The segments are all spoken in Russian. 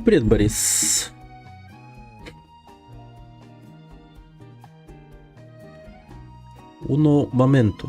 Привет, Борис. Uno momento.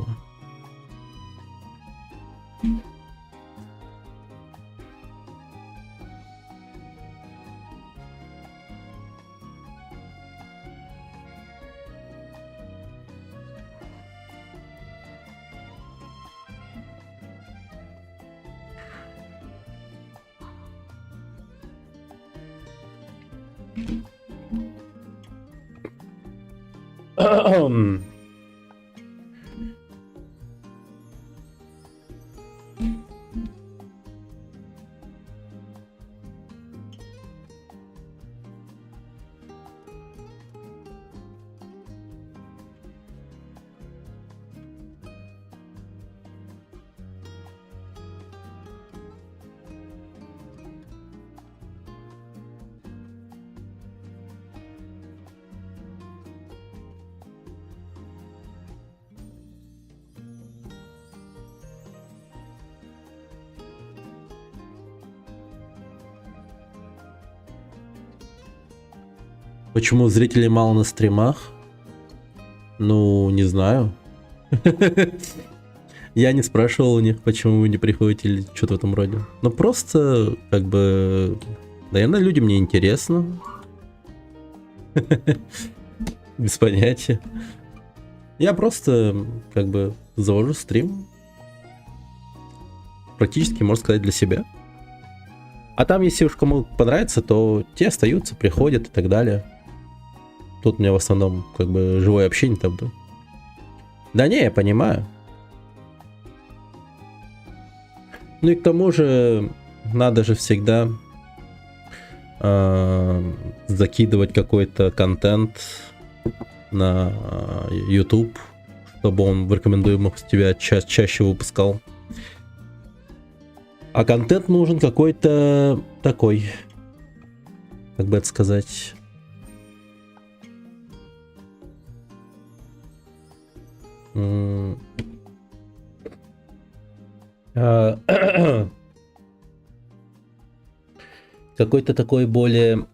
Почему зрителей мало на стримах? Ну, не знаю. Я не спрашивал у них, почему вы не приходите или что-то в этом роде. Ну, просто, как бы, наверное, людям не интересно. Без понятия. Я просто, как бы, завожу стрим. Практически, можно сказать, для себя. А там, если уж кому понравится, то те остаются, приходят и так далее. Тут у меня в основном, как бы, живое общение там. Да не, я понимаю. Ну и к тому же, надо же всегда закидывать какой-то контент на YouTube, чтобы он в рекомендуемых тебя чаще выпускал. А контент нужен какой-то такой, как бы это сказать... какой-то такой более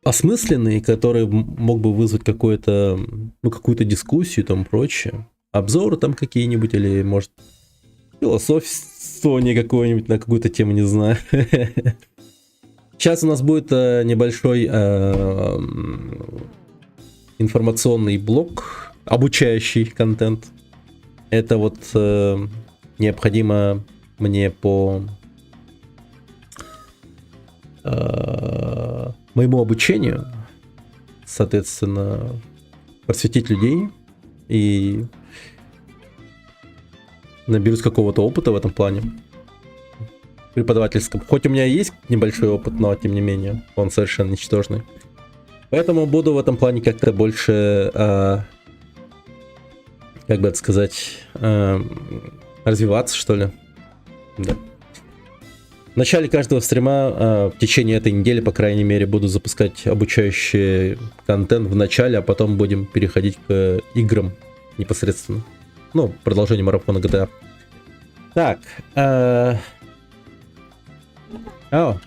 осмысленный, который мог бы вызвать какое-то, ну, какую-то дискуссию там прочее. Обзоры там какие-нибудь или, может, философствование какое-нибудь на какую-то тему, не знаю. Сейчас у нас будет небольшой информационный блок, обучающий контент. Это вот необходимо мне по моему обучению, соответственно, просветить людей и наберусь какого-то опыта в этом плане. Преподавательском. Хоть у меня есть небольшой опыт, но тем не менее он совершенно ничтожный. Поэтому буду в этом плане как-то больше, как бы это сказать, развиваться, что ли. Да. В начале каждого стрима, в течение этой недели, по крайней мере, буду запускать обучающий контент в начале, а потом будем переходить к играм непосредственно. Ну, продолжение марафона GTA. Так. О.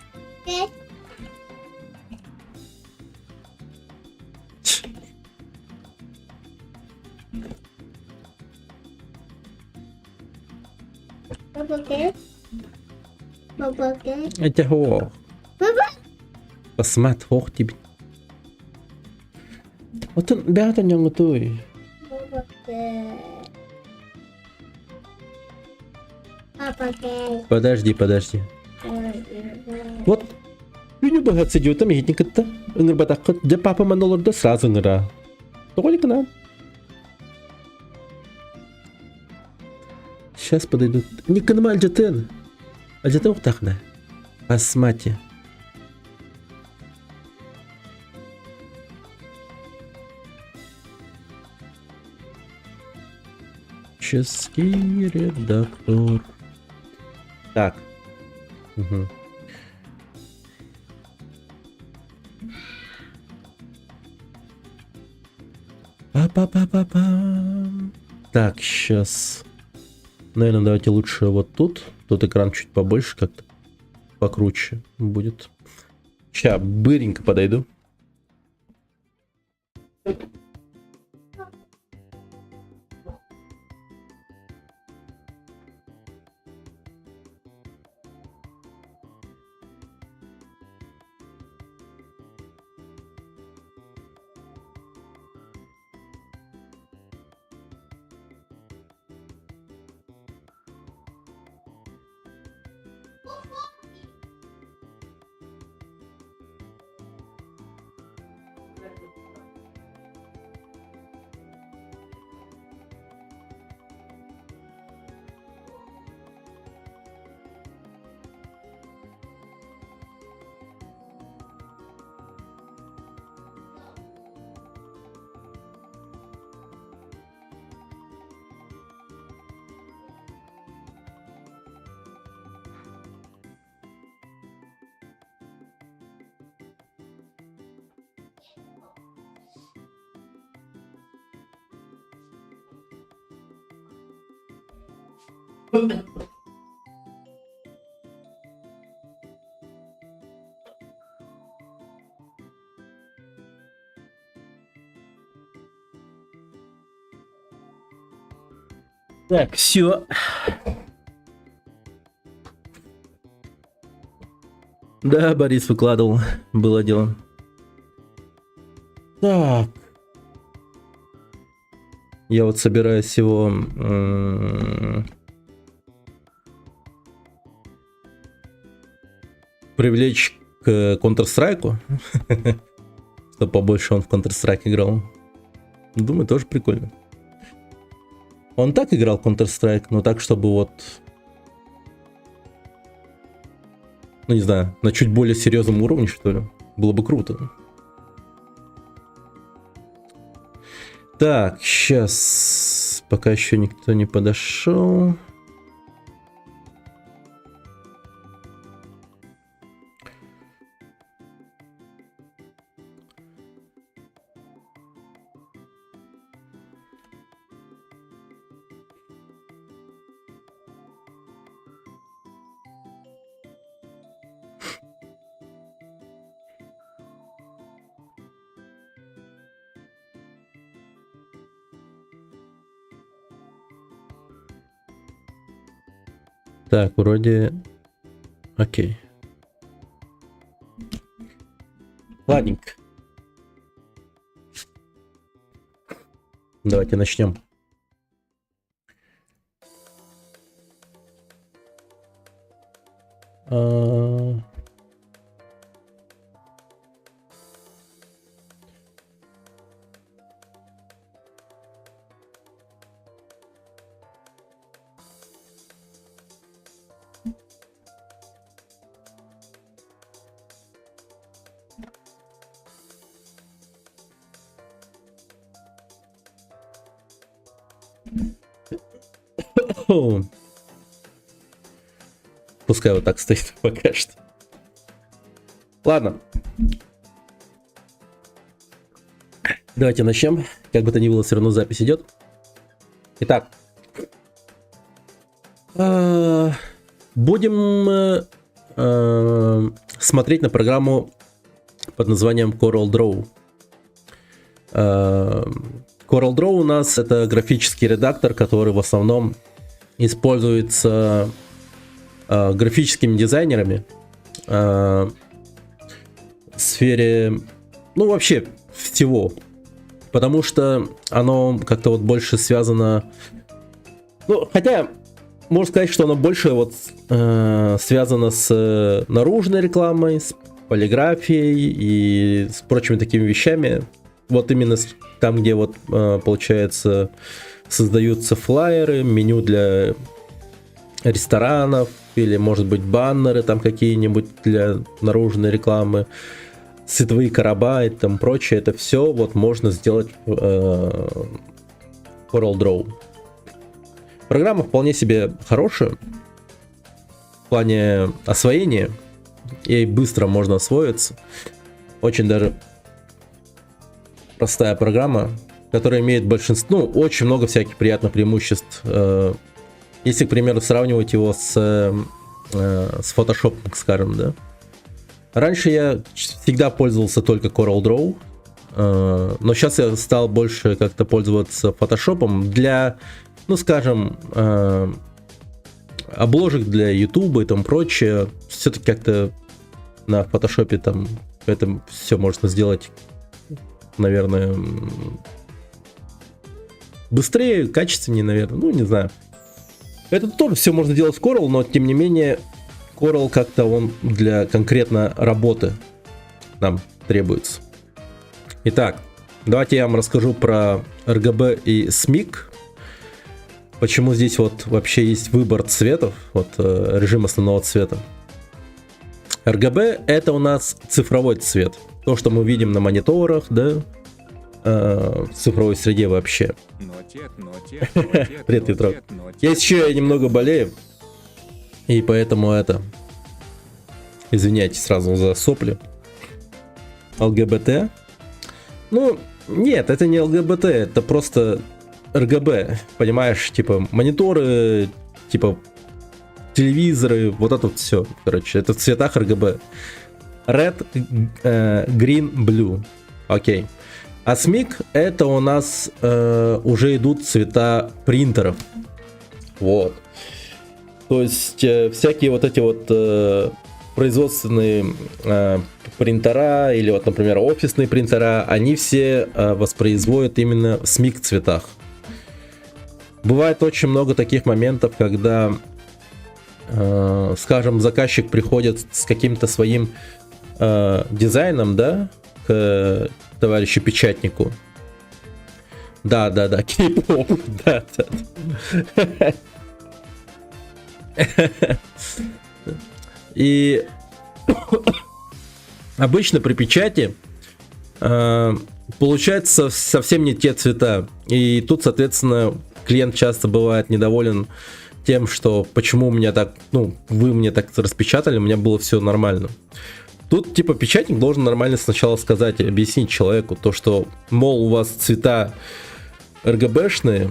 Это хо. Посмотри, хох тебе. Вот он, бята не готовый. Подожди. Вот. Юни бахат сидел там, и никогда. Ингр батакат, да папа манолор да сразу ингра. Только на. Сейчас подойдут. Никогда альджатен. Альджатен ухтахна. Посмотри. Графический редактор. Так. Угу. Па-па-па-па-па. Так, сейчас. Наверное, давайте лучше вот тут. Тут экран чуть побольше, как-то покруче будет. Сейчас быренько подойду. Так, все. Да, Борис выкладывал. Было дело. Так. Я вот собираюсь его... привлечь к Counter-Strike. Чтобы побольше он в Counter-Strike играл. Думаю, тоже прикольно. Он так играл в Counter-Strike, но так, чтобы вот... Ну, не знаю, на чуть более серьезном уровне, что ли. Было бы круто. Так, сейчас... Пока еще никто не подошел. Так, вроде... Окей. Ладненько. Давайте начнем. Пускай вот так стоит пока что. Ладно. Давайте начнем. Как бы то ни было, все равно запись идет. Итак. Будем смотреть на программу под названием CorelDRAW. CorelDRAW у нас это графический редактор, который в основном используется графическими дизайнерами в сфере, ну вообще всего, потому что оно как-то вот больше связано, ну хотя можно сказать, что оно больше вот связано с наружной рекламой, с полиграфией и с прочими такими вещами. Вот именно там, где вот получается создаются флаеры, меню для ресторанов или может быть баннеры там какие-нибудь для наружной рекламы, световые короба и там прочее, это все вот можно сделать в CorelDRAW. Программа вполне себе хорошая в плане освоения. Ей быстро можно освоиться. Очень даже простая программа, которая имеет большинство, ну, очень много всяких приятных преимуществ. Если, к примеру, сравнивать его с Photoshop, скажем, да. Раньше я всегда пользовался только CorelDRAW, но сейчас я стал больше как-то пользоваться Photoshop для, ну, скажем, обложек для YouTube и тому прочее. Все-таки как-то на Photoshop там это все можно сделать, наверное, быстрее, качественнее, наверное, ну, не знаю. Это тоже все можно делать в Corel, но тем не менее Corel как-то он для конкретно работы нам требуется. Итак, давайте я вам расскажу про RGB и SMIC. Почему здесь вот вообще есть выбор цветов, вот режим основного цвета. RGB это у нас цифровой цвет. То, что мы видим на мониторах, да, в цифровой среде вообще. Привет, Ветрок. Есть еще я немного болею, и поэтому это... Извиняйте сразу за сопли. ЛГБТ. Ну, нет, это не ЛГБТ, это просто РГБ, понимаешь, типа мониторы, типа телевизоры, вот это вот все, короче, это в цветах РГБ. Red, Green, Blue. Окей. А SMIC это у нас уже идут цвета принтеров. Вот. То есть всякие вот эти вот производственные принтера или вот, например, офисные принтера, они все воспроизводят именно в SMIC цветах. Бывает очень много таких моментов, когда, скажем, заказчик приходит с каким-то своим дизайном, да, к товарищу печатнику. Да, кей-поп, да. И обычно при печати получается совсем не те цвета. И тут, соответственно, клиент часто бывает недоволен тем, что почему у меня так, ну, вы мне так распечатали, у меня было все нормально. Тут, типа, печатник должен нормально сначала сказать, объяснить человеку то, что, мол, у вас цвета RGB-шные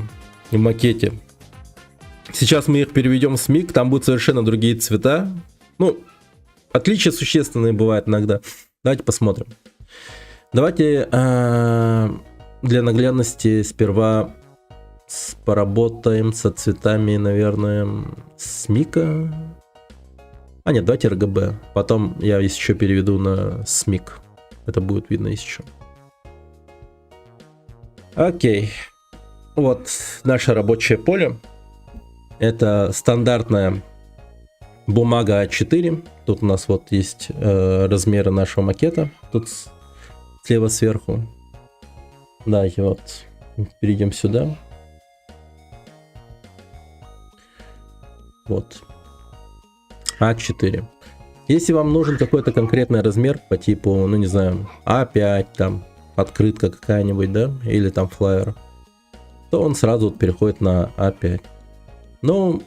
в макете. Сейчас мы их переведем в SMIC, там будут совершенно другие цвета. Ну, отличия существенные бывают иногда. Давайте посмотрим. Давайте для наглядности сперва поработаем со цветами, наверное, SMIC. А нет, давайте RGB. Потом я еще переведу на SMIC. Это будет видно еще. Окей. Вот наше рабочее поле. Это стандартная бумага А4. Тут у нас вот есть размеры нашего макета. Тут слева сверху. Давайте вот перейдем сюда. Вот. А4. Если вам нужен какой-то конкретный размер по типу, ну не знаю, А5, там, открытка какая-нибудь, да, или там флаер, то он сразу вот переходит на А5. Ну,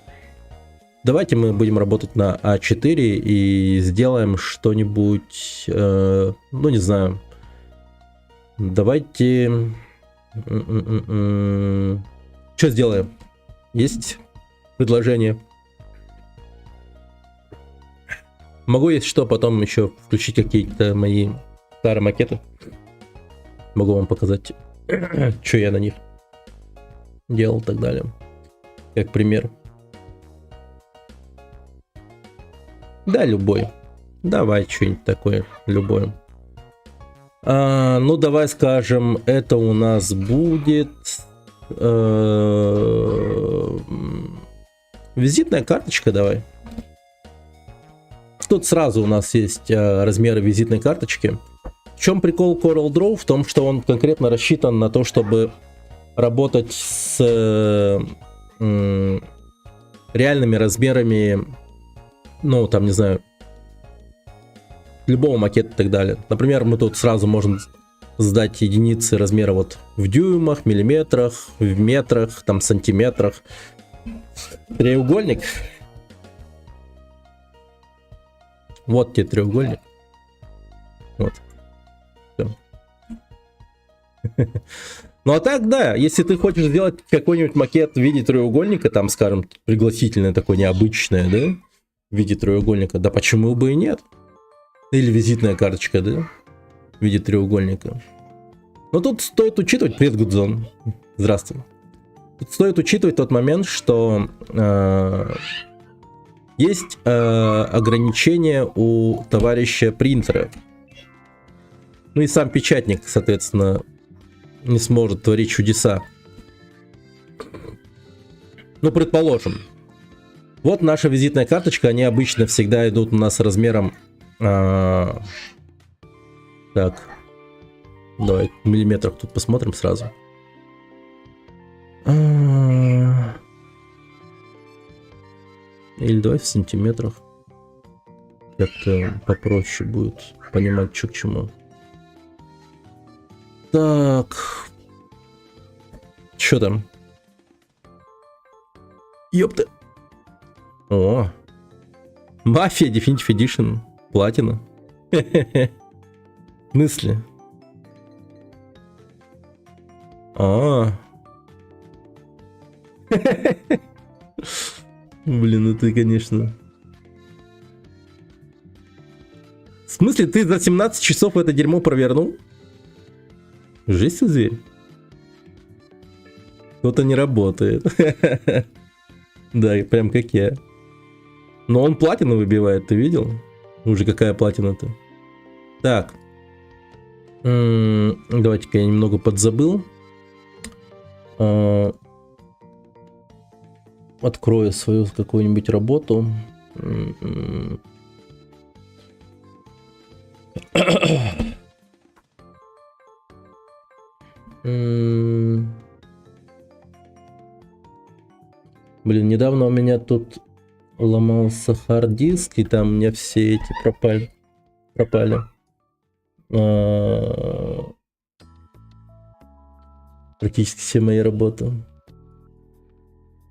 давайте мы будем работать на А4 и сделаем что-нибудь, ну не знаю, давайте, что сделаем? Есть предложение? Могу, если что, потом еще включить какие-то мои старые макеты. Могу вам показать, что я на них делал и так далее. Как пример. Да, любой. Давай что-нибудь такое, любое. Ну, давай скажем, это у нас будет визитная карточка, давай. Тут сразу у нас есть размеры визитной карточки. В чем прикол CorelDRAW? В том, что он конкретно рассчитан на то, чтобы работать с реальными размерами, ну, там, не знаю, любого макета и так далее. Например, мы тут сразу можем сдать единицы размера вот в дюймах, миллиметрах, в метрах, там, сантиметрах. Треугольник. Вот тебе треугольник. Вот. Всё. Ну а так, да, если ты хочешь сделать какой-нибудь макет в виде треугольника, там, скажем, пригласительное такое необычное, да, в виде треугольника, да почему бы и нет? Или визитная карточка, да, в виде треугольника. Но тут стоит учитывать, привет, Гудзон, здравствуй. Тут стоит учитывать тот момент, что есть ограничения у товарища принтера. Ну и сам печатник, соответственно, не сможет творить чудеса. Ну, предположим. Вот наша визитная карточка, они обычно всегда идут у нас размером... так. Давай в миллиметрах тут посмотрим сразу. Или давай в сантиметрах. Как-то попроще будет понимать, что к чему. Так. Что там? Ёпта. О. Мафия Definitive Edition. Платина. В смысле? Блин, ну ты, конечно... В смысле, ты за 17 часов это дерьмо провернул? Жесть, зверь. Кто-то не работает. Да, прям как я. Но он платину выбивает, ты видел? Уже какая платина-то? Так. Давайте-ка я немного подзабыл. Открою свою какую-нибудь работу. Блин, недавно у меня тут ломался хард-диск, и там у меня все эти пропали. Практически все мои работы.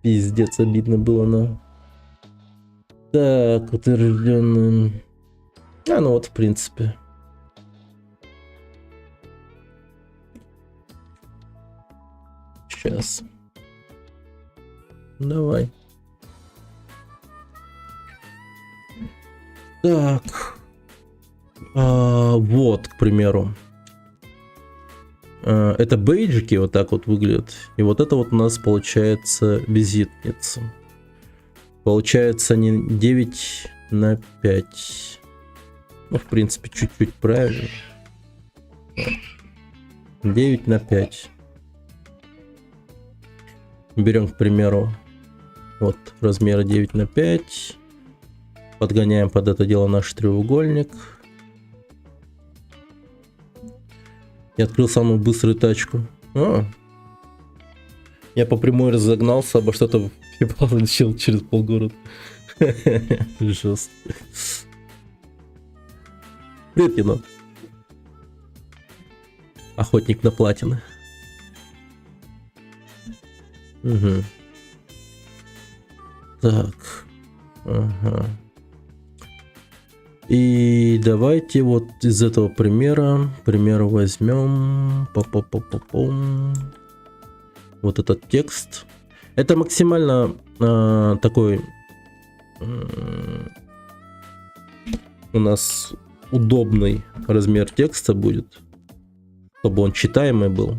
Пиздец, обидно было, но... Так, утвержденный... ну вот, в принципе. Сейчас. Давай. Так. Вот, к примеру. Это бейджики вот так вот выглядят. И вот это вот у нас получается визитница. Получается не 9 на 5. Ну, в принципе, чуть-чуть правильно. 9 на 5. Берем, к примеру, вот размер 9 на 5. Подгоняем под это дело наш треугольник. Я открыл самую быструю тачку. Я по прямой разогнался, обо что-то начал через полгорода. Жестко. Привет, кино. Охотник на платины. Угу. Так. Ага. И давайте вот из этого примера возьмем вот этот текст. Это максимально такой у нас удобный размер текста будет, чтобы он читаемый был.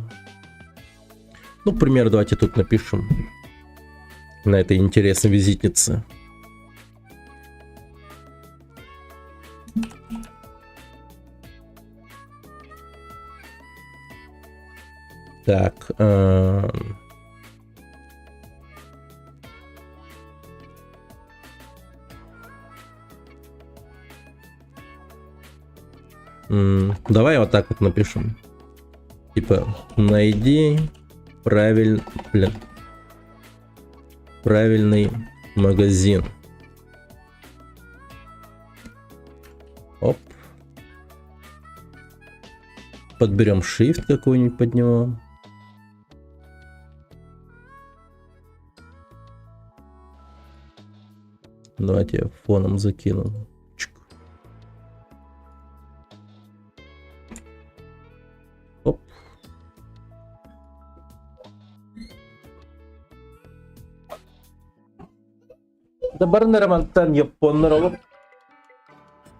Ну, к примеру, давайте тут напишем на этой интересной визитнице. Так. Давай вот так вот напишем. Типа, найди правильный магазин. Оп. Подберем shift какой-нибудь под него. Давайте я фоном закину. Чик. Оп. Да барнер мантан японнер олуп.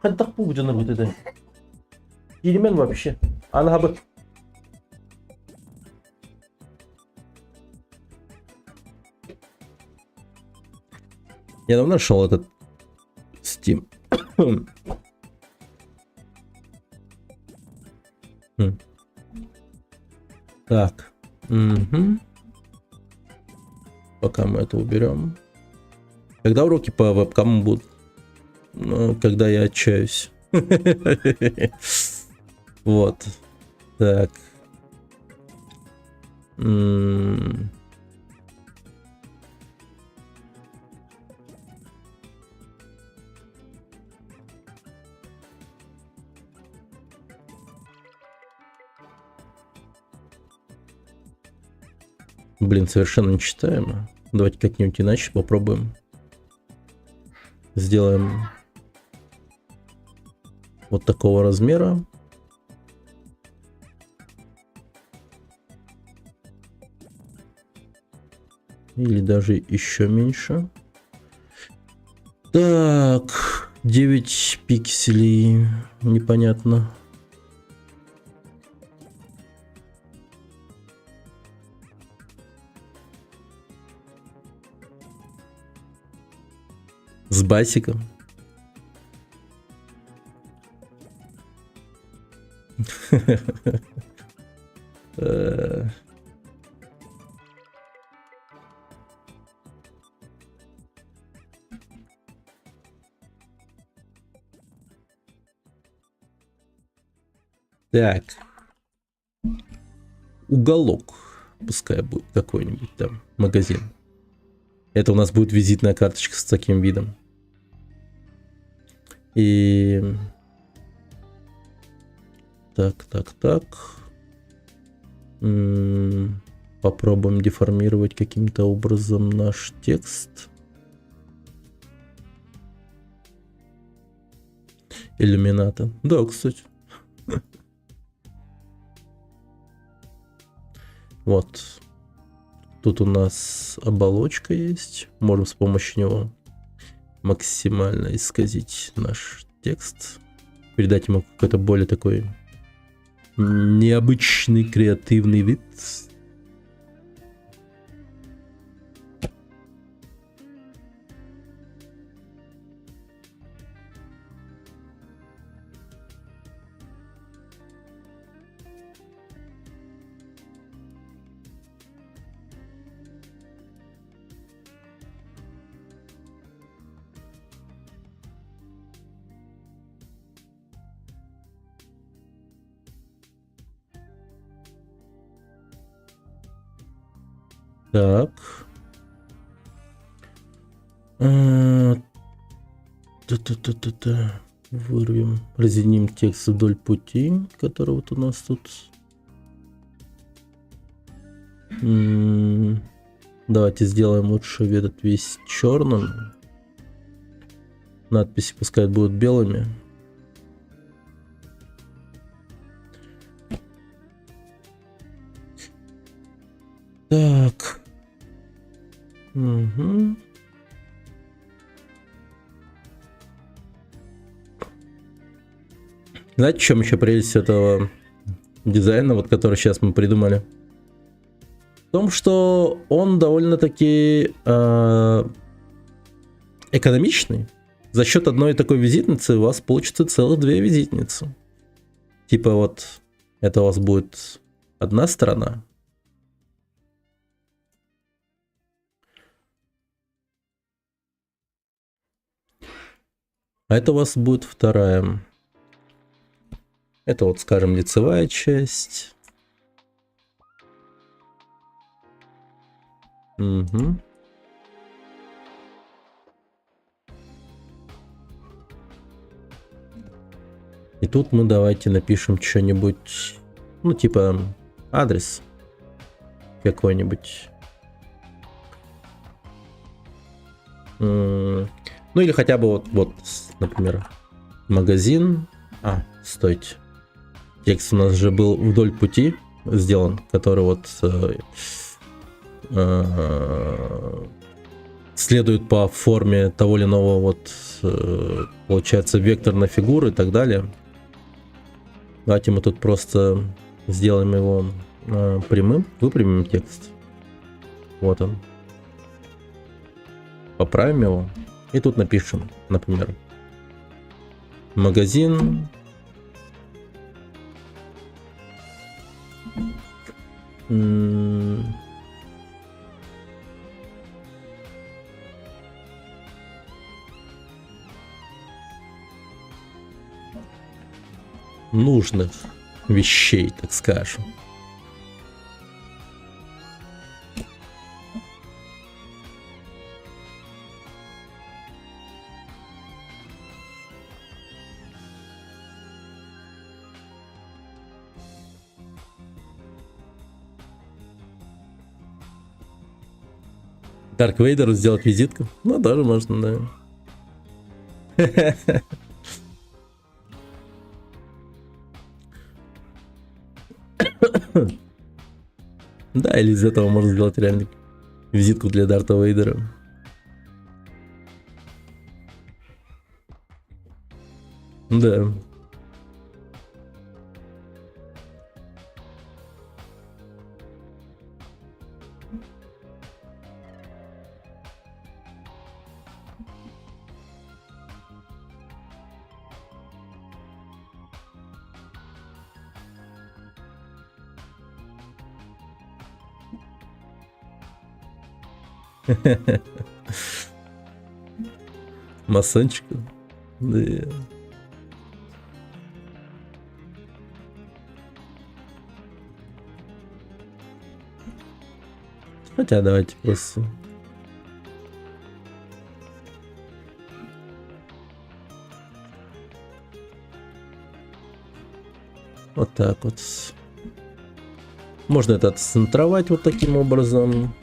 Кантак бу жанар бутеде. Килимен вообще. Анхабы. Я давно нашел этот Steam. Так. Угу. Пока мы это уберем. Когда уроки по вебкаму будут? Ну, когда я отчаюсь. Вот. Так. Блин, совершенно нечитаемо. Давайте как-нибудь иначе попробуем. Сделаем вот такого размера. Или даже еще меньше. Так, 9 пикселей. Непонятно. С басиком. Так. Уголок. Пускай будет какой-нибудь там магазин. Это у нас будет визитная карточка с таким видом. И... Так. Попробуем деформировать каким-то образом наш текст. Иллюмината. Да, кстати. Вот. Тут у нас оболочка есть. Можем с помощью него максимально исказить наш текст. Передать ему какой-то более такой необычный креативный вид. Так. Вырвем, разъединим текст вдоль пути, который вот у нас тут. Давайте сделаем лучше этот весь черным. Надписи пускай будут белыми. Так. Угу. Знаете, в чем еще прелесть этого дизайна, вот который сейчас мы придумали? В том, что он довольно-таки экономичный. За счет одной такой визитницы у вас получится целых 2 визитницы. Типа вот это у вас будет одна сторона. А это у вас будет вторая. Это вот, скажем, лицевая часть. Угу. И тут мы давайте напишем что-нибудь, ну типа адрес какой-нибудь. Ну или хотя бы вот, например, магазин. Стойте. Текст у нас же был вдоль пути сделан, который вот следует по форме того или иного вот, получается, векторной фигуры и так далее. Давайте мы тут просто сделаем его прямым, выпрямим текст. Вот он. Поправим его. И тут напишем, например, магазин. Нужных вещей, так скажем. Дарк Вейдеру сделать визитку? Ну, даже можно, да. Да, или из этого можно сделать реально визитку для Дарта Вейдера. Да. Масончик. Да. Хотя давайте просто. Вот так вот. Можно это отцентровать вот таким образом.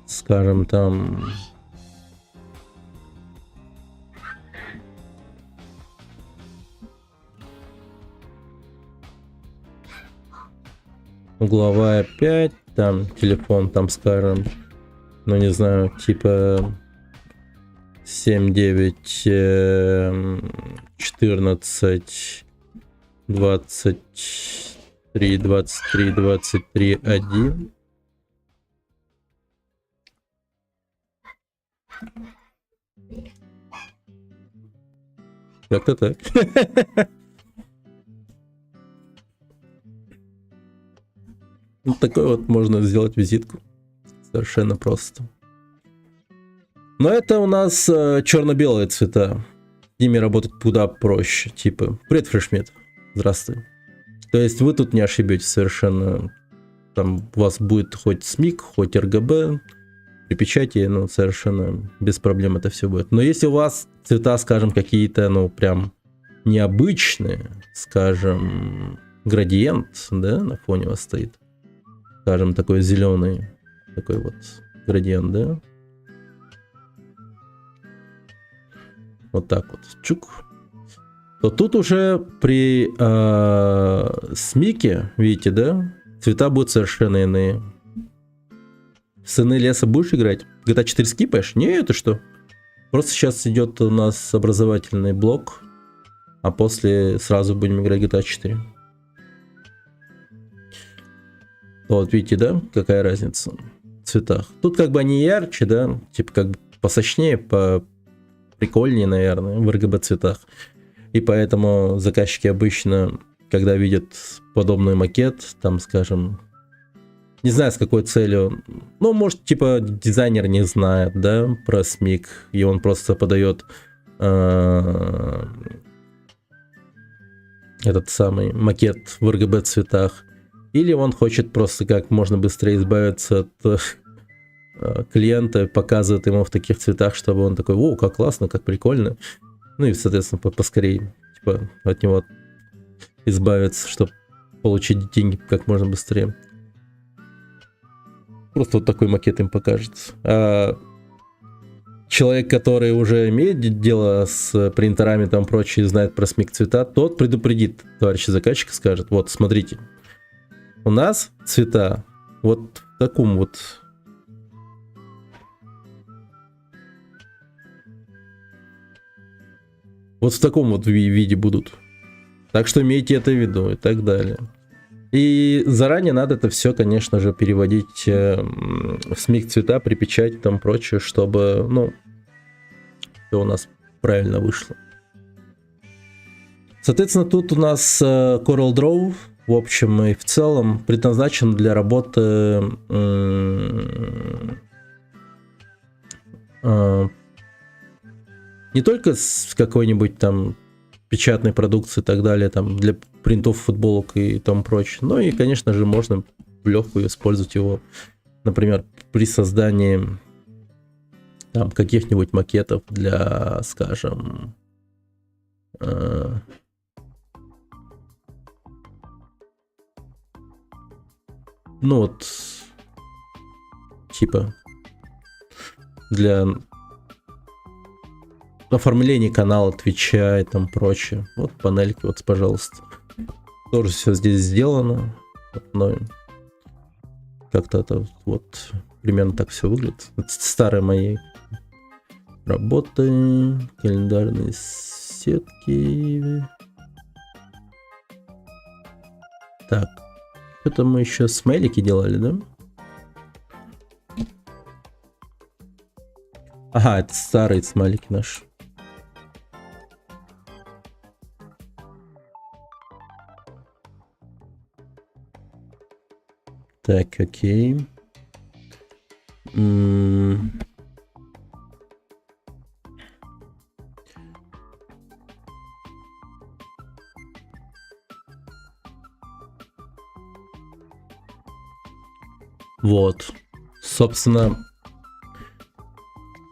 Скажем там угловая 5, там телефон, там скажем, ну не знаю, типа 7, 9, 14, 23, 23, 23, 1. Как-то так. Вот такой вот можно сделать визитку. Совершенно просто. Но это у нас черно-белые цвета. С ними работать куда проще. Типа, привет, Фрешмит. Здравствуй. То есть вы тут не ошибетесь совершенно. Там у вас будет хоть СМИК, хоть РГБ. При печати, ну, совершенно без проблем это все будет. Но если у вас цвета, скажем, какие-то, ну, прям необычные, скажем, градиент, да, на фоне у вас стоит, скажем, такой зеленый, такой вот градиент, да, вот так вот, чук, то тут уже при СМИКе, видите, да, цвета будут совершенно иные. Сыны леса будешь играть? GTA 4 скипаешь? Не, это что? Просто сейчас идет у нас образовательный блок, а после сразу будем играть GTA 4. Вот видите, да, какая разница в цветах. Тут как бы они ярче, да, типа как бы посочнее, поприкольнее, наверное, в RGB цветах. И поэтому заказчики обычно, когда видят подобный макет, там, скажем, Не знаю, с какой целью. Ну, может, типа, дизайнер не знает, да, про SMIC, и он просто подает этот самый макет в RGB цветах. Или он хочет просто как можно быстрее избавиться от клиента, показывает ему в таких цветах, чтобы он такой: о, как классно, как прикольно. Ну и, соответственно, поскорее типа, от него избавиться, чтобы получить деньги как можно быстрее. Просто вот такой макет им покажет. А человек, который уже имеет дело с принтерами там прочее, знает про SMIC цвета, тот предупредит товарища заказчика, скажет: вот, смотрите, у нас цвета вот в таком вот в таком вот виде будут. Так что имейте это в виду и так далее. И заранее надо это все, конечно же, переводить в SMIC цвета, при печати там прочее, чтобы, ну, все у нас правильно вышло. Соответственно, тут у нас CorelDRAW, в общем и в целом, предназначен для работы не только с какой-нибудь там печатной продукции и так далее, там для принтов, футболок и тому прочее. Но и, конечно же, можно в легкую использовать его, например, при создании там каких-нибудь макетов для, скажем, ну вот, типа для оформления канала Твича и там прочее. Вот панельки, вот, пожалуйста. Тоже все здесь сделано. Но как-то это вот примерно так все выглядит. Это старые мои работы, календарные сетки. Так, это мы еще смайлики делали, да? Ага, это старые смайлики наши. Так, окей. Вот. Собственно,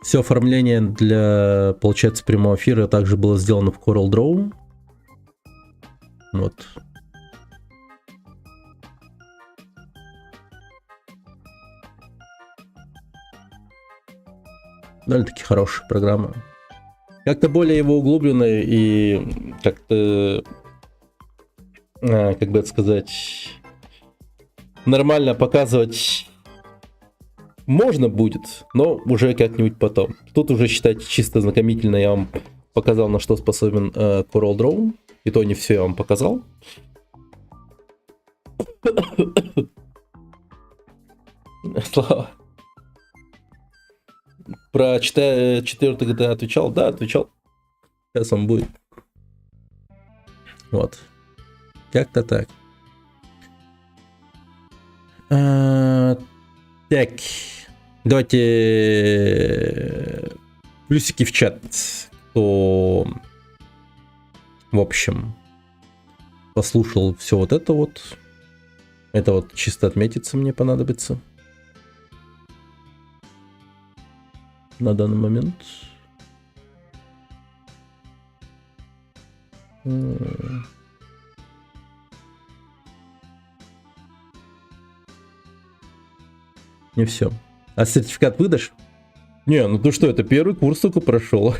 все оформление для, получается, прямого эфира также было сделано в CorelDRAW. Вот. Довольно-таки хорошая программа. Как-то более его углубленная и как-то, как бы это сказать, нормально показывать можно будет, но уже как-нибудь потом. Тут уже, считайте, чисто знакомительно я вам показал, на что способен CorelDRAW. И то не все я вам показал. Слава. Про 4 GTA отвечал? Да, отвечал. Сейчас он будет. Вот. Как-то так. Так. Давайте плюсики в чат. Кто, в общем, послушал все вот это вот. Это вот чисто отметиться мне понадобится. На данный момент. Не все. А сертификат выдашь? Не, ну ты что, это первый курс только прошел.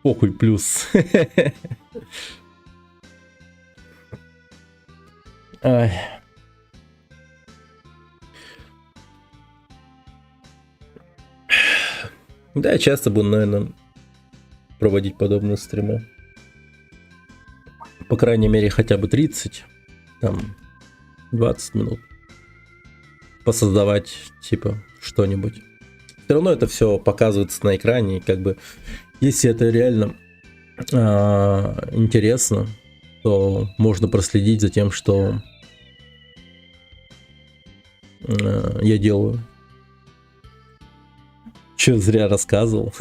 Похуй, плюс. Ай. Да, я часто буду, наверное, проводить подобные стримы. По крайней мере, хотя бы 30, там, 20 минут. Посоздавать, типа, что-нибудь. Все равно это все показывается на экране, и как бы, если это реально интересно, то можно проследить за тем, что я делаю. Че зря рассказывал?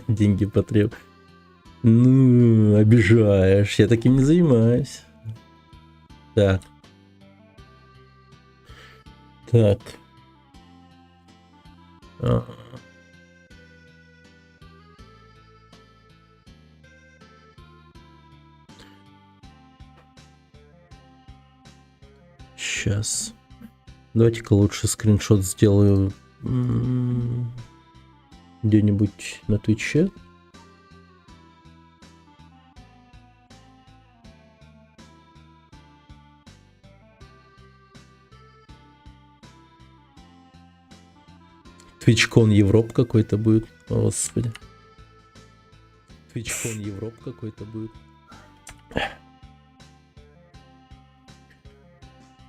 Деньги потреб. Ну, обижаешь. Я таким не занимаюсь. Так. Так. Сейчас. Давайте-ка лучше скриншот сделаю где-нибудь на Твиче. Твичкон Европ какой-то будет. О, Господи. Твичкон Европ какой-то будет.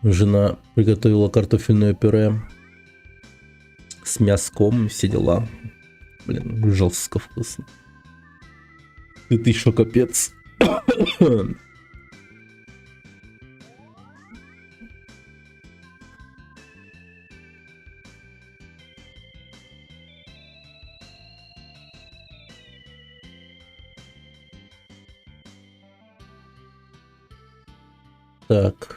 Жена приготовила картофельное пюре с мяском, все дела. Блин, жестко вкусно. Это еще капец. Так.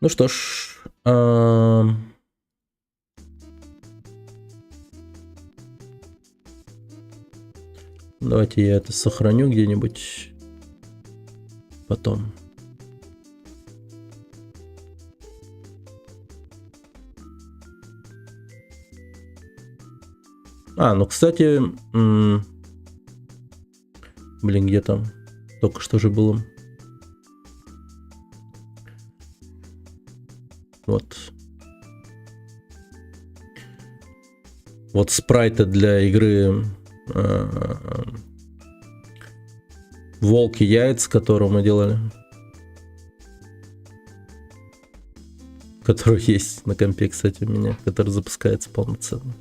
Ну что ж. Давайте я это сохраню где-нибудь потом. Ну, кстати, блин, где там? Только что же было. Вот. Вот спрайты для игры Волки Яйца, которую мы делали. Который есть на компе, кстати, у меня. Который запускается полноценно.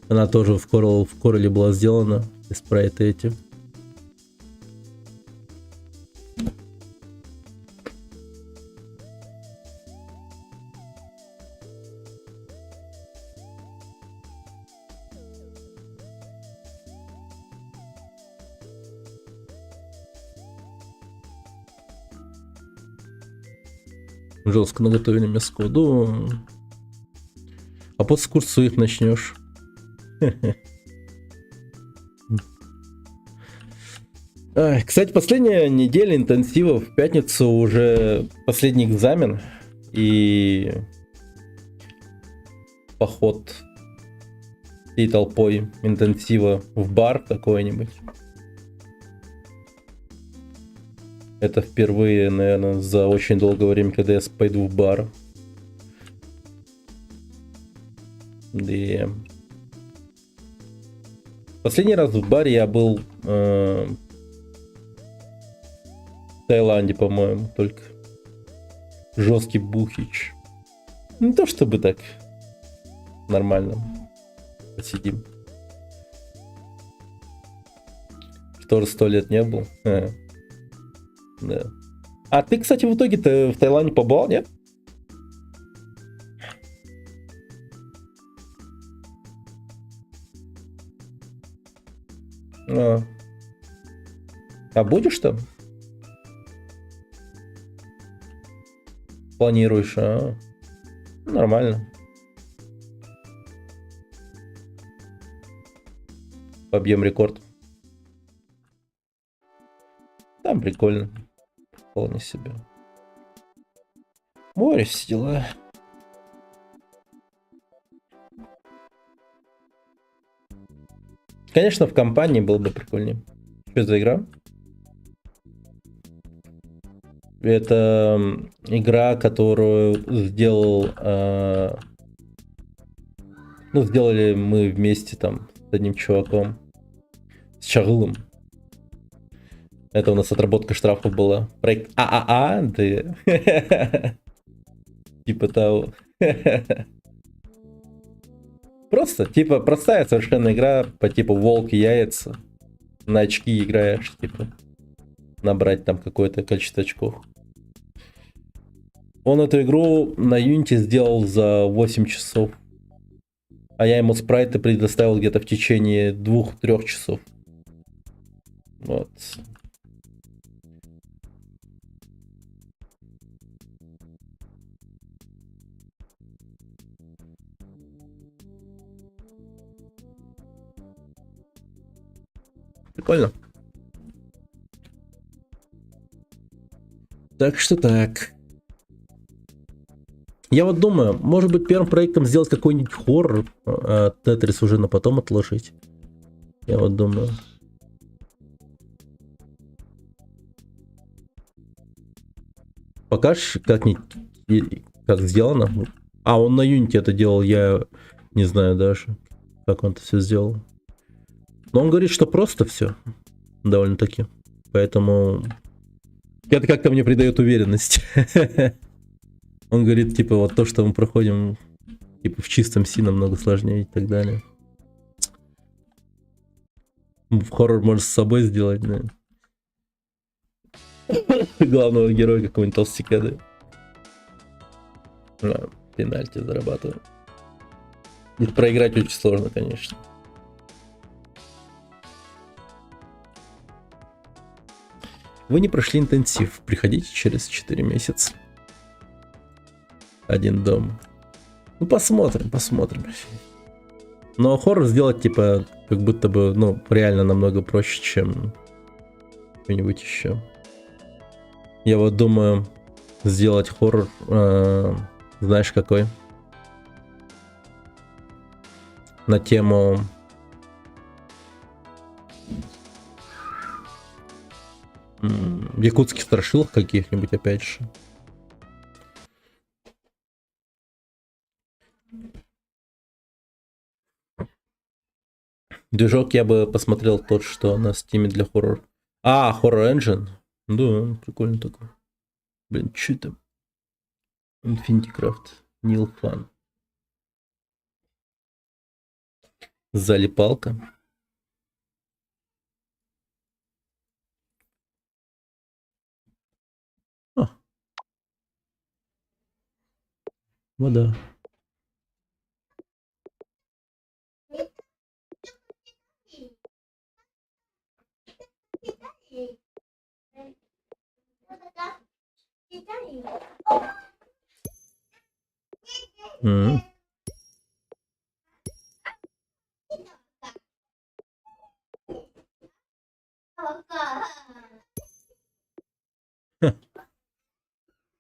Она тоже в Corel была сделана. И спрайты эти. Жестко наготовили мяско. Да. А после курс своих начнешь. Кстати, последняя неделя интенсива. В пятницу уже последний экзамен. И поход всей толпой интенсива в бар какой-нибудь. Это впервые, наверное, за очень долгое время, когда я пойду в бар. И последний раз в баре я был в Таиланде, по-моему, только жесткий бухич. Не то чтобы так нормально посидим. Тоже 100 лет не был. Да. А ты, кстати, в итоге-то в Таиланде побывал, нет? А будешь там? Планируешь? Нормально. Побьем рекорд. Там прикольно. Вполне себе. Море, все дела. Конечно, в компании было бы прикольнее. Что это за игра? Это игра, которую сделал... сделали мы вместе там с одним чуваком. С Чагылом. Это у нас отработка штрафов была. Проект ААА, да. Типа того. Просто, типа, простая совершенно игра по типу Волки Яйца. На очки играешь, типа. Набрать там какое-то количество очков. Он эту игру на Unity сделал за 8 часов. А я ему спрайты предоставил где-то в течение 2-3 часов. Вот. Прикольно. Так что так. Я вот думаю, может быть, первым проектом сделать какой-нибудь хоррор, а Тетрис уже на потом отложить. Я вот думаю. Покажешь, как сделано? А, он на Unity это делал, я не знаю даже, как он это все сделал. Но он говорит, что просто все. Довольно-таки. Поэтому это как-то мне придает уверенность. Он говорит, типа, вот то, что мы проходим, типа, в чистом C намного сложнее и так далее. Хоррор может с собой сделать, да. Главного героя какого-нибудь толстяка, да. Да, пенальти зарабатываем. И проиграть очень сложно, конечно. Вы не прошли интенсив. Приходите через 4 месяца. Один дом. Ну, посмотрим. Но хоррор сделать, типа, как будто бы, ну, реально намного проще, чем что-нибудь еще. Я вот думаю сделать хоррор, знаешь, какой? На тему... якутских страшилок каких-нибудь, опять же. Движок я бы посмотрел тот, что на стиме для хоррор. А, Horror Engine? Да, прикольно такой. Блин, что там? Infinity Craft. Neil Fan. Залипалка. А. Вода.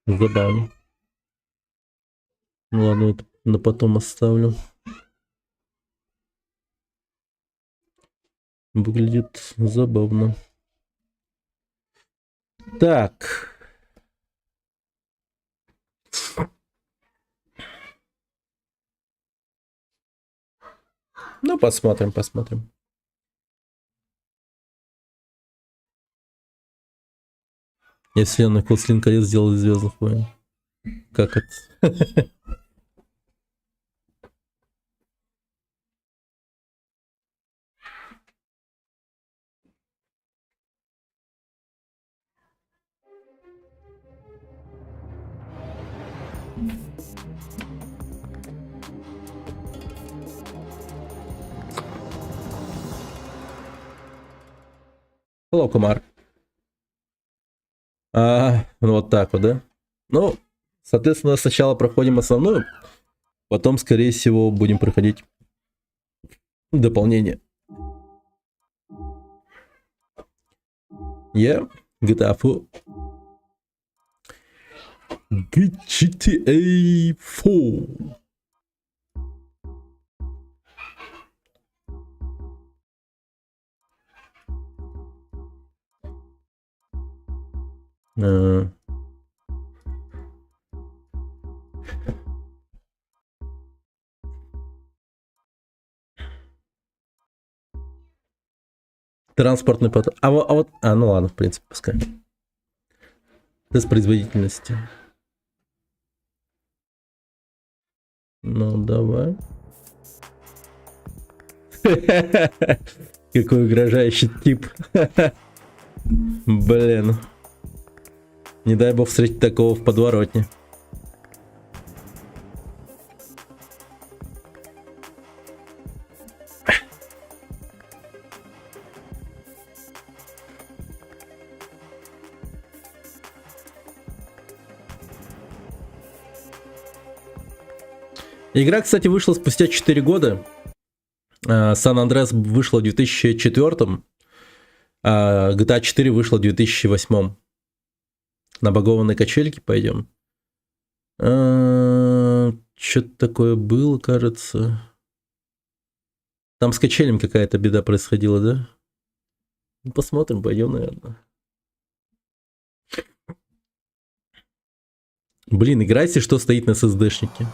Забавно. Ну ладно, это на потом оставлю. Выглядит забавно. Так. Ну, посмотрим. Если я на Властелин колец сделал из Звездных войн. Как это? Hello, Комар. Ну вот так вот, да? Ну, соответственно, сначала проходим основную, потом, скорее всего, будем проходить дополнение. GTA 4. GTA 4. Транспортный поток. Ну ладно, в принципе, пускай. Тест производительности. Ну, давай. Какой угрожающий тип. Блин. Не дай бог встретить такого в подворотне. Игра, кстати, вышла спустя 4 года. San Andreas вышла в 2004, а GTA 4 вышла в 2008. На багованной качельке пойдем. Что-то такое было, кажется. Там с качелем какая-то беда происходила, да? Ну, посмотрим, пойдем, наверное. Блин, играйте, что стоит на SSD-шнике.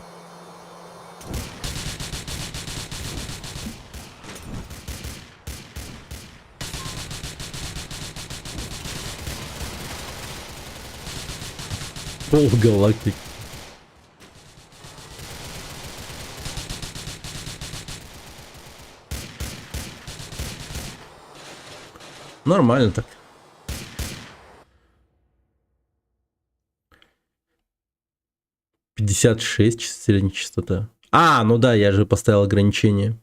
Пол галактик. Нормально так. «56» средняя частота. А, ну да, я же поставил ограничение.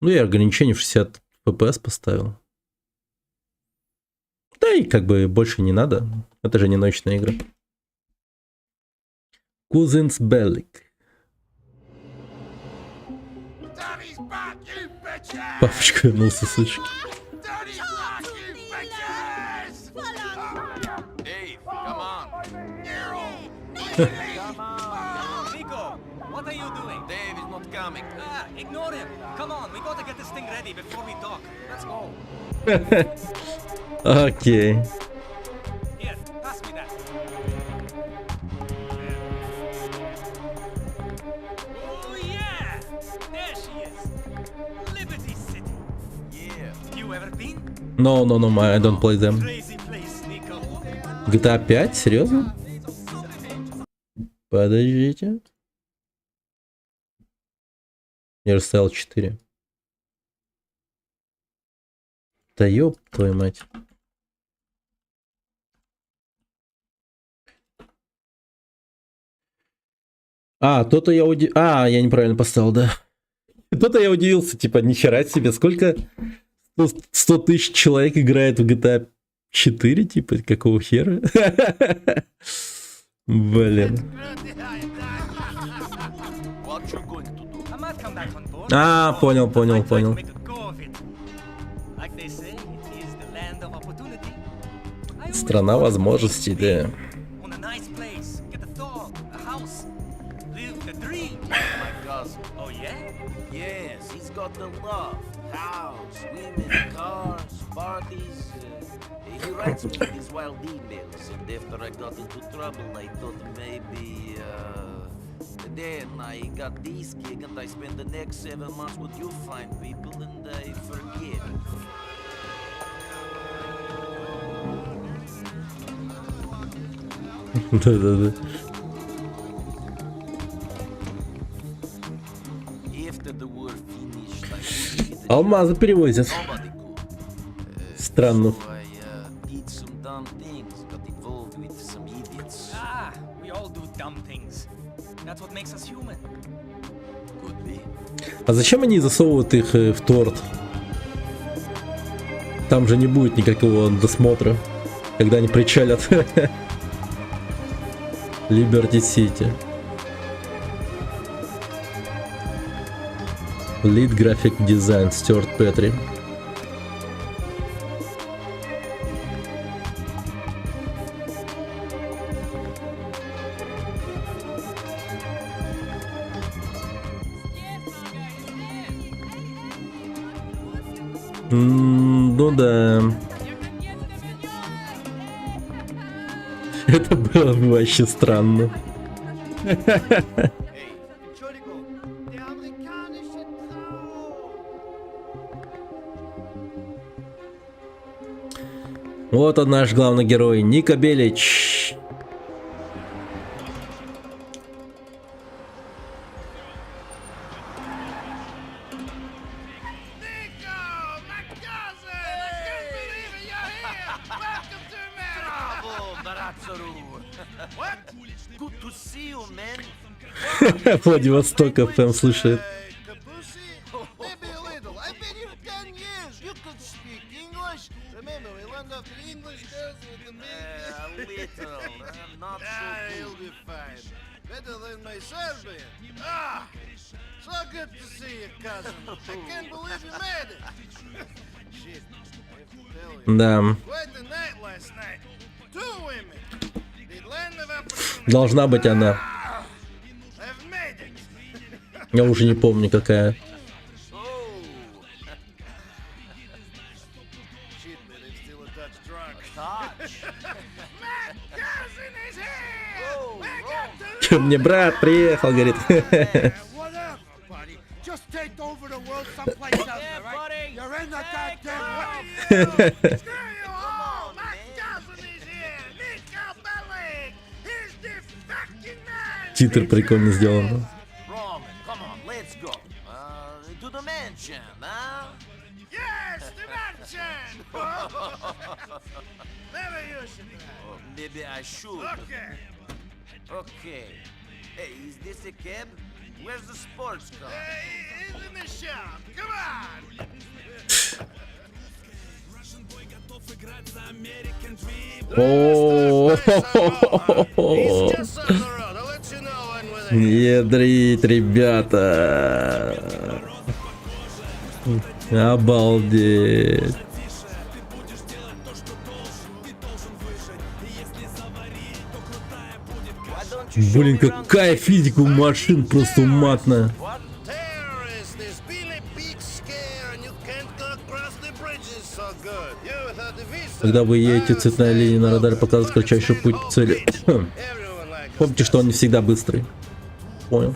Ну, я ограничение в 60 FPS поставил. Да и как бы больше не надо. Это же не ночная игра. Cousins Bellic. Папочка вернулся, сучки. Окей. No, I don't play them. GTA 5? Серьезно? Подождите. Я же ставил 4. Да ёб твою мать. То-то я я неправильно поставил, да. То-то я удивился, типа, нихера себе, сколько 100 тысяч человек играет в GTA 4, типа, какого хера? Блин. Понял. Страна возможностей, да. He writes me these wild emails, and after I got into trouble, I thought maybe, then I got this gig, and I spend the next 7 months with you fine people, and I forget. Да. After the war finished, I couldn't get a Алмазы перевозят. nobody could. Странно. So I did some dumb things, got involved with some idiots. We all do dumb things. That's what makes us human. Could be. А зачем они засовывают их в торт? Там же не будет никакого досмотра, когда они причалят. Liberty City. Lead Graphic Design Стюарт Петри. Ну да. Это было бы вообще странно. Вот он, наш главный герой, Ника Белич. Matsaru. What? Good to see you, man. Владивосток ФМ слушает. Kabusi? Maybe a little. I've been here 10 years. You could speak English. Remember, we learned off the English girls with the A little, not so You'll good. be fine. Better than my Serbian. Ah! So good to see you, cousin. I can't believe you made it. Shit, I have to tell you. Да, Quite the night last night. 2 women. The land of opportunity. должна быть она. I've made it. Я уже не помню, какая. Oh, Shit, but I'm still a touch drunk. touch. My cousin is here! Oh, I got to Мне брат приехал, говорит. What up, buddy? Just take over the world someplace else, Yeah, all right? buddy. You're in the Take goddamn it way. Screw you all! My cousin is here! Nico Bellic! He's the fucking man! Титр прикольно сделан. Roman, come on, let's go. To the mansion, huh? Yes, the mansion! Maybe you should Oh, maybe I should. Okay. Okay. Hey, is this a cab? Where's the sports car? He's in the shop. Come on! О, He's just on the road. I'll let you know when we're there. ядрить, ребята. Обалдеть. Why don't you show Блин, me around какая the city? физика у машин, просто уматная. What? Terrorists, there's been a big scare and you can't go across the bridges so good. You without the visa. Когда вы едете, цветная линия на радаре показывает кратчайший путь к цели. Everyone like Помните, что он не всегда быстрый. Понял.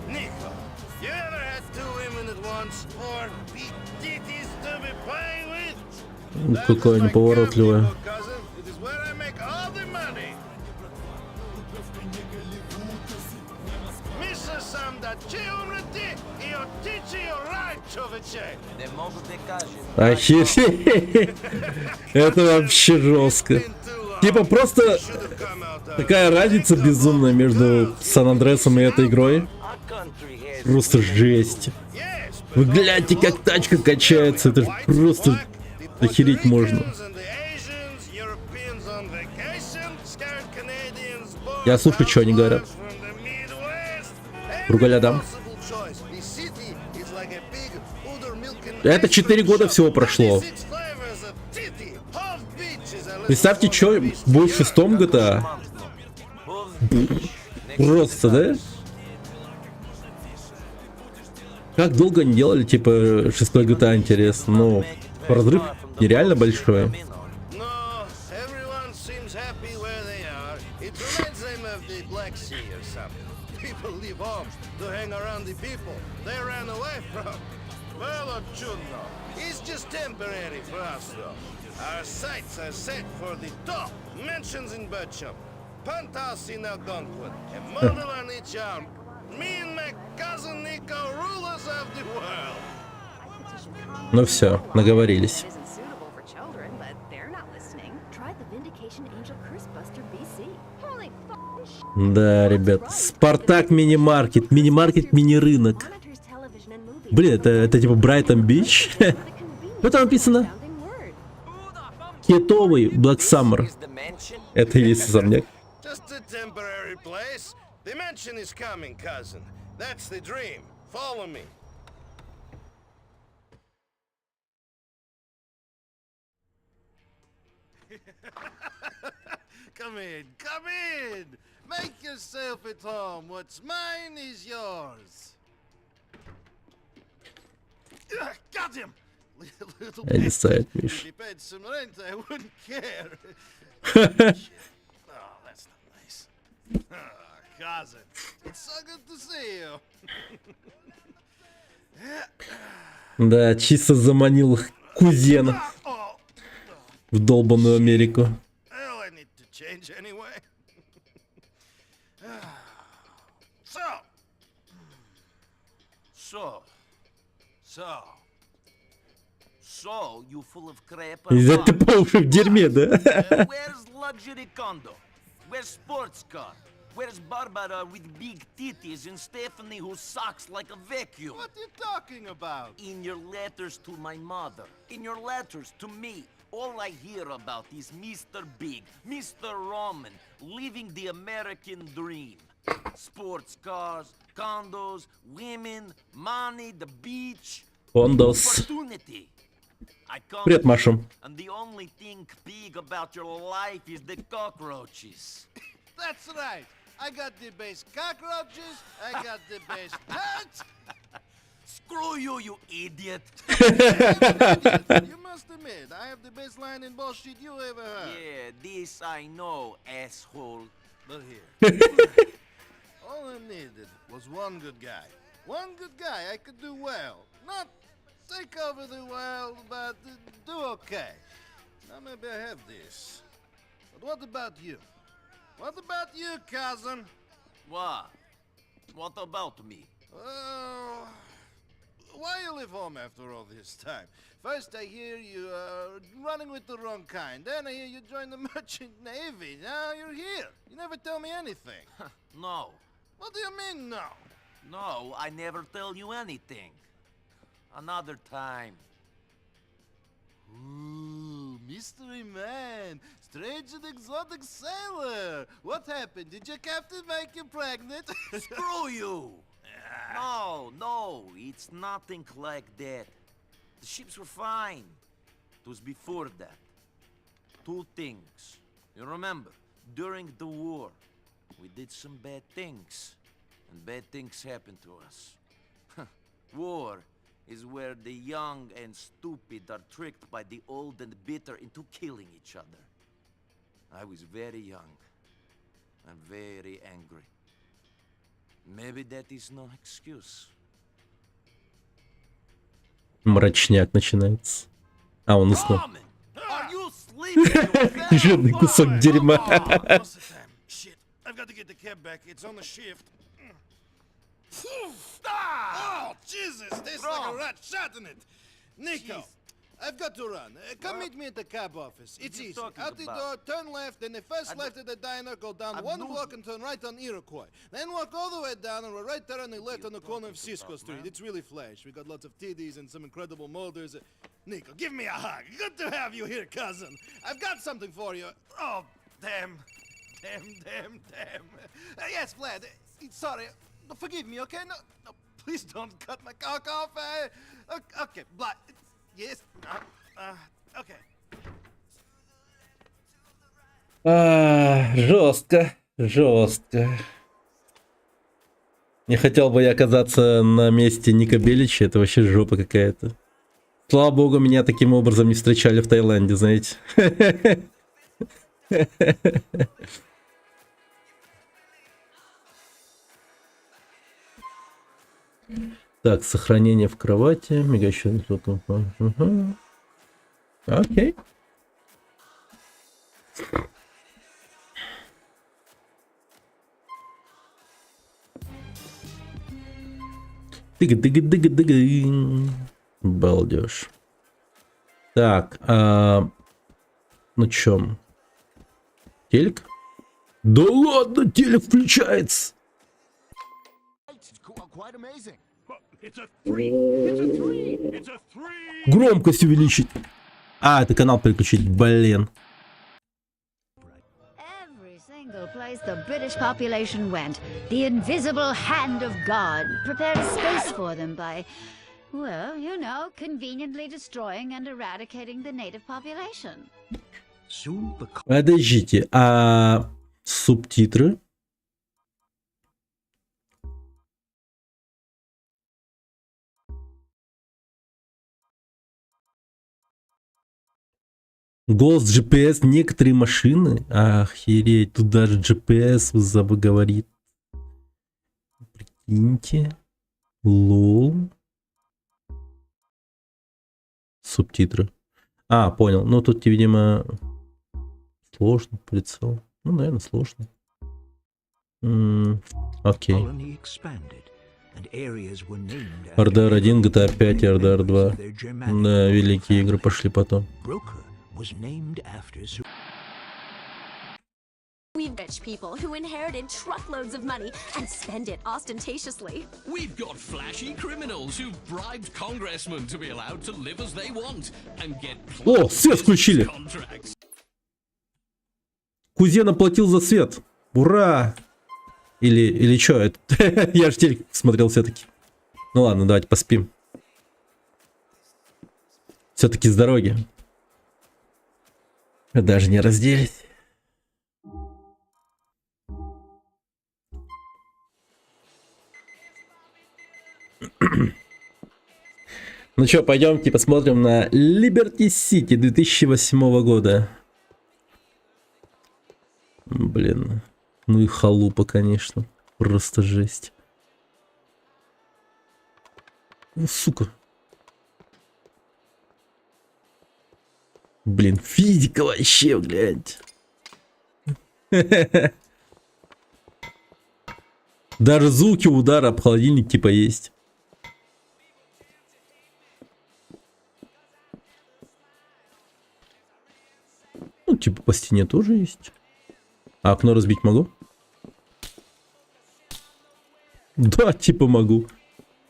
Nico, you ever had 2 women at once? Or big titties to be playing with? That Какая is my неповоротливая. camp, cousin. It is where I make all the money. Миша сам да че умрете и оттичи рай, човече. Не мога да кажем. Охереть. Это вообще жестко. Типа просто такая разница безумная между Сан-Андресом и этой игрой. Our country has Просто жесть. Вы гляньте, как тачка качается. Это ж просто охереть можно. Я слушаю, что они говорят. Ругаля дам. Это 4 года всего прошло. Представьте, что будет в 6-м GTA. Просто, да? Как долго они делали, типа, 6-й GTA, интересно. Ну, разрыв нереально большой. No, everyone seems happy where they are. It reminds them of the Black Sea or something. People leave home to hang around the people they ran away from. Well, Chunno, it's just temporary for us, though. Our sights are set for the top mansions in Bircham, penthouse in Algonquin, and model on each arm. Me and my cousin Nico, rulers of the world. Ну все, наговорились. Isn't suitable for children, but they're not listening. Try the Vindication Angel Curse Buster BC. Holy fucking shit. Да, ребят. Спартак мини-маркет. Мини-маркет, мини-рынок. Monitors television and movies. Блин, это типа Брайтон Бич. Что там написано? Sounding word. Китовый Black Summer. is the mansion. Это и есть особняк. Just a temporary place. The mansion is coming, cousin. That's the dream. Follow me. Come in, come in. Make yourself at home. What's mine is yours. Got him. Little Я не знаю, Миш. If he paid some rent, I wouldn't care. Oh, that's not nice. Cousin, it's so good to see you. Да, чисто заманил кузена Oh, в долбанную Америку. well, I need to change anyway. So, So, you full of crap. Из-за ты по уши в дерьме, да? Where's luxury condo? Where's sports car? Where's Barbara with big titties and Stephanie who sucks like a vacuum? What are you talking about? In your letters to my mother, in your letters to me, all I hear about is Mr. Big, Mr. Roman, living the American dream. Sports cars, condos, women, money, the beach, Кондос. opportunity. I come Привет, here, Маша. and the only thing big about your life is the cockroaches. That's right. I got the best cockroaches. I got the best nuts. Screw you, you idiot! You must admit, I have the best line in bullshit you ever heard. Yeah, this I know, asshole. But here, all I needed was one good guy. One good guy I could do well. Not take over the world, but do okay. Now maybe I have this. But what about you? What about you, cousin? What? What about me? Oh, why you leave home after all this time? First I hear you running with the wrong kind. Then I hear you join the merchant navy. Now you're here. You never tell me anything. No. What do you mean, no? No, I never tell you anything. Another time. Ooh, mystery man, strange and exotic sailor. What happened? Did your captain make you pregnant? Screw you! No, it's nothing like that. The ships were fine. It was before that. Two things. You remember, during the war, we did some bad things. And bad things happened to us. War is where the young and stupid are tricked by the old and bitter into killing each other. I was very young and very angry. Maybe that is no excuse. Мрачняк начинается. А, он уснул. Roman, are you sleeping? You Жирный кусок vampire? дерьма. What's the time? Shit, I've got to get the cab back. It's on the shift. Oh, Jesus! Tastes like a Wrong. rat shot in it. Nico, Jeez. I've got to run. Come What? meet me at the cab office. It's you easy. talking Out the door, about? turn left, then the first I left at the diner, go down I one know block you. and turn right on Iroquois. Then walk all the way down and we're right there on the left you on the corner of talking Cisco about, Street. man? It's really flash. We got lots of titties and some incredible molders. Nico, give me a hug. Good to have you here, cousin. I've got something for you. Oh, damn. Damn. Yes, Vlad. Sorry. Forgive me, okay? No, please don't cut my cock off. Okay, Vlad. Yes. Okay. Жестко. Не хотел бы я оказаться на месте Ника Белича, это вообще жопа какая-то. Слава богу, меня таким образом не встречали в Таиланде, знаете. Так, сохранение в кровати, мигающий звуком. Окей. Дыга-дыга-дыга-дыга. Балдеж. Так, ну чё? Телек? Да ладно, телек включается. Quite amazing. Громкость увеличить. А, это канал переключить, блин. Every single place the British population went, the invisible hand of God prepared a space for them by, well, you know, conveniently destroying and eradicating the native population. Подождите, а субтитры? Голос GPS, некоторые машины. Охереть, тут даже GPS говорит. Прикиньте. Лол. Субтитры. А, понял. Ну тут, видимо, сложно прицел. Ну, наверное, сложно. Окей. Colony expanded, and areas were named after RDR 1, GTA 5 и RDR 2. their Germanic Да, великие игры пошли потом. Broker was named after Sir We've rich people who inherited truckloads of money and spend it ostentatiously. We've got flashy criminals who've bribed congressmen to be allowed to live as they want and get О, свет включили! contracts. Кузен оплатил за свет. Ура! Или что? Это... Я же телек смотрел все-таки. Ну ладно, давайте поспим. Все-таки с дороги. Даже не разделись. Ну что, пойдемте посмотрим на Liberty City 2008 года. Блин. Ну и халупа, конечно. Просто жесть. Ну, сука. Блин, физика вообще, гляньте. Даже звуки удара об холодильник типа есть. Ну, типа по стене тоже есть. А окно разбить могу? Да, типа могу.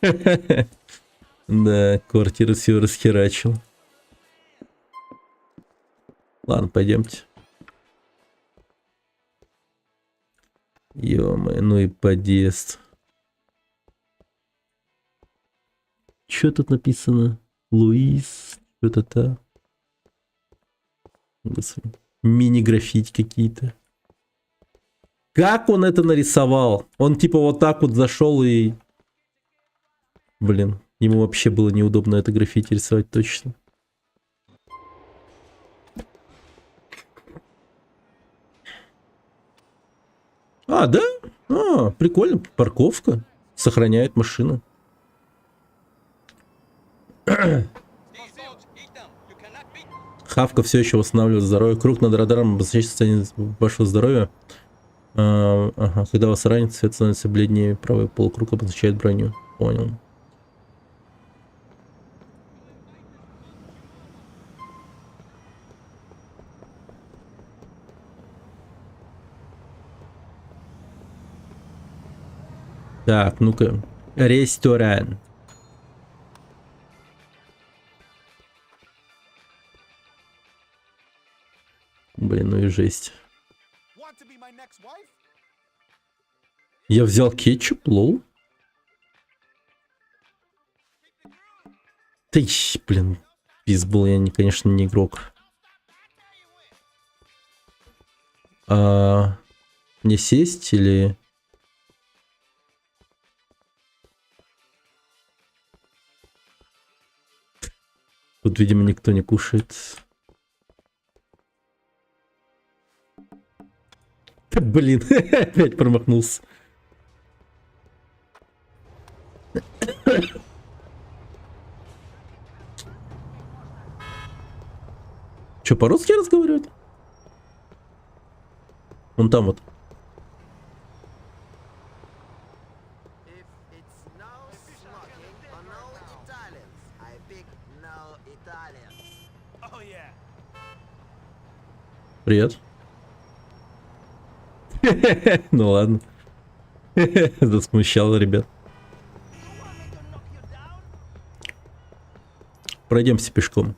Да, квартиру все расхерачил. Ладно, пойдемте. Ё-моё, ну и подъезд. Чё тут написано? Луис, что-то так. Мини-граффити какие-то. Как он это нарисовал? Он типа вот так вот зашел и... Блин, ему вообще было неудобно это граффити рисовать точно. А, да? А, прикольно. Парковка. Сохраняет машину. Хавка все еще восстанавливает здоровье. Круг над радаром обозначает состояние вашего здоровья. Ага. Когда вас ранит, цвет становится бледнее. Правый полукруг обозначает броню. Понял. Так, ну-ка. Ресторан. Блин, ну и жесть. Я взял кетчуп, лол. Ты, блин, пизбол, я, конечно, не игрок. Мне сесть или... Тут, видимо, никто не кушает. Блин, опять промахнулся. Че, по-русски разговаривают? Вон там вот. Привет. Ну ладно. Засмущало, ребят. Пройдемся пешком.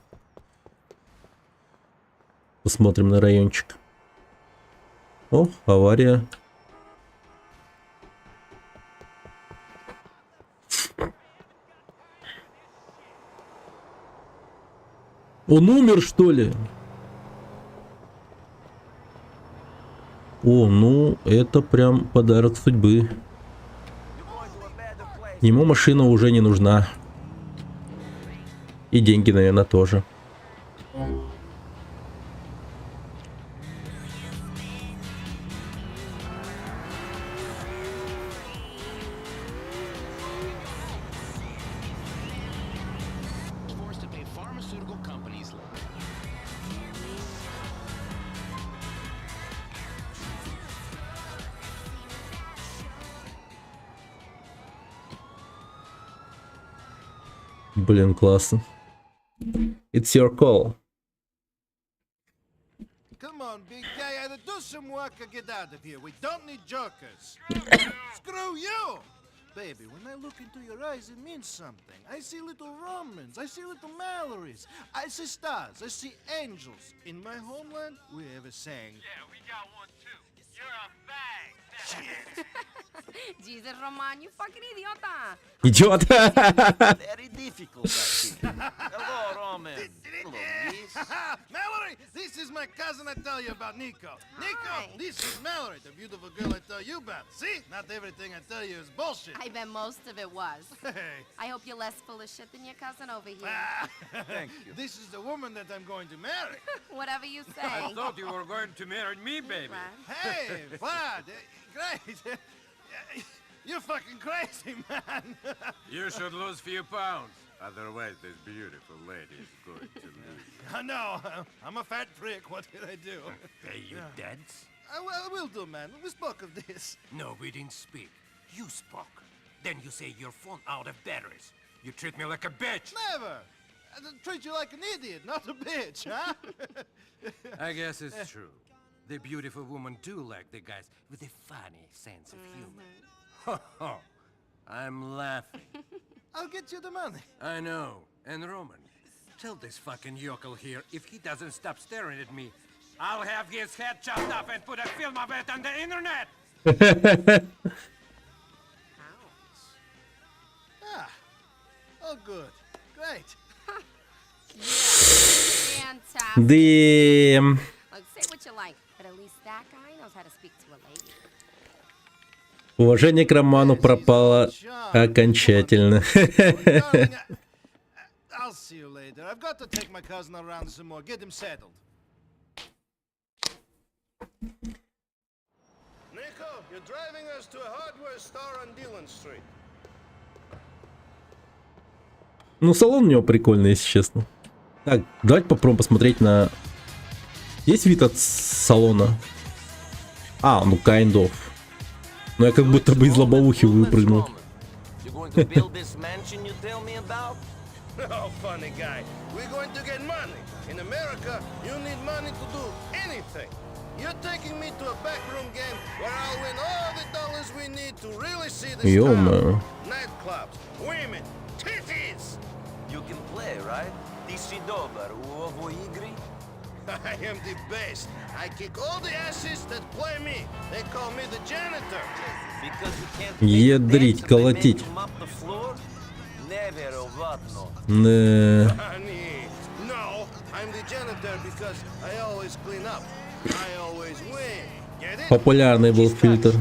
Посмотрим на райончик. О, авария. Он умер, что ли? О, ну, это прям подарок судьбы. Ему машина уже не нужна. И деньги, наверное, тоже. Блин, классно. It's your call. Come on, big guy, either do some work or get out of here. We don't need jokers. Screw you! Baby, when I look into your eyes, it means something. I see little Romans, I see little Mallorys, I see stars, I see angels. In my homeland, we have a saying. Yeah, we got one too. You're a fag. Jesus, Roman, you fucking idiota. Идиот. Very difficult, I think. Hello, Roman. Hello, miss. Mallory, this is my cousin I tell you about, Nico. Nico, Hi. this is Mallory, the beautiful girl I tell you about. See? Not everything I tell you is bullshit. I bet most of it was. Hey. I hope you're less full of shit than your cousin over here. Thank you. This is the woman that I'm going to marry. Whatever you say. thought you were going to marry me, baby. Right. Hey, Vlad, great. You're fucking crazy, man. You should lose few pounds. Otherwise, this beautiful lady is going to lose. I know. I'm a fat prick. What did I do? Pay you dance? I will do, man. We spoke of this. No, we didn't speak. You spoke. Then you say your phone out of batteries. You treat me like a bitch. Never. I treat you like an idiot, not a bitch, huh? I guess it's true. The beautiful women do like the guys with a funny sense of humor. Ho ho. I'm laughing. I'll get you the money. I know. And Roman, tell this fucking yokel here if he doesn't stop staring at me, I'll have his head chopped off and put a film of it on the internet. Ah. Oh, good. Great. Fantastic. Damn. Look, say what you like, but at least that guy knows how to speak to a lady. Уважение к Роману пропало окончательно. Darling, I'll see you later. I've got to take my cousin around some more. Get him settled. Nico, you're driving us to a hardware store on Dillon Street. Ну, салон у него прикольный, если честно. Так, давайте попробуем посмотреть на... Есть вид от салона? А, ну, kind of. Но я как будто бы из лобовухи выпрыгнул. You going to build this mansion you tell me about? Oh, funny guy. We're going to get money. In America, you need money to do anything. You're taking me to a backroom game where I'll win all the dollars we need to really see this Ё-моё. town. Nightclubs, women, titties. You can play, right? Ты си добър у овој игри? I am the best. I kick all the asses that play me. They call me the janitor. Because you can't Ядрить, dance and they колотить. make you mop the floor? Невероятно. Да. Honey, no, I'm the janitor because I always clean up. I always win. Get it? Популярный был фильтр.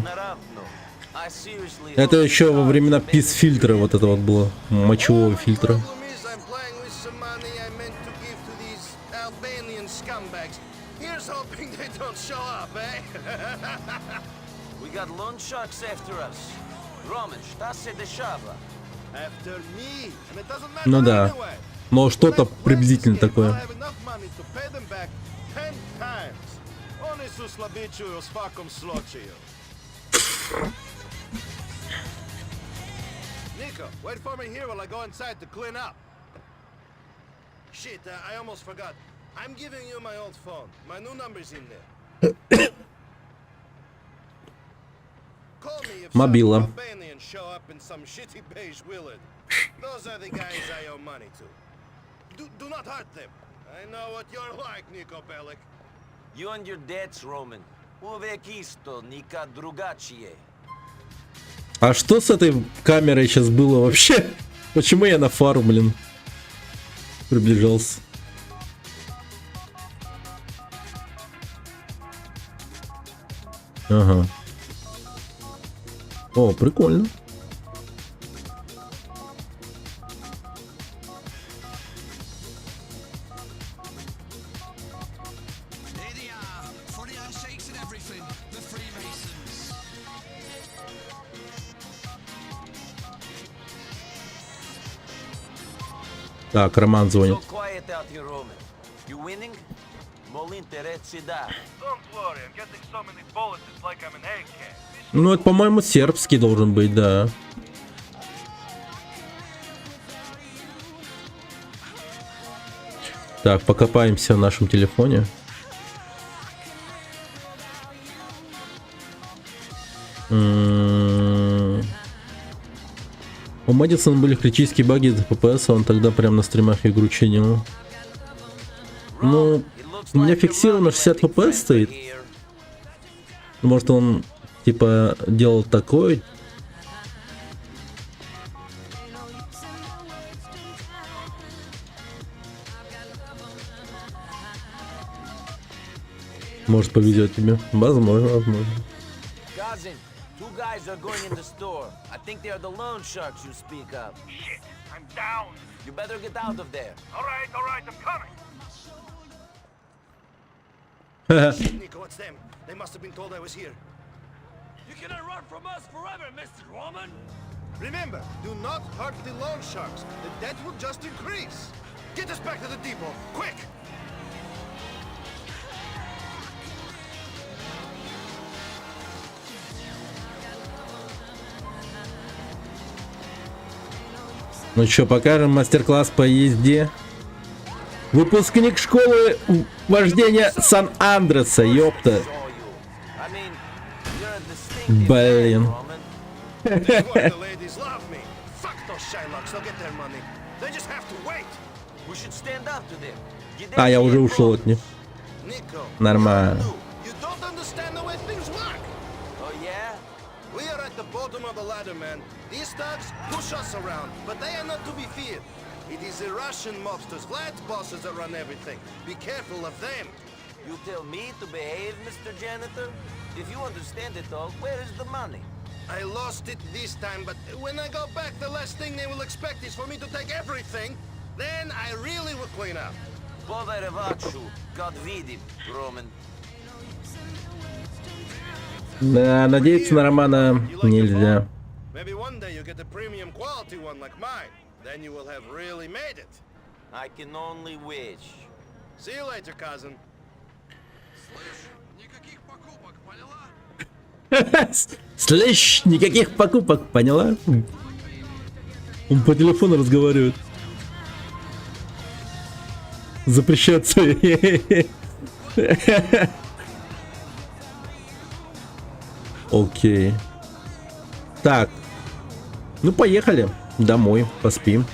I seriously Это hope еще you во start времена to make пис-фильтра вот это вот было. Мочевого фильтра. Problem is I'm playing with some money I meant to give to these Albanian scumbags. Here's hoping they don't show up, eh? We got loan sharks after us. Roman, что се дешава? After me, and it doesn't matter Ну да. anyway. Но что-то приблизительно I'll такое. have enough money to pay them back 10 times. Oni su slabići u svakom slučaju. Nico, wait for me here while I go inside to clean up. Shit, I almost forgot. I'm giving you my old phone. My new number's in there. Call me if Мобила. some Albanians show up in some shitty beige Willard. Those are the guys I owe money to. Do not hurt them. I know what you're like, Nico Bellic. You and your debts, Roman. Uvek isto, nikad drugačije. А что с этой камерой сейчас было вообще? Почему я на фару, блин, приближался? Ага. О, прикольно. Here they are, funny handshakes and everything. The Freemasons. Так, Роман звонит. So quiet out here, Roman. You winning? Molinte reci da. Don't worry, I'm getting so many bullets, it's like I'm an egghead. Ну, это, по-моему, сербский должен быть, да. Так, покопаемся в нашем телефоне. У Мэдисона были критические баги из FPS, а он тогда прям на стримах игру чинил. Ну, у меня фиксировано 60 FPS стоит. Может, он типа делал такой. Может, повезет тебе. Возможно, возможно. Cousin, two guys are going in the store. I think they are the loan sharks you speak of. Shit, I'm down. You better get out of there. All right, I'm coming. Nico, it's them. They must have been told I was here. You cannot run from us forever, Mr. Roman! Remember, do not hurt the loan sharks. The debt will just increase. Get us back to the depot, quick! Ну чё, покажем мастер-класс по езде. Выпускник школы вождения Сан-Андреса, ёпта. Блин. The ladies love me. Fuck those Shylocks, they'll get their money. They just have to wait. We should stand up to them. А, я уже ушел от них. Nico, Нормально. you don't understand the way things work. Oh yeah? We are at the bottom of the ladder, man. These thugs push us around, but they are not to be feared. It is the Russian mobsters, Vlad's bosses that run everything. Be careful of them. You tell me to behave, Mr. Janitor? If you understand it all, where is the money? I lost it this time, but when I go back, the last thing they will expect is for me to take everything. Then I really will clean up. Poverevachu, God видим, Roman. Да, надеяться на Романа нельзя. Maybe one day you get a premium quality one like mine. Then you will have really made it. I can only wish. See you later, cousin. Слышь, никаких покупок, поняла? Он по телефону разговаривает. Запрещаться. Окей. Так. Ну, поехали. Домой, поспим.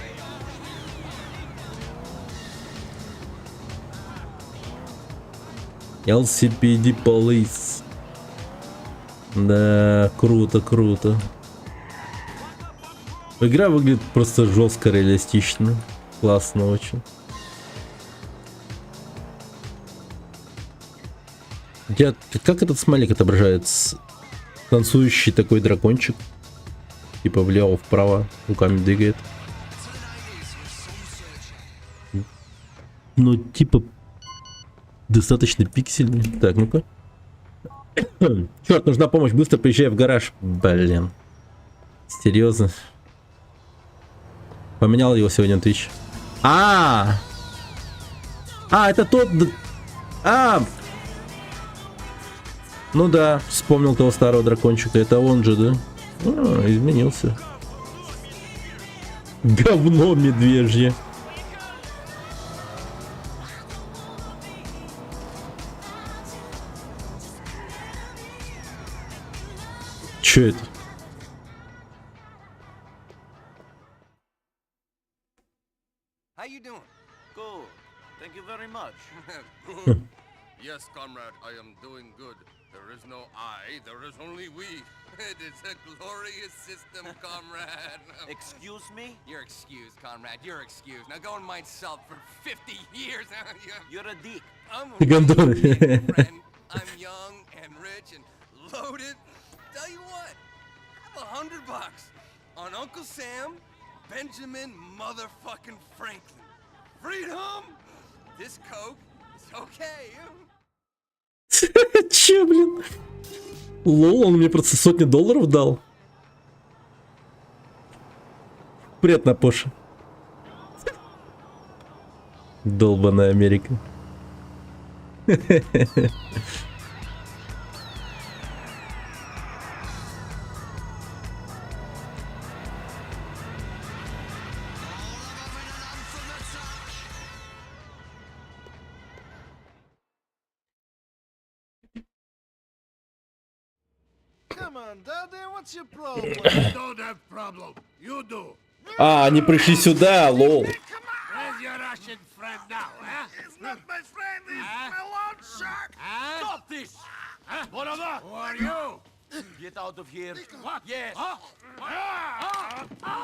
LCPD Police. Да, круто, круто. Игра выглядит просто жестко реалистично. Классно очень. Как этот смайлик отображается? Танцующий такой дракончик. Типа влево-вправо руками двигает. Ну, типа достаточно пиксельный. Так, ну-ка. Черт, нужна помощь, быстро приезжай в гараж. Блин. Серьезно. Поменял его сегодня на Twitch. Это тот... Ну да, вспомнил того старого дракончика. Это он же, да? Изменился. Говно медвежье. Чё это? How you doing? Cool. Thank you very much. Yes, comrade, I am doing good. There is no I, there is only we. It is a glorious system, comrade. Excuse me? You're excused, comrade, you're excused. Now go and mind salt for 50 years. You're a dick. I'm a Гондон. friend. I'm young and rich and loaded. Tell you what, have $100 on Uncle Sam, Benjamin motherfucking Franklin. Freedom! This Coke is okay. Че, блин? Лол, он мне просто $100 дал. Привет, Напоша. Долбаная Америка. Come on, Daddy, what's your problem? I don't have problem. You do. А, они пришли сюда, лол. Where's your Russian friend now, huh? He's not my friend, he's my loan shark. Stop this! Who are you? Get out of here. What? Yes.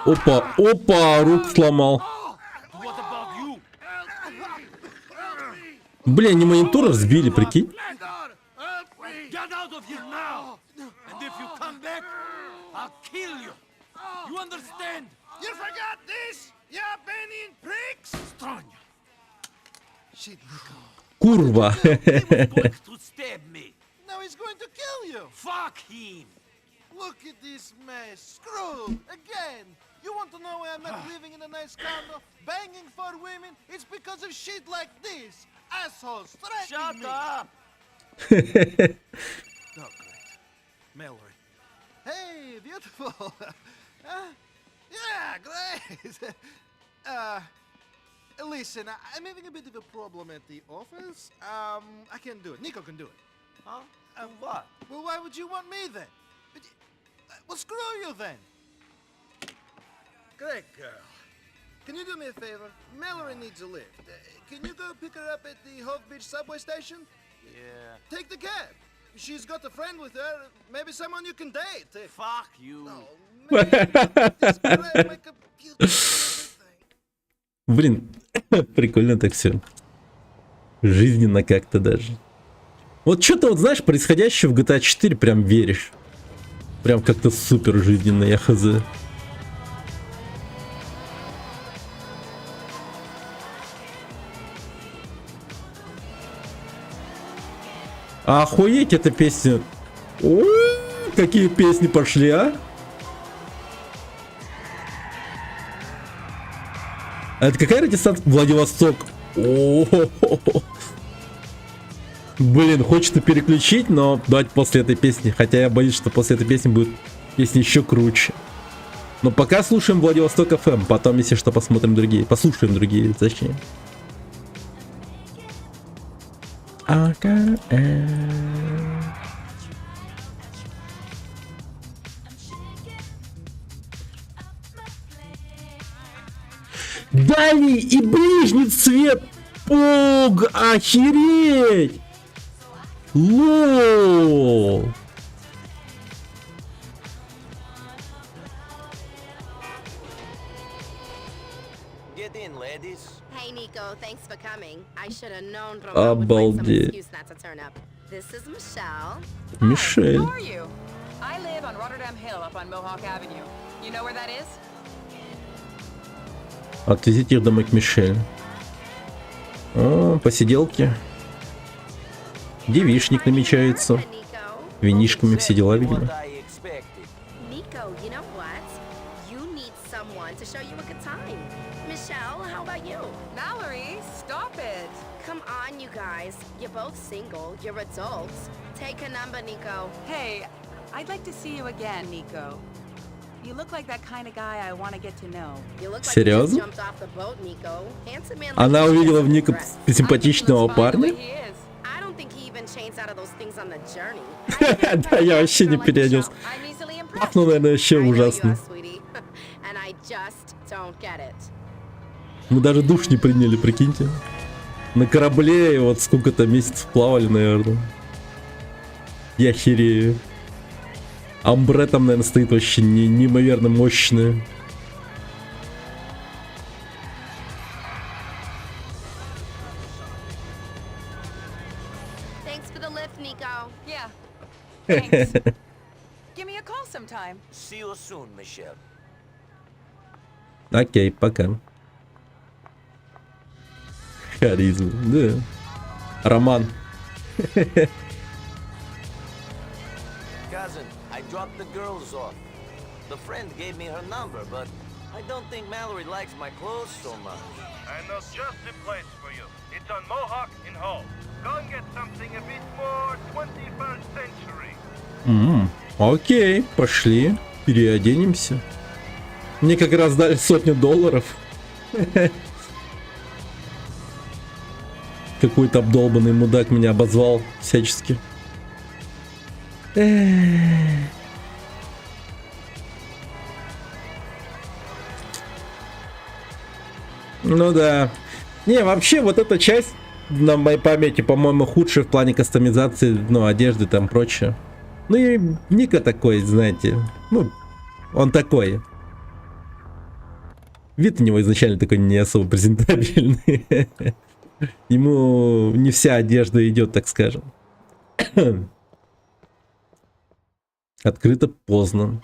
Опа, опа, руку сломал. What about you? Блин, они монитор разбили, прикинь. Get out of here now! And if you come back, I'll kill you. You understand? You forgot this? You Albanian pricks? Stranya. Shit, Nico. Курва. He was going to stab me. Now he's going to kill you. Fuck him. Look at this mess. Screwed again. You want to know why I'm not living in a nice condo, banging for women? It's because of shit like this. Assholes threatening me. Shut up. Oh, great. Mallory. Hey, beautiful. Yeah, great. Listen, I'm having a bit of a problem at the office. I can't do it. Nico can do it. Huh? And what? Well, why would you want me then? Well, screw you then. Great girl. Can you do me a favor? Mallory needs a lift. Can you go pick her up at the Hove Beach subway station? Yeah. Take the cab. She's got a friend with her. Maybe someone you can date. Fuck you. No, man, this girl make a cute everything. Блин, прикольно так все. Жизненно как-то даже. Вот что-то вот, знаешь, происходящее в GTA 4 прям веришь. Прям как-то супер жизненно, я хз. Охуеть, эта песня. О, какие песни пошли, а? А это какая радиостанция? Владивосток. О-хо-хо-хо. Блин, хочется переключить, но давайте после этой песни. Хотя я боюсь, что после этой песни будет песня еще круче. Но пока слушаем Владивосток FM. Потом, если что, посмотрим другие. Послушаем другие, точнее. Дальний и ближний цвет. Пуг, охереть. Лол. Get in, ladies. Hey, Nico, thanks for coming. I should have known Ramon would find some Обалдеть. excuse not to turn up. This is Michelle. Мишель. How are you? I live on Rotterdam Hill up on Mohawk Avenue. You know where that is? Отвезите их домой к Мишель. О, посиделки. Девишник намечается. Винишками все дела, видимо. Nico, you know what? You need someone to show you a good time. Michelle, how about you? Mallory, stop it. Come on, you guys. You're both single. You're adults. Take a number, Nico. Hey, I'd like to see you again, Nico. You look like that kind of guy I want to get to know. You look like you just Серьезно? jumped off the boat, Nico. Handsome man like Она you увидела в shouldn't Нико impress. симпатичного парня. I don't think he even changed out of those things on the journey. Да, я вообще не переоделся. I'm easily impressed. Пахну, наверное, вообще I know you are, ужасно. sweetie. And I just don't get it. Мы даже душ не приняли, прикиньте. На корабле, и вот сколько-то месяцев плавали, наверное. Я херею. Амбре там, наверное, стоит вообще неимоверно мощное. Thanks for the lift, Nico. Yeah. Thanks. Give me a call sometime. See you soon, Michelle. Окей, пока. Харизма, да. Роман. Cousin, I dropped the girls off. The friend gave me her number, but I don't think Mallory likes my clothes so much. I know just the place for you. It's on Mohawk in Hull. Go and get something a bit more 21st century. Окей, пошли, переоденемся. Мне как раз дали $100. Какой-то обдолбанный мудак меня обозвал всячески. Ну да. Не, вообще вот эта часть на моей памяти, по-моему, худшая в плане кастомизации, ну, одежды там прочее. Ну и Ника такой, знаете, ну, он такой. Вид у него изначально такой не особо презентабельный. Ему не вся одежда идет, так скажем. Открыто поздно.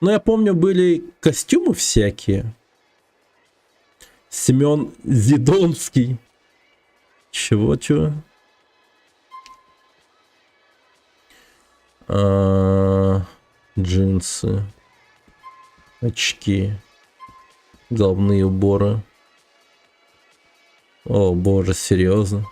Ну, я помню, были костюмы всякие. Семен Зидонский. Чего? Джинсы. Очки. Головные уборы. О, боже, серьезно.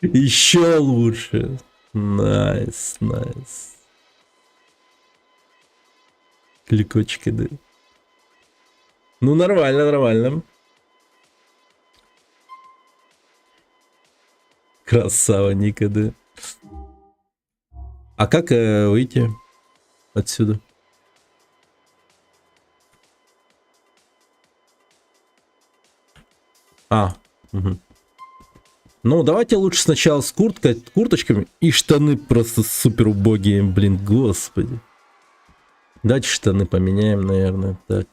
Еще лучше. Найс. Кликочки, да. Ну, нормально. Красава, Ника, да. А как выйти отсюда? Угу. Ну, давайте лучше сначала с курточками. И штаны просто супер убогие, блин, господи. Давайте штаны поменяем, наверное. Так.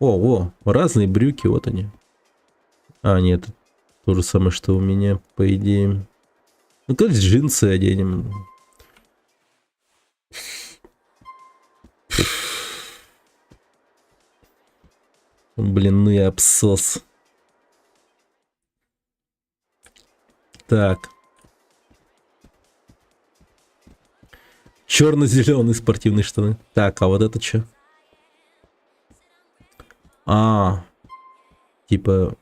О, разные брюки, вот они. Нет, то же самое, что у меня, по идее. Ну, как джинсы оденем. Блин, ну и абсос. Так. Черно-зеленые спортивные штаны. Так, а вот это что? Типа...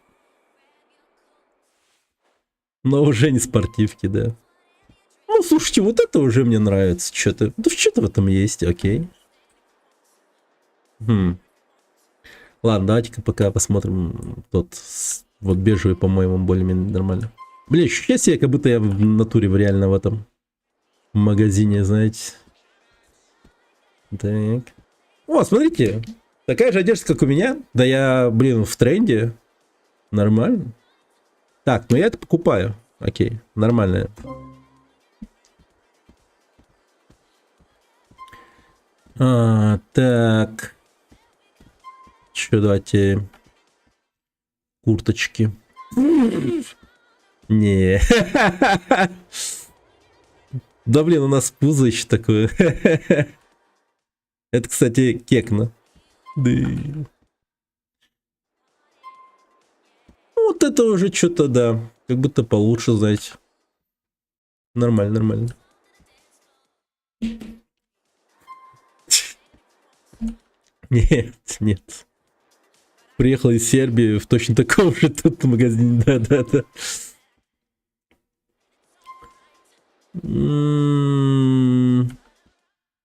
Но уже не спортивки, да. Ну, слушайте, вот это уже мне нравится. Что-то... Да что-то в этом есть, окей. Ладно, давайте-ка пока посмотрим тот... Вот бежевый, по-моему, более-менее нормально. Бля, ощущаю себя, как будто я в натуре реально в этом магазине, знаете. Так. О, смотрите. Такая же одежда, как у меня. Да я, блин, в тренде. Нормально. Так, ну я это покупаю. Окей, нормально. Так. Что, давайте... Курточки. Не. Да блин, у нас пузо еще такое. Это, кстати, кекно. Да. Вот это уже что-то, да. Как будто получше, знаете. Нормально. Нет. Приехал из Сербии в точно таком же тут магазине. Да.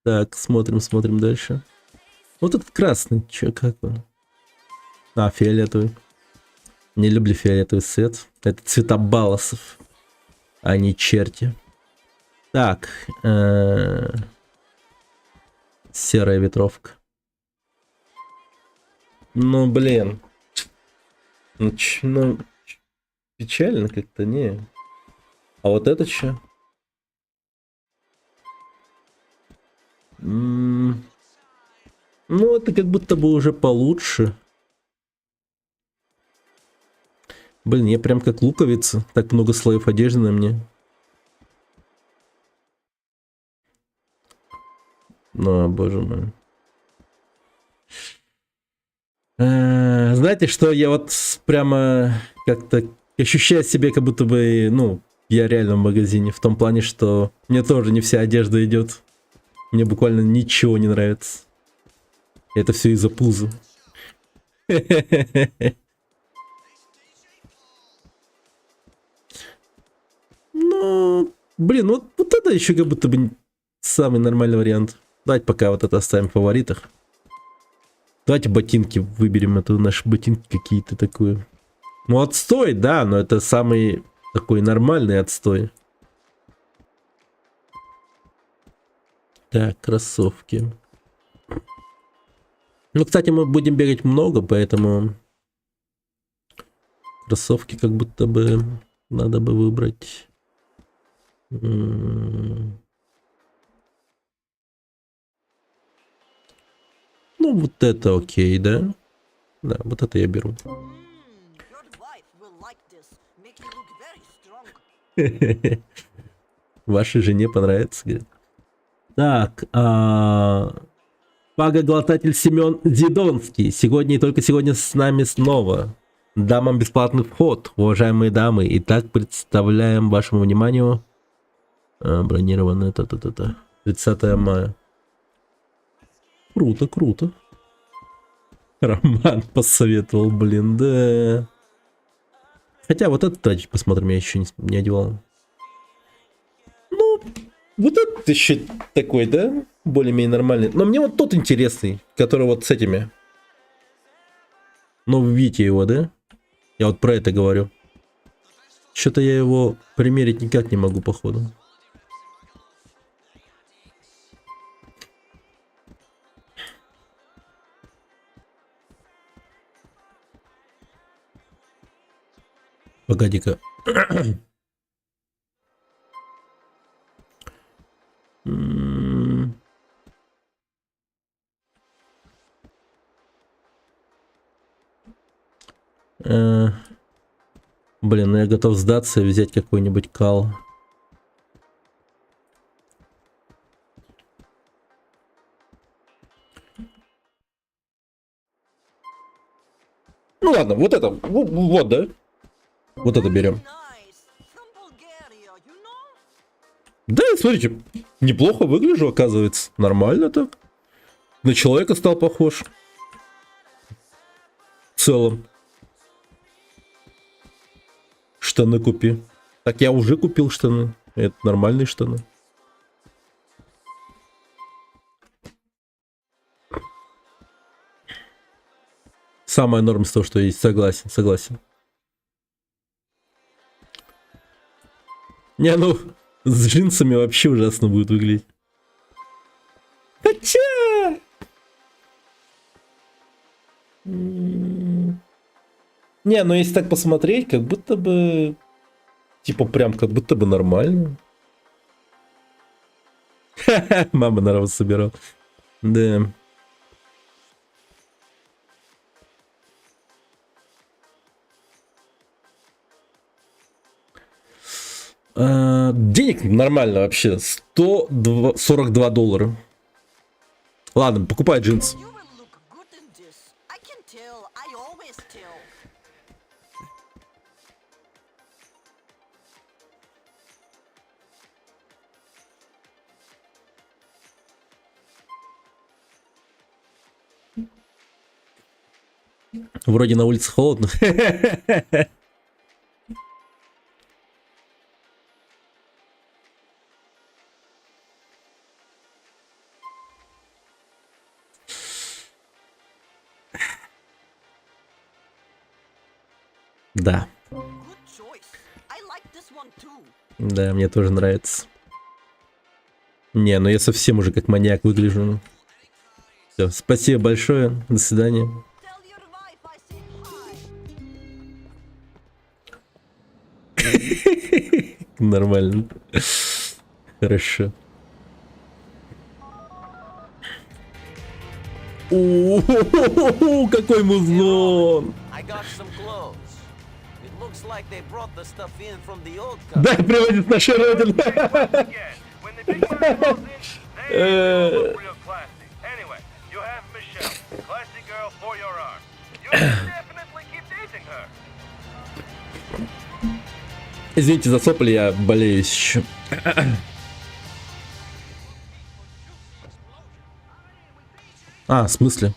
Так, смотрим дальше. Вот этот красный, как он? Фиолетовый. Не люблю фиолетовый цвет. Это цвета балласов, а не черти. Так, серая ветровка. Ну, блин. Ну, печально как-то, не. А вот это что? Ну, это как будто бы уже получше. Блин, я прям как луковица. Так много слоев одежды на мне. Ну, боже мой. Знаете, что я вот прямо как-то ощущаю себя, как будто бы, ну, я реально в магазине. В том плане, что мне тоже не вся одежда идет. Мне буквально ничего не нравится. Это все из-за пуза. Ну, блин, вот Вот это еще как будто бы самый нормальный вариант. Давайте пока вот это оставим в фаворитах. Давайте ботинки выберем. Это наши ботинки какие-то такое. Ну, отстой, да, но это самый такой нормальный отстой. Так, кроссовки. Ну, кстати, мы будем бегать много, поэтому кроссовки как будто бы надо бы выбрать. Ну, вот это окей, да? Да, вот это я беру. Вашей жене понравится, говорит. Так, пагоглотатель Семен Зидонский. Сегодня и только сегодня с нами снова. Дамам бесплатный вход, уважаемые дамы. Итак, представляем вашему вниманию бронированное 30 мая. Круто, круто. Роман посоветовал, блин, да. Хотя вот этот тачик, посмотрим, я еще не одевал. Ну, вот этот еще такой, да? Более-менее нормальный. Но мне вот тот интересный, который вот с этими. Ну, вы видите его, да? Я вот про это говорю. Что-то я его примерить никак не могу, походу. Погоди-ка. Блин, ну я готов сдаться и взять какой-нибудь кал. Ну ладно, вот это, вот, да? Вот это берем. Да, смотрите, неплохо выгляжу, оказывается. Нормально так. На человека стал похож. В целом. Штаны купи. Так я уже купил штаны. Это нормальные штаны. Самая норма с того, что есть. Согласен, согласен. Не, ну, с джинсами вообще ужасно будет выглядеть. Хотя... Не, ну если так посмотреть, как будто бы... Типа прям как будто бы нормально. Ха-ха, мама народ собирал. Да. Денег нормально вообще. 142 доллара. Ладно, покупай джинсы. Вроде на улице холодно. Да. Да, мне тоже нравится. Не, ну я совсем уже как маньяк выгляжу. Все, спасибо большое. До свидания. Нормально. Хорошо. О-о-о-о-о, какой музлон! Да, приводит наша родина. Извините за сопли, я болею еще. А, в смысле?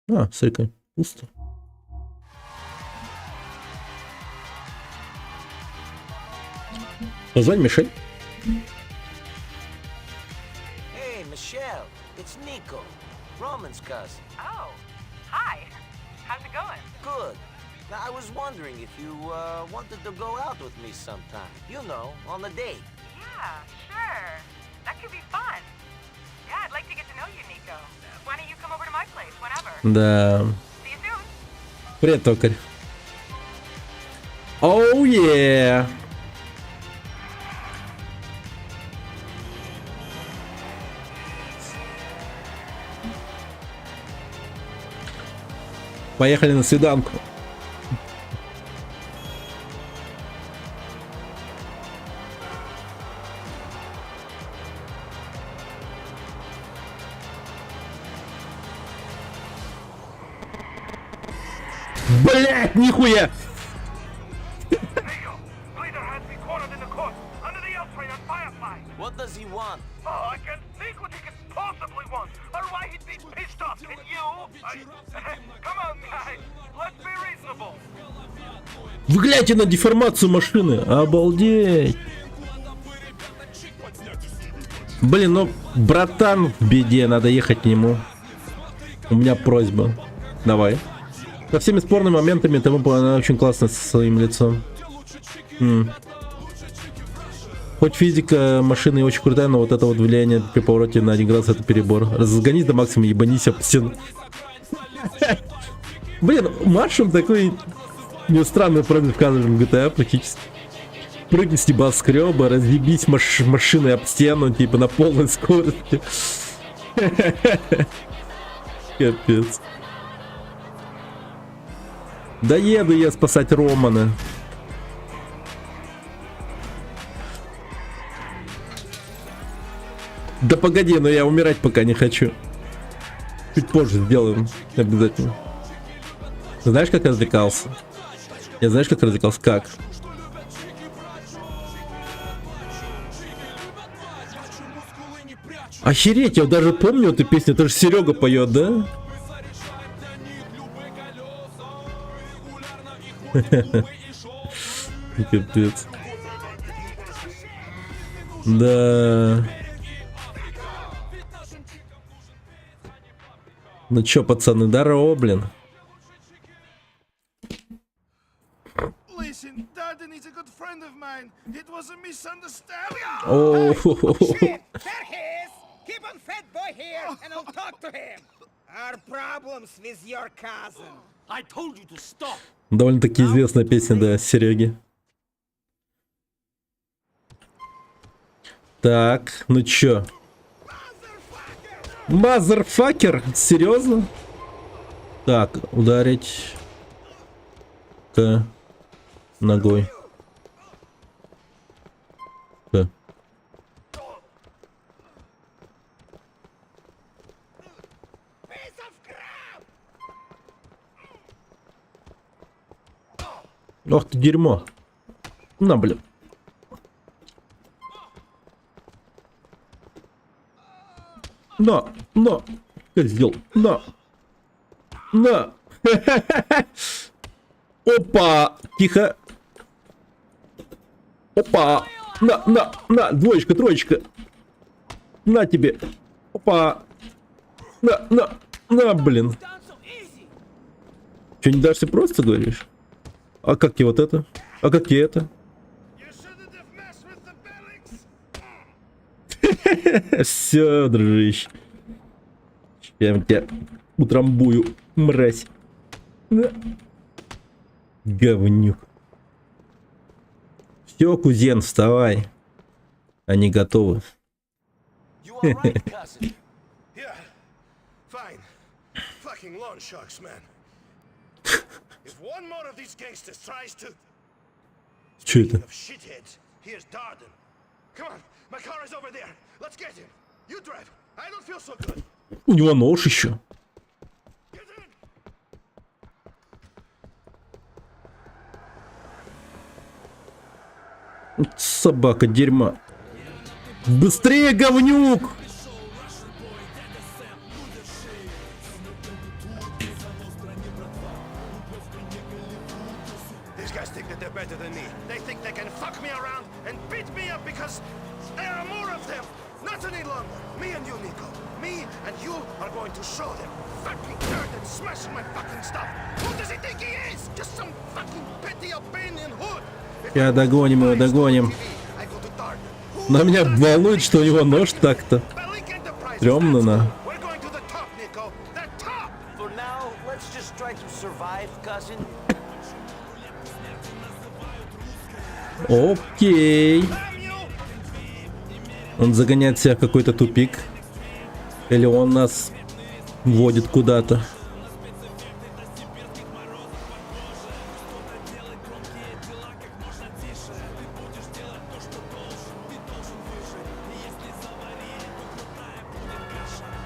А, смотри-ка, пусто. Позвонь Мишель. Hey, Michelle, it's Nico, Roman's cousin. Oh, hi. How's it going? Good. Now, I was wondering if you wanted to go out with me sometime. You know, on a date. Yeah, sure. That could be fun. Yeah, I'd like to get to know you, Nico. Why don't you come over to my place whenever? Да. See you soon. Привет, токарь. Оу, е. Поехали на свиданку. Блять, нихуя! What does he want? Oh, I can't think what he could possibly want, or why he'd be pissed off at you. Come on, guys, let's be reasonable. Вы гляньте на деформацию машины. Обалдеть. Блин, ну, братан в беде, надо ехать к нему. У меня просьба. Давай. Со всеми спорными моментами ты выполнена очень классно со своим лицом. Хоть физика машины очень крутая, но вот это вот влияние при повороте на 1 градус — это перебор. Разгонись до максимума, ебанись об стену. Блин, маршем такой не странный прыгнуть в каждом GTA практически. Прыгни с небоскреба, разъебись машиной об стену, типа на полной скорости. Капец. Да еду я спасать Романа. Да погоди, но я умирать пока не хочу. Чуть позже сделаем обязательно. Знаешь, как развлекался? Я знаешь, как развлекался? Как? Охереть, я даже помню эту песню. Это же Серега поет, да? Капец. Да. Ну чё, пацаны, здорово, блин. Listen, Darden is a good friend of mine. It was a misunderstanding. Oh. Shit, there he is. Keep on fat boy here, and I'll talk to him. Our problems with your cousin. I told you to stop. Довольно-таки известная песня, да, Сереги. Так, ну чё? Мазерфакер? Серьезно? Так, ударить ногой. Ох ты дерьмо. На, блин. На. Как сделал? На. Опа. Тихо. Опа. На. Двоечка, троечка. На тебе. Опа. На, блин. Че, не дашься просто, говоришь? А как тебе вот это? А как тебе это? Все, дружище. Я тебя утрамбую, мразь. Говнюк. Все, кузен, вставай. Они готовы. Че это? У него нож еще. Собака дерьма. Быстрее, говнюк! These guys think that they're better than me. They think they can fuck me around and beat me and you are going to show them fucking dirt and smashing my fucking stuff. Who does he think he is? Just some fucking petty Albanian hood. Я догоним его, догоним. Но меня волнует, что у него нож так-то. Стрёмно, на. For now, let's just try to survive, cousin. Окей. Он загоняет себя в какой-то тупик. Или он нас вводит куда-то.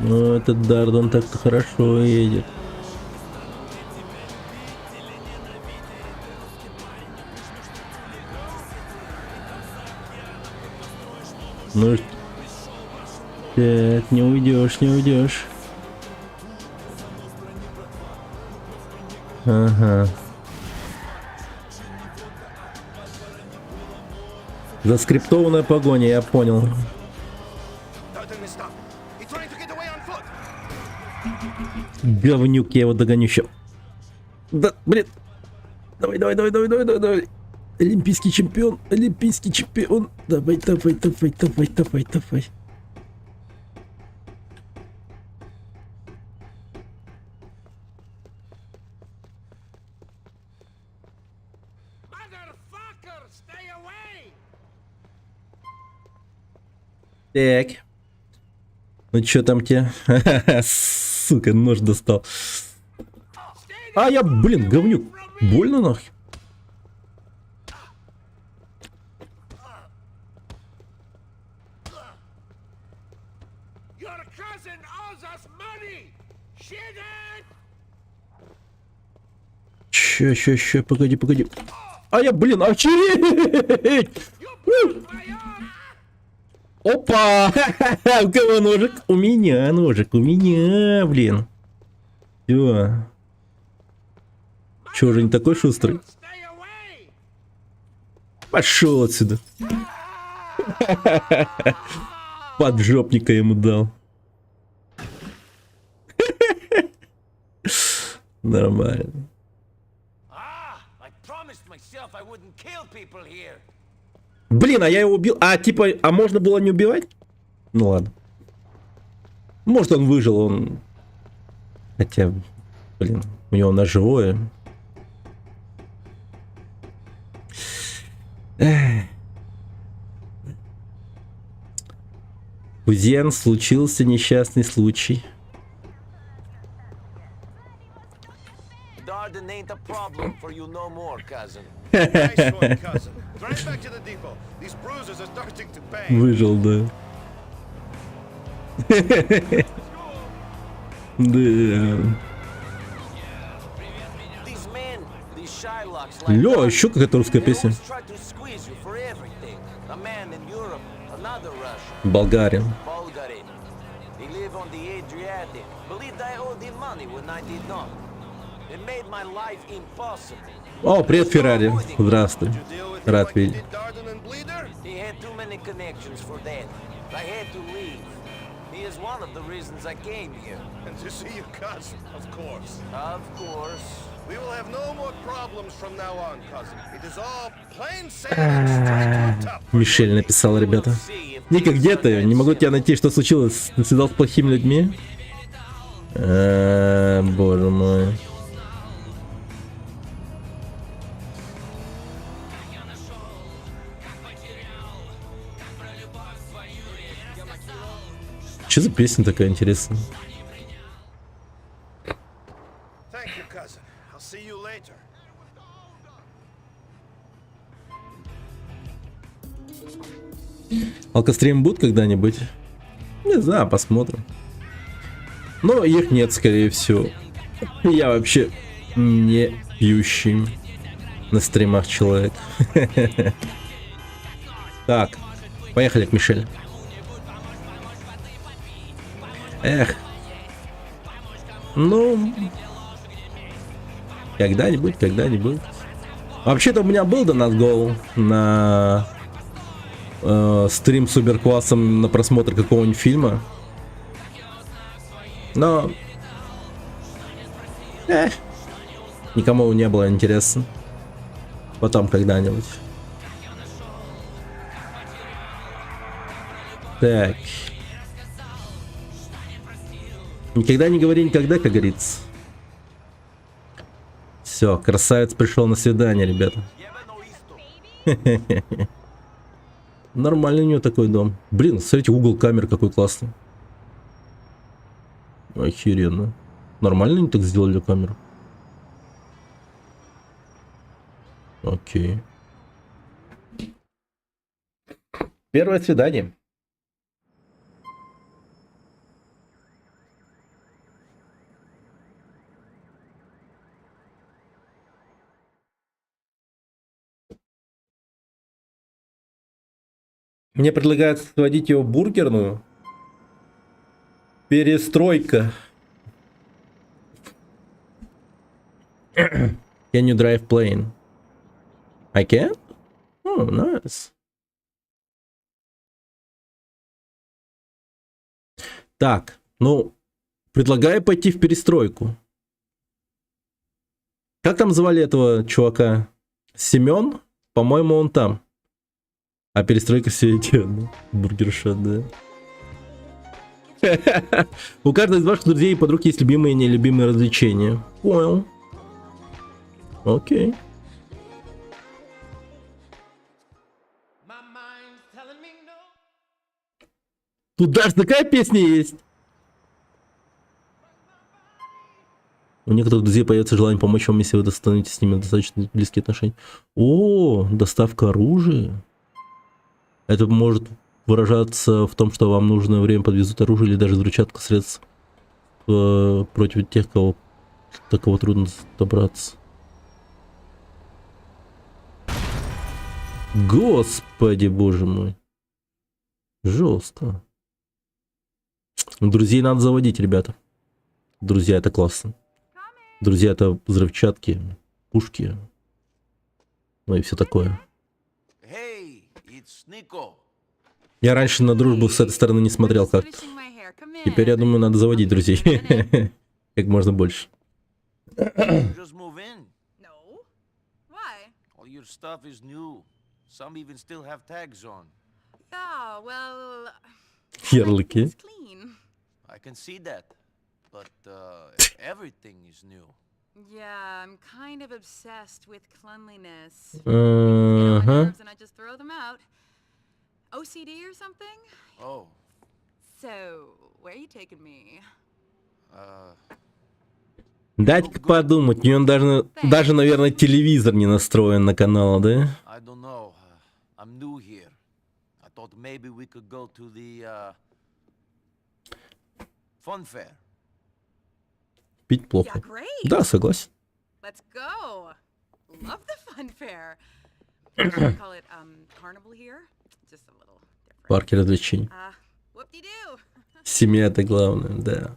Ну, этот Дард, он так-то хорошо едет. Ну, так, не уйдешь, не уйдешь. Ага. Заскриптованная погоня, я понял. Говнюк, я его догоню еще. Да, блин. Давай, давай, давай, давай, давай, давай, давай. Олимпийский чемпион, олимпийский чемпион. Давай, давай, давай, давай, давай, давай. Так. Ну чё там тебе? Сука, нож достал. А я, блин, говнюк. Больно нахуй. Ща, погоди, погоди. А я, блин, охереть! Опа! У кого ножик? У меня ножик, у меня, блин. Всё. Чё же не такой шустрый? Пошел отсюда. Поджопника ему дал. Нормально. Блин, а я его убил. А, типа, а можно было не убивать? Ну ладно. Может, он выжил, он... Хотя, блин, у него ножевое. Кузен, случился несчастный случай. Darden ain't a problem for you no more, cousin. Nice one, cousin. Drive back to the depot. These bruises are starting to bang. Выжил, да. Да. Лё, еще какая-то русская песня. Болгарин. О, привет, Феррари. Здравствуй. Рад видеть. He is one of the reasons I came here. And to see your cousin, of course. Of course. We will have no more problems from now on, cousin. It is all plain sailing straight to the top. Мишель написал, ребята. Ника, где ты? Не могу тебя найти, что случилось? Ты связал с плохими людьми? Боже мой. Что за песня такая интересная? Thank you, cousin. I'll see you later. Алкострим будет когда-нибудь? Не знаю, посмотрим. Но их нет, скорее всего. Я вообще не пьющий на стримах человек. Так, поехали к Мишель. Эх. Ну, когда-нибудь, когда-нибудь. Вообще-то у меня был донат гол на стрим с уберклассом на просмотр какого-нибудь фильма. Но... никому не было интересно. Потом когда-нибудь. Так. Никогда не говори никогда, как говорится. Все, красавец пришел на свидание, ребята. Нормальный у него такой дом. Блин, смотрите, угол камеры какой классный. Охеренно. Нормально они так сделали камеру? Окей. Первое свидание. Мне предлагают сводить его в бургерную. Перестройка. Can you drive plane? I can? Oh, nice. Так, ну, предлагаю пойти в перестройку. Как там звали этого чувака? Семен? По-моему, он там. А перестройка все идет, да? Бургершот, да. У каждого из ваших друзей и подруг есть любимые и нелюбимые развлечения. Понял. Окей. Тут даже такая песня есть. У некоторых друзей появится желание помочь вам, если вы достанете с ними достаточно близкие отношения. О, доставка оружия. Это может выражаться в том, что вам нужное время подвезут оружие или даже взрывчатку средств против тех, до кого трудно добраться. Господи, боже мой. Жестко. Друзей надо заводить, ребята. Друзья, это классно. Друзья, это взрывчатки, пушки. Ну и все такое. Я раньше на дружбу с этой стороны не смотрел как-то. Теперь, я думаю, надо заводить друзей. Как можно больше. Ярлыки. Yeah, I'm kind of obsessed with cleanliness. And I just throw them out. OCD or something? Oh. So, where are you taking me? Дайте-ка подумать, у него даже, наверное, телевизор не настроен на канал, да? I don't know. I'm new here. I thought maybe we could go to the fun fair. Пить плохо. Да, согласен. Let's go. Love the fun fair. We call it carnival here. Just a little different. Парки развлечений. Whoop-de-doo. Семья это главное, да.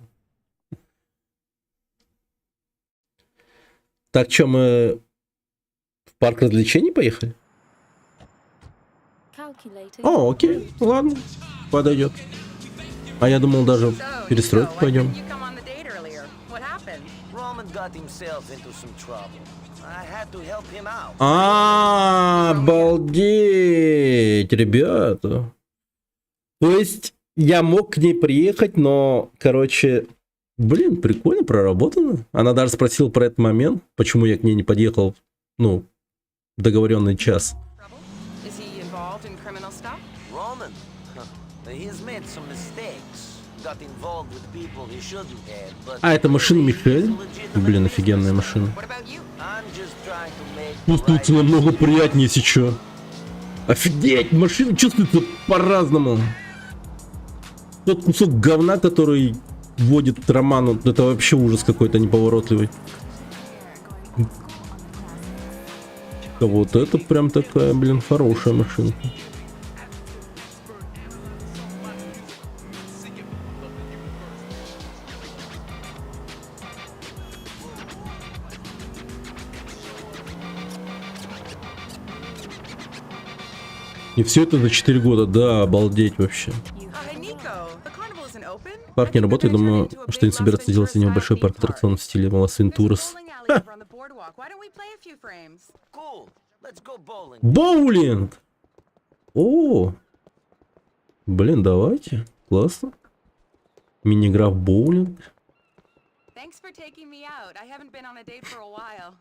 Так, что, мы в парк развлечений поехали? О, окей, ладно, подойдет. А я думал, даже в перестройку пойдем. Обалдеть, ребята. То есть я мог к ней приехать, но, короче, блин, прикольно проработано. Она даже спросила про этот момент, почему я к ней не подъехал, ну, в договоренный час. А, это машина Мишель? Блин, офигенная машина. Чувствуется намного приятнее сейчас. Офигеть, машина чувствуется по-разному. Тот кусок говна, который вводит Роману, это вообще ужас какой-то неповоротливый. А вот это прям такая, блин, хорошая машинка. И все это за 4 года, да, обалдеть вообще. Hey, Nico, the carnival isn't open. Парк не работает, думаю, что не собирается делать из него большой парк аттракционов в стиле Лас Вентурас. Боулинг! О! Блин, давайте. Классно. Мини-игра в боулинг. Thanks for taking me out. I haven't been on a date for a while.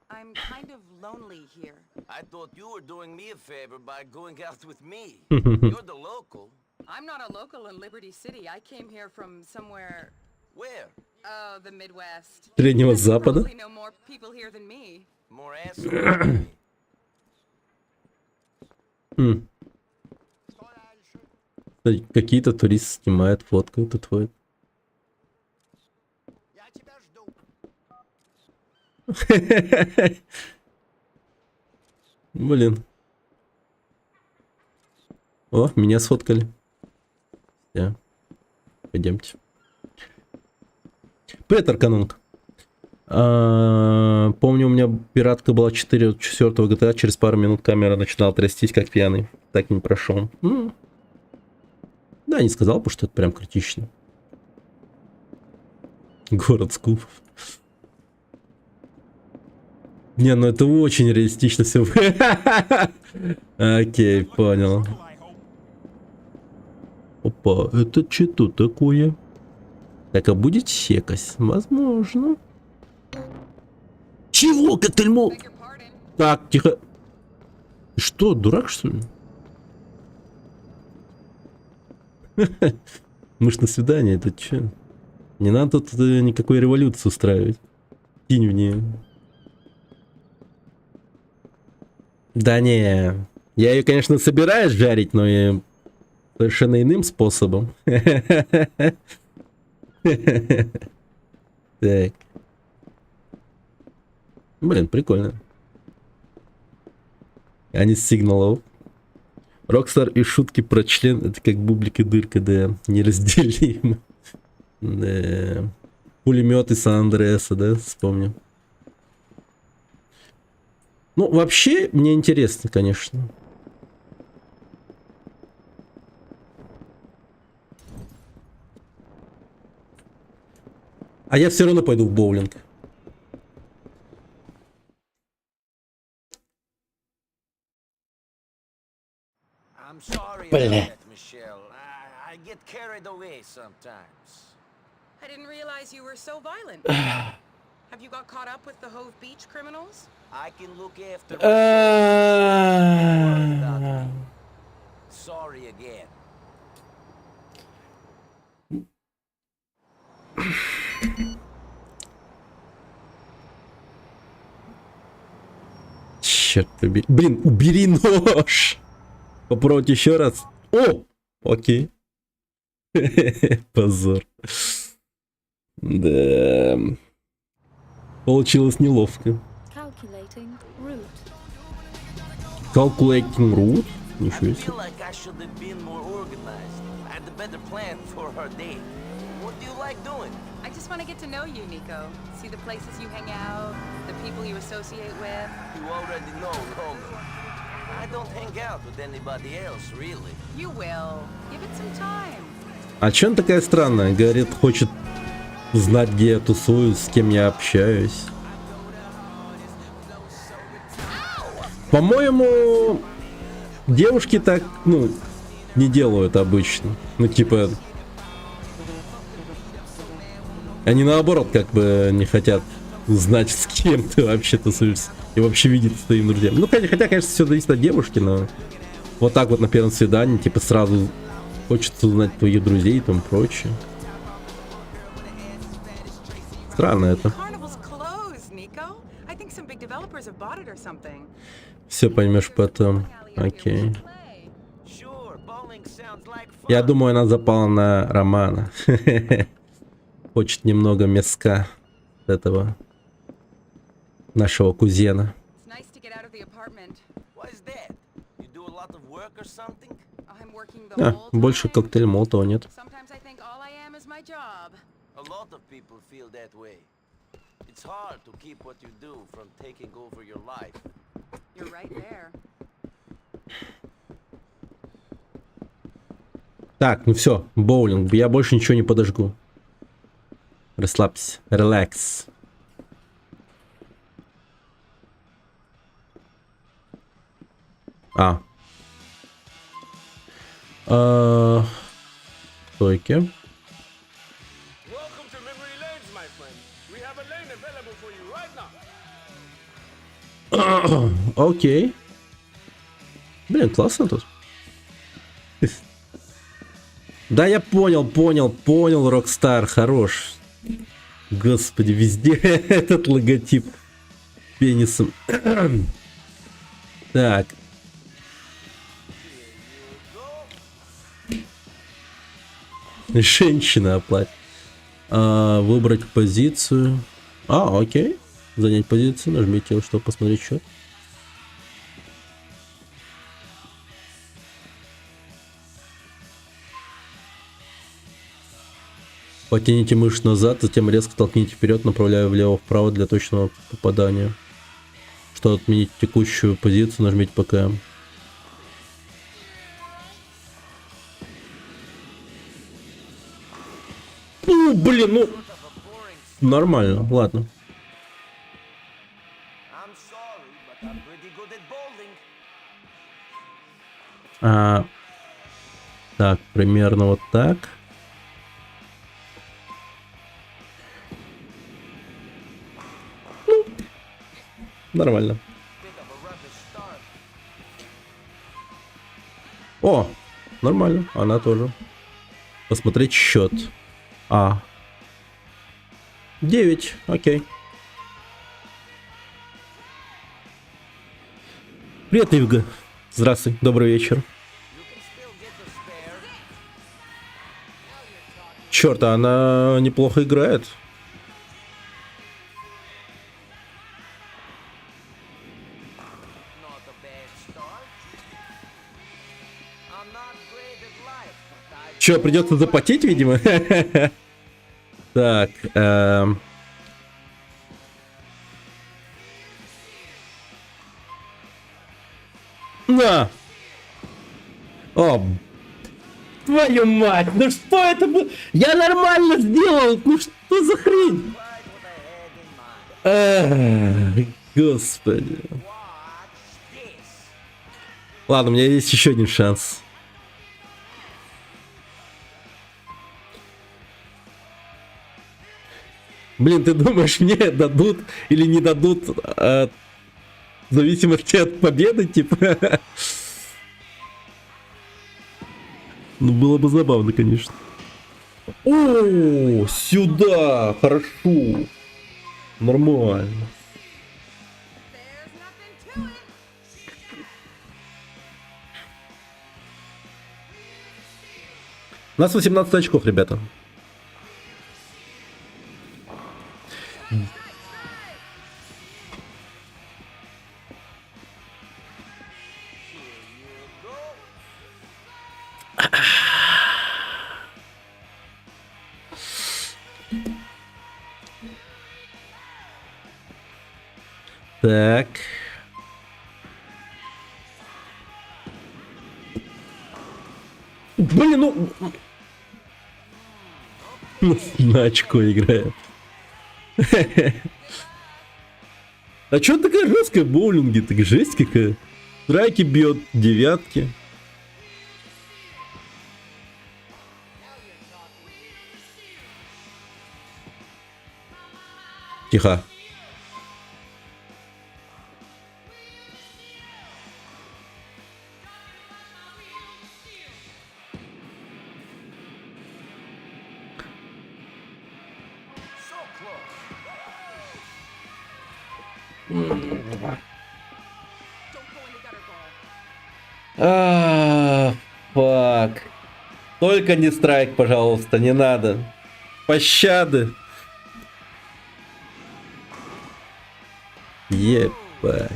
I'm kind of lonely here. I thought you were doing me a favor by going out with me. You're the local. I'm not a local in Liberty City. I came here from somewhere. Where? Oh, the Midwest. Среднего Запада. Probably know more people here than me. More assholes. Какие-то туристы снимают, фоткают, отводят. Блин. О, меня сфоткали. Все. Пойдемте. Привет, Арканунг. Помню, у меня пиратка была 4 от 4 GTA. Через пару минут камера начинала трястись, как пьяный. Так и не прошел. Да, не сказал, потому что это прям критично. Город скупов. Не, ну это очень реалистично все. Окей, понял. Опа, это что такое? Так, а будет секость? Возможно. Чего, коктейль мол? Так, тихо. Ты что, дурак, что ли? Мы ж на свидание, это че? Не надо тут никакой революции устраивать. Кинь в нее. Да не. Я ее, конечно, собираюсь жарить, но и совершенно иным способом. Так. Блин, прикольно. Они с сигналов. Рокстар и шутки про член, это как бублик и дырка, да, неразделимы. Да. Пулемет из Сан-Андреаса, да, вспомню. Ну, вообще, мне интересно, конечно. А я все равно пойду в боулинг. I'm sorry Бля. about that, Michelle. I get carried away sometimes. I didn't realize you were so violent. Have you got caught up with the Hove Beach criminals? I can look after Sorry again. Черт побери. Блин, убери нож. Попробуйте еще раз. О! Окей. Позор. Да. Получилось неловко. Calculating route? Ничего себе. Like I should have been more organized. I had a better plan for her date. What do you like doing? I just want to get to know you, Nico. See the places you hang out, the people you associate with. You already know, Roman. I don't hang out with anybody else, really. You will. Give it some time. А чё она такая странная? Говорит, хочет знать, где я тусуюсь, с кем я общаюсь. По-моему, девушки так, ну, не делают обычно. Ну, типа... Они наоборот, как бы, не хотят знать, с кем ты вообще тусуешься. И вообще видеть с твоими друзьями. Ну, хотя, конечно, все зависит от девушки, но... Вот так вот на первом свидании, типа, сразу хочется узнать твоих друзей и тому прочее. Странно это. Все поймешь потом. Окей. Я думаю, она запала на Романа. Хочет немного мяска от этого нашего кузена. А, больше коктейль Молотова нет. It's hard to keep what you do from taking over your life. You're right there. Так, ну все, боулинг. Я больше ничего не подожгу. Расслабься. Релакс. Стойки. Welcome to Memory Lanes, my friend. We have a lane available for you right now. Окей. Блин, классно тут. Да, я понял, Rockstar, хорош. Господи, везде этот логотип пенисом. Так. Женщина оплатит. Выбрать позицию. Окей. Занять позицию. Нажмите, чтобы посмотреть счет. Потяните мышь назад, затем резко толкните вперед, направляя влево-вправо для точного попадания. Чтобы отменить текущую позицию, нажмите ПКМ. Ну, блин, ну... Нормально, ладно. Так, примерно вот так. Ну, нормально. О, нормально, она тоже. Посмотреть счет. 9, окей. Привет, Ивга. Здравствуй, добрый вечер. Черт, она неплохо играет. Че, придется заплатить, видимо? Так. На! О, твою мать, ну что это было? Я нормально сделал, ну что за хрень? Господи. Ладно, у меня есть еще один шанс. Блин, ты думаешь, мне дадут или не дадут в зависимости от победы, типа? Ну, было бы забавно, конечно. О, сюда, хорошо. Нормально. У нас 18 очков, ребята. Так. Блин, ну... На очко играет. А чё такая жесткая в боулинге? Так жесть какая. Страйки бьет, девятки. Тихо. Фак. Только не страйк, пожалуйста, не надо. Пощады. Ебать.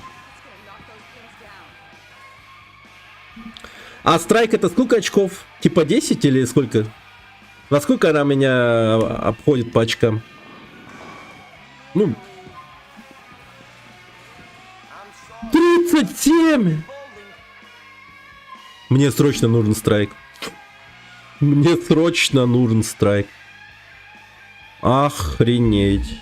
А страйк это сколько очков? Типа 10 или сколько? Насколько она меня обходит по очкам? Ну... 37! Мне срочно нужен страйк. Мне срочно нужен страйк. Охренеть.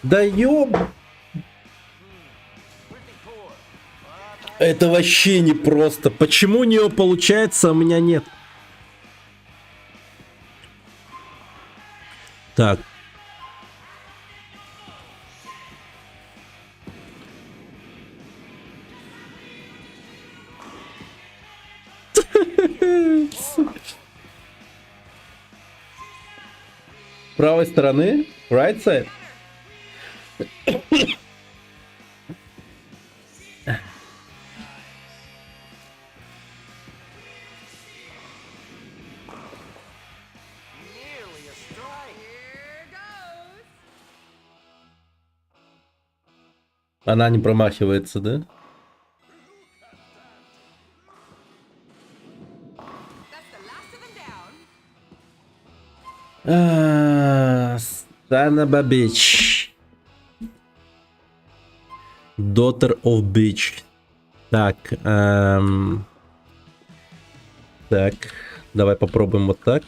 Да ёб... Это вообще не просто. Почему у нее получается, а у меня нет? Так. С правой стороны? Right side? Она не промахивается, да? Son of a bitch. Daughter of bitch. Так. Так. Давай попробуем вот так.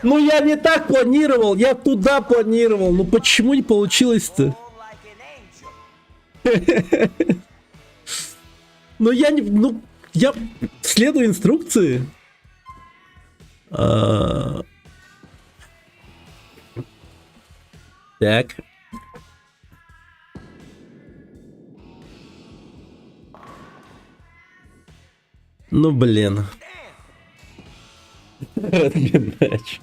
Ну я не так планировал, я туда планировал. Ну почему не получилось-то? Ну я не... Ну, я следую инструкции. Так. Ну блин. Разминач.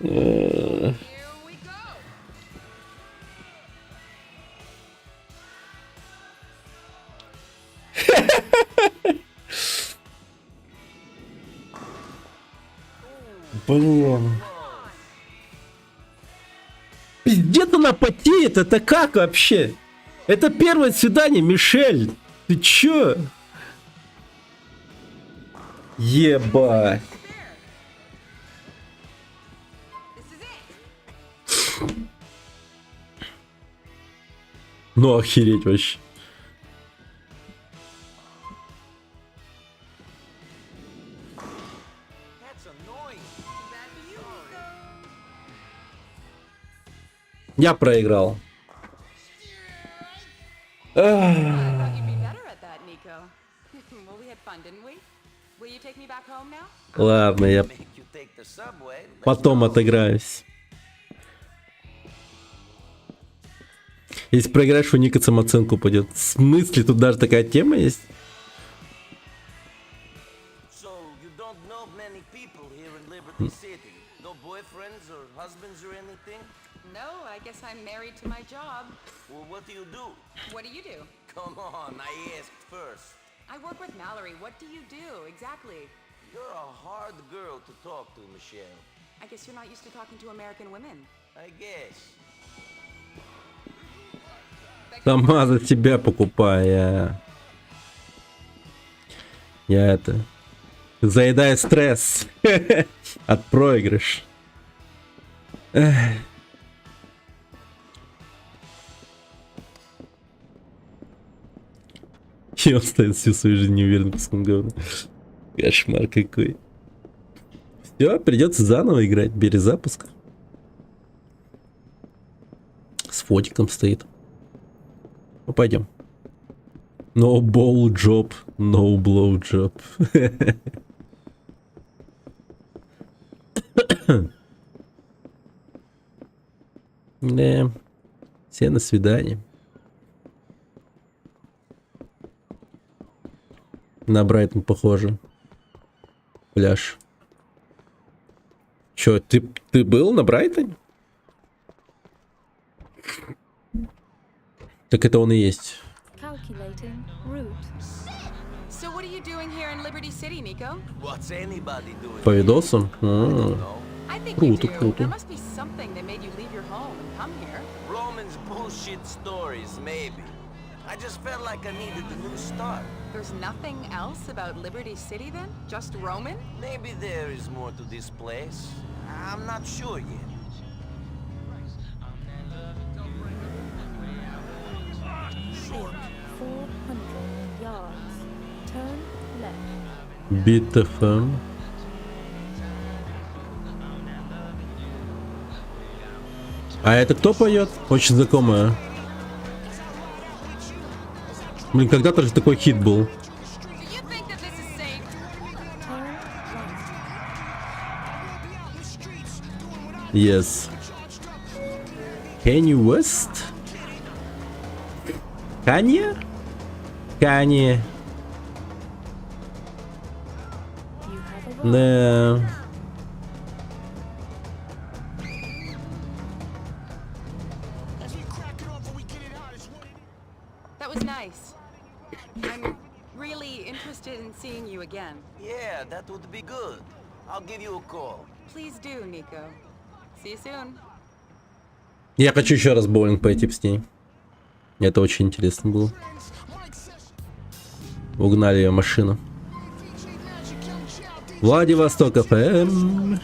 Блин. Пиздец, она потеет, это как вообще? Это первое свидание, Мишель. Ты чё? Ебать. Ну охереть вообще. Я проиграл. Ладно, я потом отыграюсь. Если проиграешь, у Ника самооценку упадет. В смысле, тут даже такая тема есть? No, I guess I'm married to my job. Well, what do you do? What do you do? Come on, I asked first. I work with Mallory. What do you do exactly? You're a hard girl to talk to, Michelle. I guess you're not used to talking to American women. I guess. Сама за тебя покупаю. Я это... Заедаю стресс от проигрыша. И он стоит всю свою жизнь неуверенно по своему говну. Кошмар какой. Все, придется заново играть, перезапуск. С фотиком стоит. Ну, пойдем. No ball job, no blow job. Да. Все на свидание. На Брайтон похоже. Пляж. Чё, ты был на Брайтоне? Так это он и есть. So what are you doing here in Liberty City, Nico? What's anybody doing? По видосам? I think you Круто, do. There круто. must be something that made you leave your home and come here. Roman's bullshit stories, maybe. I just felt like I needed a new start. There's nothing else about Liberty City then? Just Roman? Maybe there is more to this place. I'm not sure yet. Short 400 yards. Turn left. Beat FM. А это кто поет? Очень знакомая. Блин, когда-то же такой хит был. Yes. Kanye West? Kanye? Kanye. Да. That was nice. I'm really interested in seeing you again. Yeah, that would be good. I'll give you a call. Please do, Nico. See you soon. Я хочу еще раз в боулинг пойти с ней. Это очень интересно было. Угнали ее машину. Владивосток ФМ.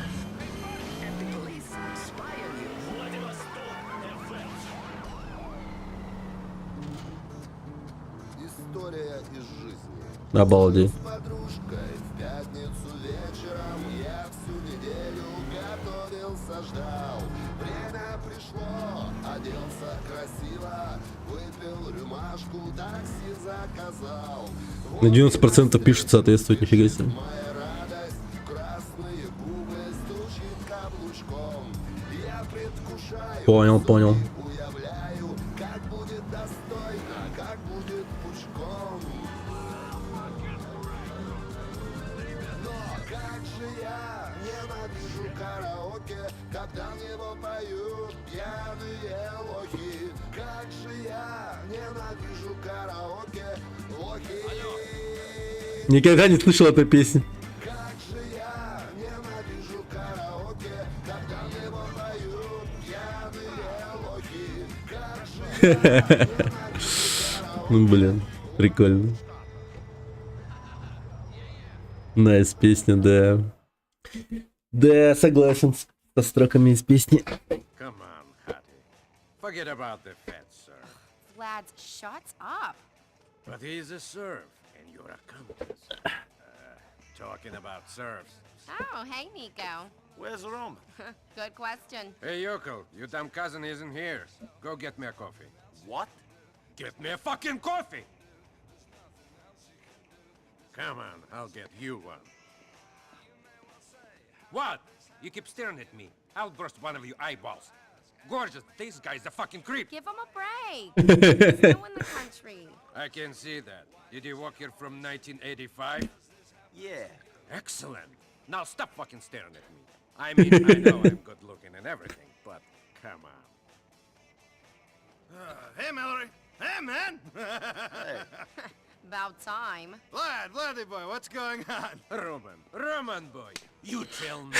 История из жизни. Обалдеть. С подружкой в пятницу вечером я всю неделю готовился, ждал. Время пришло, оделся красиво, выпил рюмашку, такси заказал. На 90% пишут соответствует, нифига себе. Моя радость, красные губы стучит каблучком. Я предвкушаю, Понял. уявляю, как будет достойно, как будет пучком. Но как же я ненавижу караоке, когда в него поют пьяные лохи. Как же я ненавижу караоке, лохи. Никогда не слышал этой песни. Как же я ненавижу караоке, когда в него поют пьяные лохи. Как же я ненавижу Ну блин, прикольно. Найс песня, да. Да, согласен со строками из песни. Come on, Hattie. Forget about the fat serf. Vlad, shut up. But he's a serf, and you're a countess. Talking about serfs. Oh, hey, Nico. Where's Roman? Good question. Hey, Yoko, your dumb cousin isn't here. Go get me a coffee. What? Get me a fucking coffee! Come on, I'll get you one. What? You keep staring at me. I'll burst one of your eyeballs. Gorgeous, this guy's a fucking creep. Give him a break. There's snow in the country. I can see that. Did you walk here from 1985? Yeah. Excellent. Now stop fucking staring at me. I mean, I know I'm good looking and everything, but come on. Hey, Mallory. Hey, man. About time. Vladdy boy, what's going on? Roman boy, you tell me.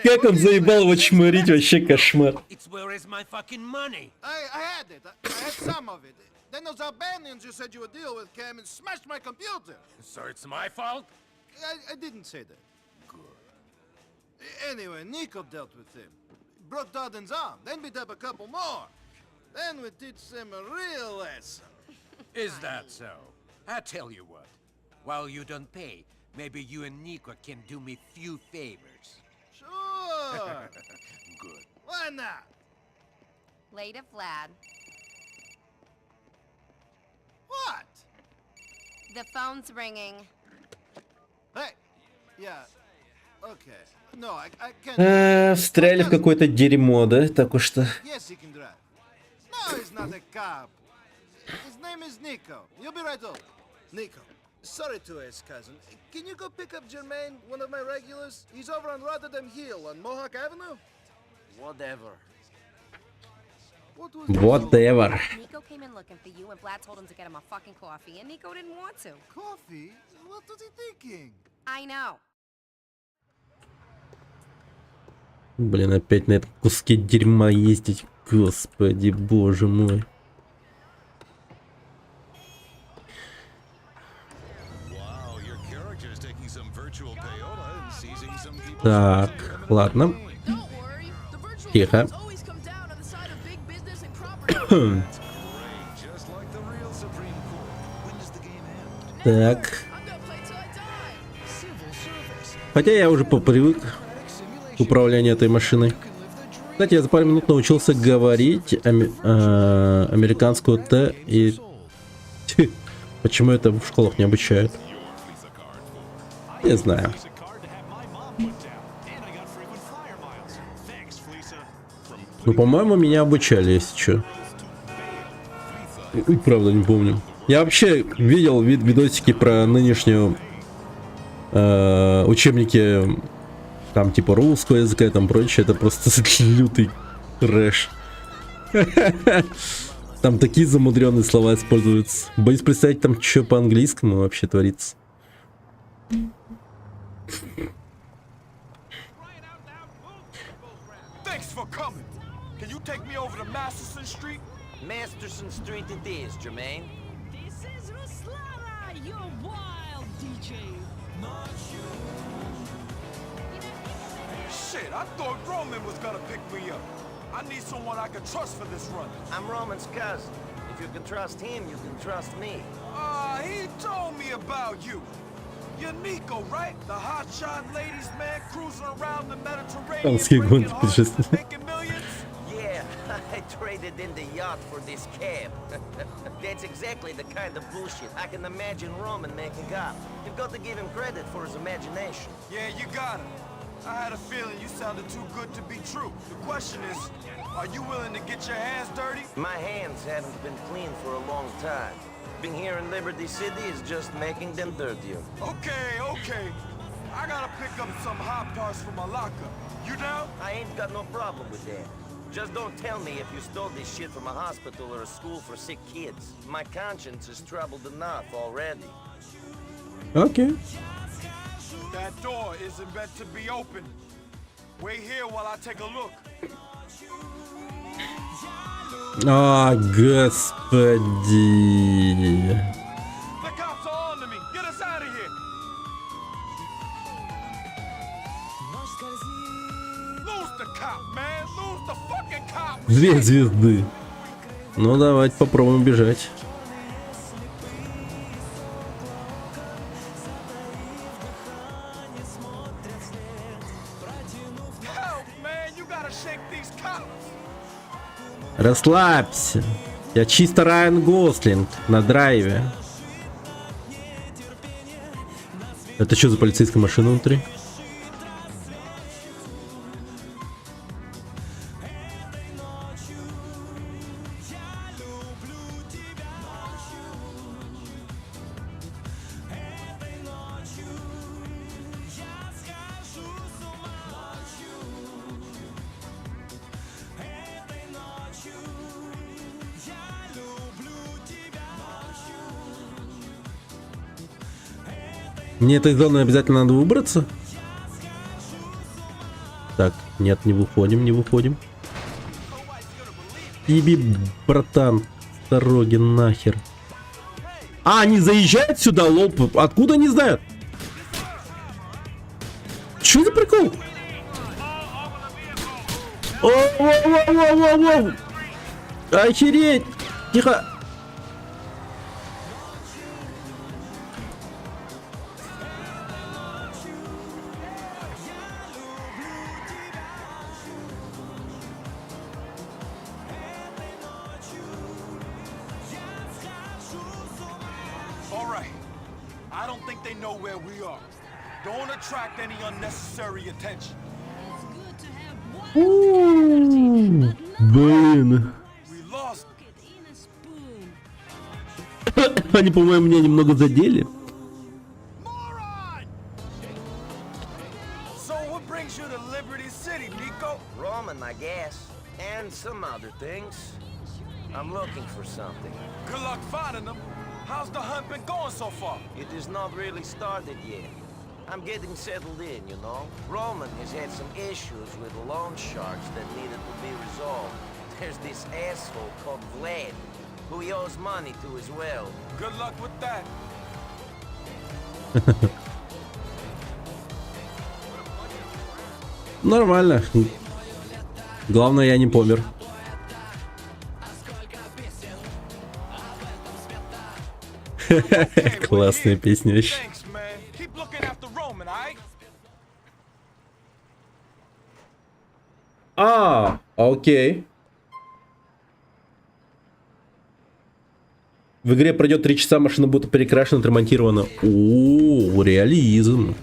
Как он заебал его чморить, вообще кошмар. It's where is my fucking money? I had it. I had some of it. Then those Albanians you said you would deal with came and smashed my computer. So it's my fault? I didn't say that. Good. Anyway, Nico dealt with him. Broke Dodden's arm, then beat up a couple more. Then we teach them a real lesson. Is that so? I tell you what. While you don't pay, maybe you and Nico can do me few favors. Sure. Good. Why not? Later, Vlad. What? The phone's ringing. Hey. Yeah. Okay. No, I can't. Встряли в какое-то дерьмо, да? Так уж что. Yes, he can drive. No, he's not a cop. His name is Nico. You'll be right over. Nico, sorry to ask, cousin. Can you go pick up Jermaine, one of my regulars? He's over on Rotterdam Hill on Mohawk Avenue. Whatever. Whatever. Nico came in looking for you, and Vlad told him to get him a fucking coffee, and Nico didn't want to. Coffee? What was he thinking? I know. Блин, опять на этом куске дерьма ездить. Господи, боже мой. Так, ладно. Тихо. Так. Хотя я уже попривык к управлению этой машиной. Кстати, я за пару минут научился говорить американскую Т и... Почему это в школах не обучают? Не знаю. Ну, по-моему, меня обучали, если что. Правда, не помню. Я вообще видел видосики про нынешнюю учебники, там типа русского языка и там прочее. Это просто лютый трэш. Там такие замудренные слова используются. Боюсь представить, там что по-английскому вообще творится. Masterson Street it is, Jermaine. This is Ruslana, your wild DJ. Not you. Shit, I thought Roman was gonna pick me up. I need someone I can trust for this run. I'm Roman's cousin. If you can trust him, you can trust me. He told me about you. You're Nico, right? The hotshot ladies man cruising around the Mediterranean, making millions? Yeah, I traded in the yacht for this cab. That's exactly the kind of bullshit I can imagine Roman making up. You've got to give him credit for his imagination. Yeah, you got it. I had a feeling you sounded too good to be true. The question is, are you willing to get your hands dirty? My hands haven't been clean for a long time. Being here in Liberty City is just making them dirtier. Okay. I gotta pick up some hot parts from my locker. You down? I ain't got no problem with that. Just don't tell me if you stole this shit from a hospital or a school for sick kids. My conscience is troubled enough already. Okay. That door isn't meant to be open. Wait here while I take a look. А, господи. The cops are on to me. Get us out of here. Lose the cop, man. Lose the fucking cop. 2 звезды. Ну, давайте попробуем бежать. Расслабься. Я чисто Райан Гослинг на драйве. Это что за полицейская машина внутри? Мне этой зоны обязательно надо выбраться? Так, нет, не выходим. Иби, братан, с дороги нахер. А, они заезжают сюда, лол, откуда не знают? Чё за прикол? Воу. Охереть! Тихо! Don't attract any unnecessary attention. Блин. Они, по-моему, меня немного задели. So what brings you to Liberty City, Nico? Roman, I guess, and some other things. I'm looking for something. Good luck finding them. How's the hunt been going so far? It has not really started yet. I'm getting settled in, you know. Roman has had some issues with loan sharks that needed to be resolved. There's this asshole called Vlad. who he owes money to as well. Good luck with that. Нормально. Главное, я не помер. Классная песня вообще. Thanks, man. Keep looking after Roman, alright? Окей. В игре пройдет 3 часа, машина будет перекрашена, отремонтирована. О, реализм.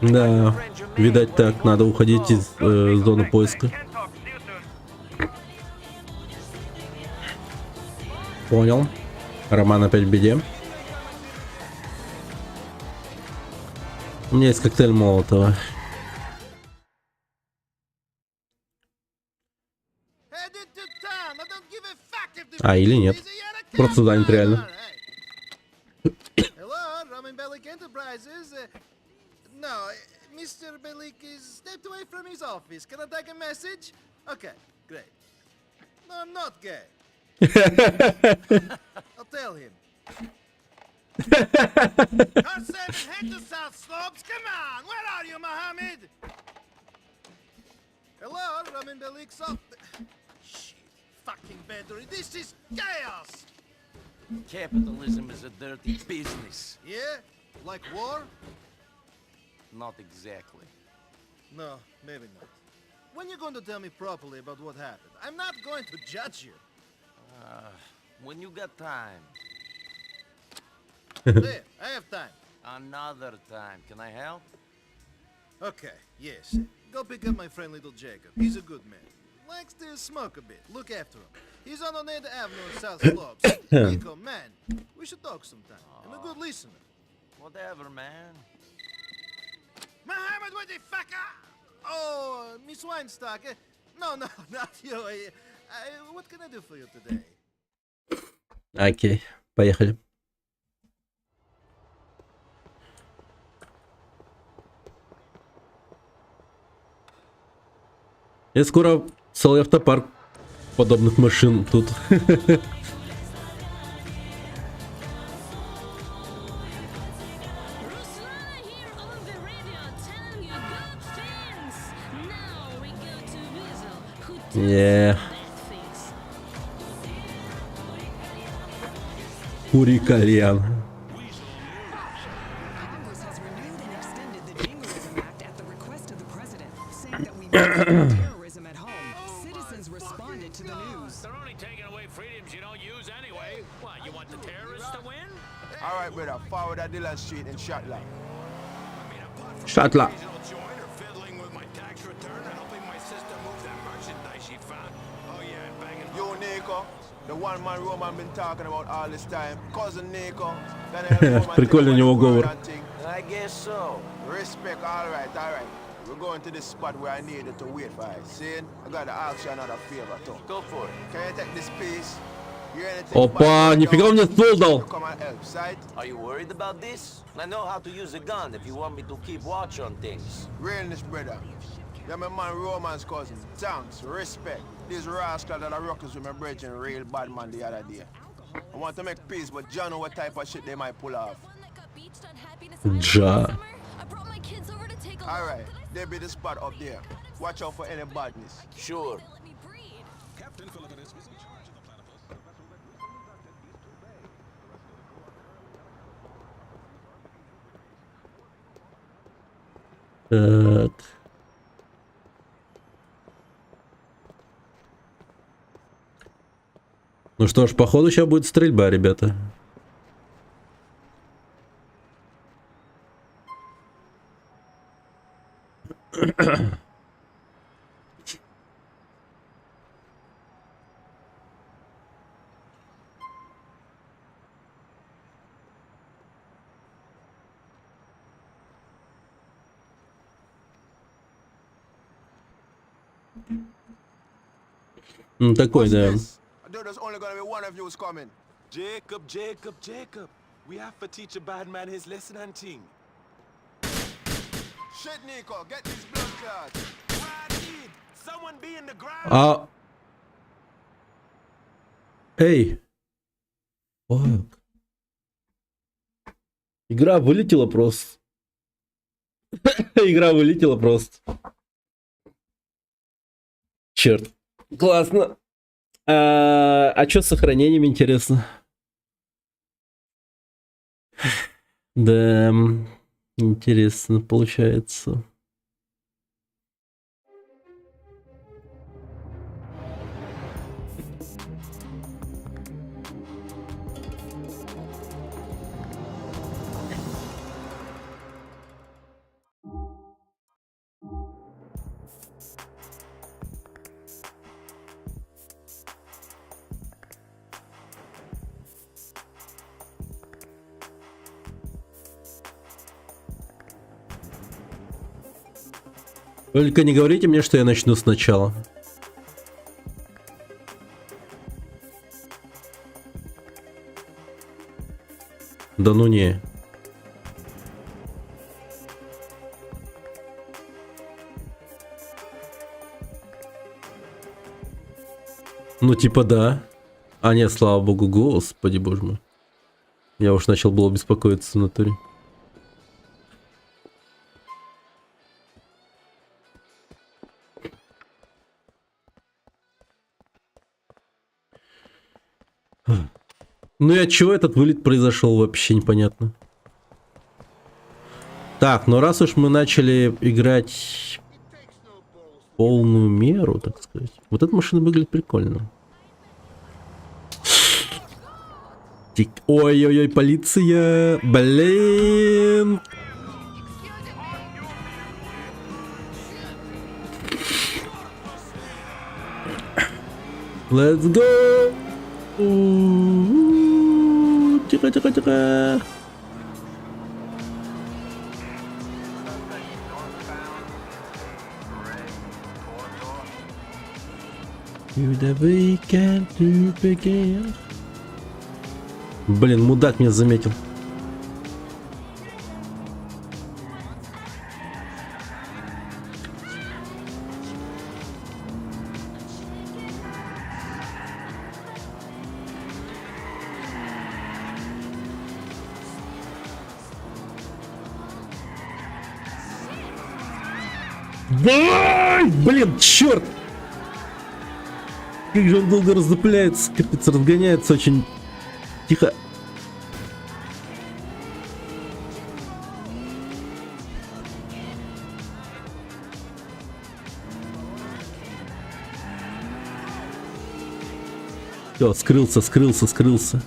Да, видать так, надо уходить из зоны поиска. Понял. Роман опять в беде. У меня есть коктейль Молотова. А, или нет. Просто занят реально. Hello, Roman Bellic Enterprises. No, Mr. Bellic is stepped away from his office. Can I take a message? Okay, great. No, I'm not gay. I'll tell him. Car 7, head to South Slopes. Come on, where are you, Mohammed? Hello, Roman Bellic's off. Shit, fucking battery. This is chaos. Capitalism is a dirty business. Yeah, like war? Not exactly. No, maybe not. When you going to tell me properly about what happened? I'm not going to judge you. When you got time. There, I have time. Another time. Can I help? Okay, yes. Go pick up my friend Little Jacob. He's a good man. Likes to smoke a bit. Look after him. He's on Oneida Avenue in South Slopes. Nico, man, we should talk sometime. I'm a good listener. Whatever, man. Mohammed, what the fuck? Oh, Miss Weinstock. No, not you. What can I do for you today? Окей, поехали. И скоро целый автопарк подобных машин тут. Yeah. Кури кальян. Terrorism at home. Citizens responded to the news. They're only taking away freedoms you don't use anyway. What, you want the terrorists to win? All right, brother. Forward at Dillon Street in Shatla. Шатла. Yo, Nico, the one man Roman been talking about all this time. Cousin Nico. Прикольно у него говор. I guess so. Respect, all right. We're going to this spot where I needed to wait for it. See, I got to ask you another favor too. Go for it. Can you take this piece? Опа, нифига он мне ствол дал. Come and help, sight? Are you worried about this? I know how to use a gun if you want me to keep watch on things. Realness, brother. You're my man Roman's cousin. Thanks, respect. These rascals that are ruckus with my brethren real bad man the other day. I want to make peace, but John know what type of shit they might pull off. Ja. Alright, there be the spot up there. Watch out for any badness. Sure. Captain Philippines is in charge of the Так. Ну что ж, походу сейчас будет стрельба, ребята. Ну такой, да. There's only gonna be one of you coming. Jacob. We have to teach a bad man his lesson and thing. Shit, Nico, get these blood clots. Someone be in the ground. А... Эй! Фак. Игра вылетела просто. Игра вылетела просто. Черт. Классно. А что с сохранением, интересно? Да, интересно получается. Только не говорите мне, что я начну сначала. Да ну не. Ну типа да. А нет, слава богу, господи боже мой. Я уж начал было беспокоиться в натуре. Ну и от чего этот вылет произошел, вообще непонятно. Так, ну раз уж мы начали играть полную меру, так сказать. Вот эта машина выглядит прикольно. Ой-ой-ой, полиция! Блин! Let's go! Тихо, тихо, тихо. You the weekend to begin. Блин, мудак меня заметил. Ай, блин, черт! Как же он долго раздупляется, капец, разгоняется очень тихо. Все, скрылся.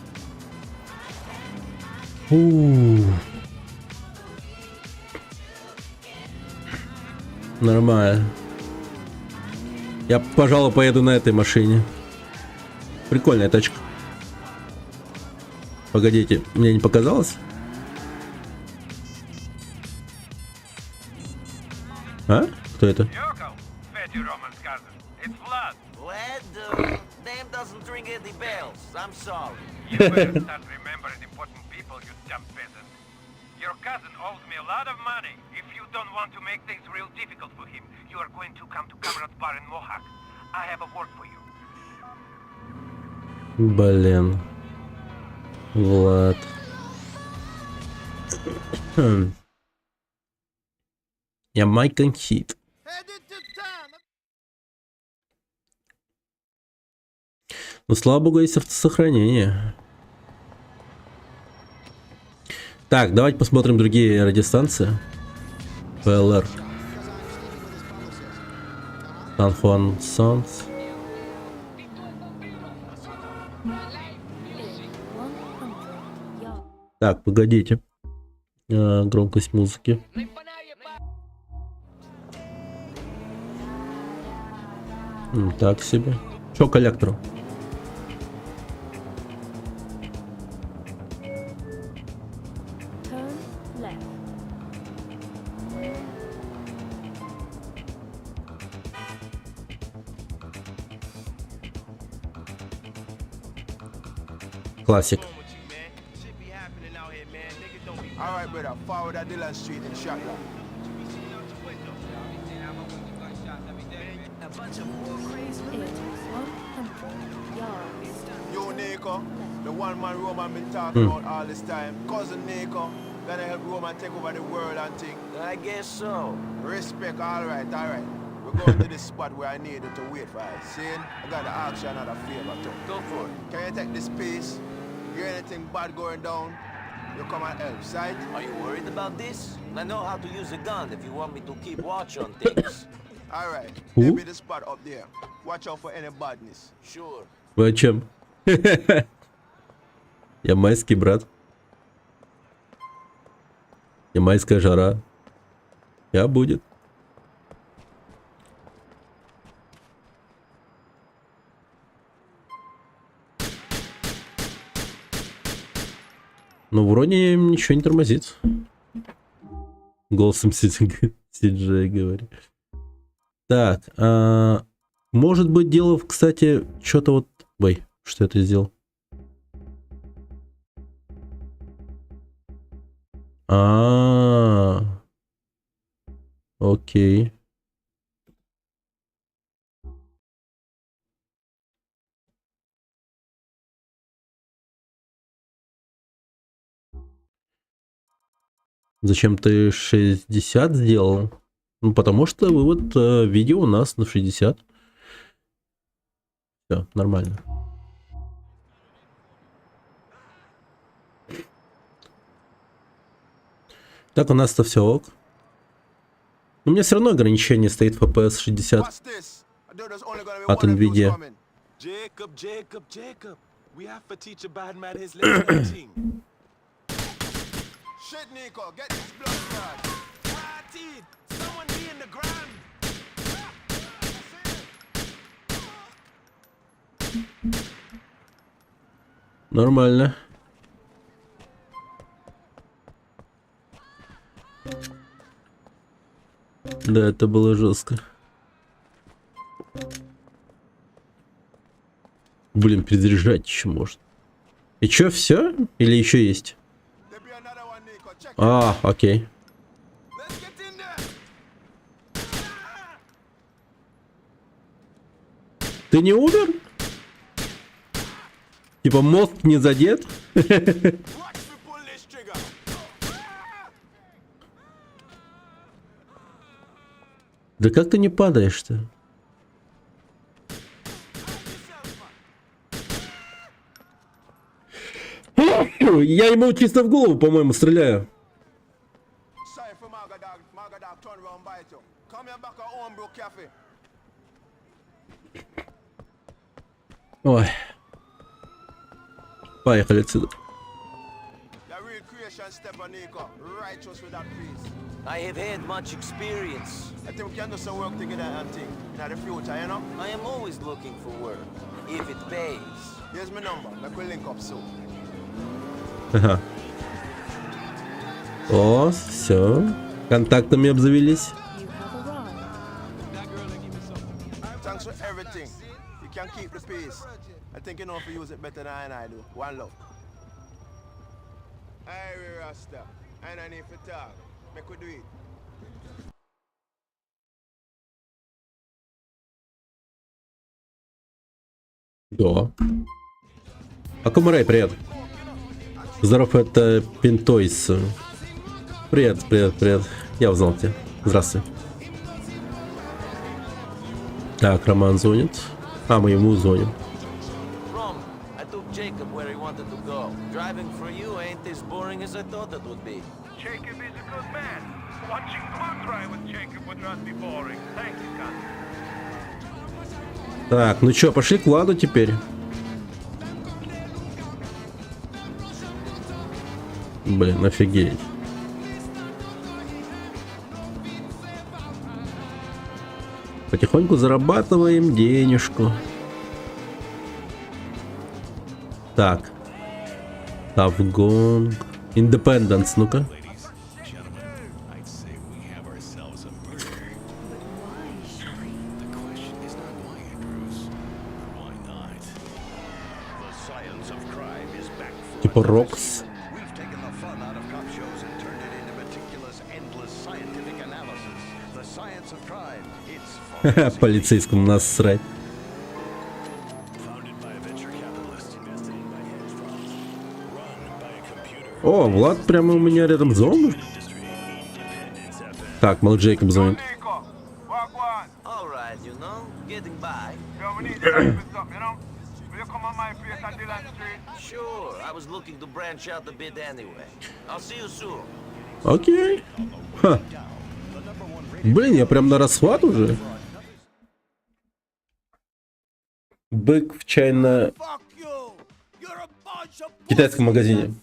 Нормально. Я, пожалуй, поеду на этой машине. Прикольная тачка. Погодите, мне не показалось? А? Кто это? Your cousin owes me a lot of money. If you don't want to make things real difficult for him, you are going to come to Comrade's bar in Mohawk. I have a word for you. Блин. Влад. Я Майкон Хит. Ну, слава богу, есть автосохранение. Так, давайте посмотрим другие радиостанции. ПЛР. San Juan Sons. Так, погодите. Громкость музыки. Так себе. Что коллектору? Классик. forward at Dillon Street in Shetland. A bunch of war craze In 100 yards. You, Nico, the one man Roman been talking about all this time. Cousin Nico, gonna help Roman take over the world and thing. I guess so. Respect, alright. We're going to this spot where I needed to wait for us. See? I gotta ask you another favor too. Go for it. Can you take this piece? Hear anything bad going down? You come and help, sight? Are you worried about this? I know how to use a gun if you want me to keep watch on things. Alright, Who? maybe the spot up there. Watch out for any badness. Sure. Вы о чем? Ямайский брат. Ямайская жара. Я будет. Ну, вроде ничего не тормозит. Голосом Сиджей говорит. Так, может быть, дело, кстати, что-то вот... Ой, что это сделал? Окей. Зачем ты 60 сделал? Ну, потому что вывод видео у нас на 60. Все, нормально. Так, у нас-то все ок. Но у меня все равно ограничение стоит FPS 60 от NVIDIA. Jacob, we have to teach a bad man his lesson and thing. Shit, Nico, get this blood clot. Someone be in the ground. Нормально. Да, это было жестко. Блин, перезаряжать еще можно. И чё, все? Или еще есть? Окей. Ты не умер? Типа мозг не задет? Да как ты не падаешь-то? Я ему чисто в голову, по-моему, стреляю. Ой. Поехали отсюда. I have had much experience. I think we can do some work together and think in the future, you know? I am always looking for work, if it pays. Here's my number. Make we link up soon. Ага. О, все. Контактами обзавелись. Thanks for everything. You can keep the peace. I think you know if you use it better than I do. One love. Hey, Rasta. And I need to talk. Make we do it. Да. Акумурай, привет. Здоров, это Пинтойс. Привет. Я узнал тебя. Здравствуй. Так, Роман звонит. Мы ему звоним. Rom, I took Jacob where he wanted to go. Driving for you ain't as boring as I thought it would be. Jacob is a good man. Watching Blue drive with Jacob would not be boring. Thank you, cousin. Так, ну чё, пошли к Владу теперь. Блин, офигеть. Потихоньку зарабатываем денежку. Так. Тавгонг. Independence, ну-ка. Типа Рокс. Полицейскому насрать. О, Влад прямо у меня рядом с зоной. Так, Мэл Джейкоб звонит. All right, you know, getting by. Sure, I was looking to branch out a bit anyway. I'll see you soon. Окей. Ха. Блин, я прям на расхват уже. Бык в чайно... китайском магазине.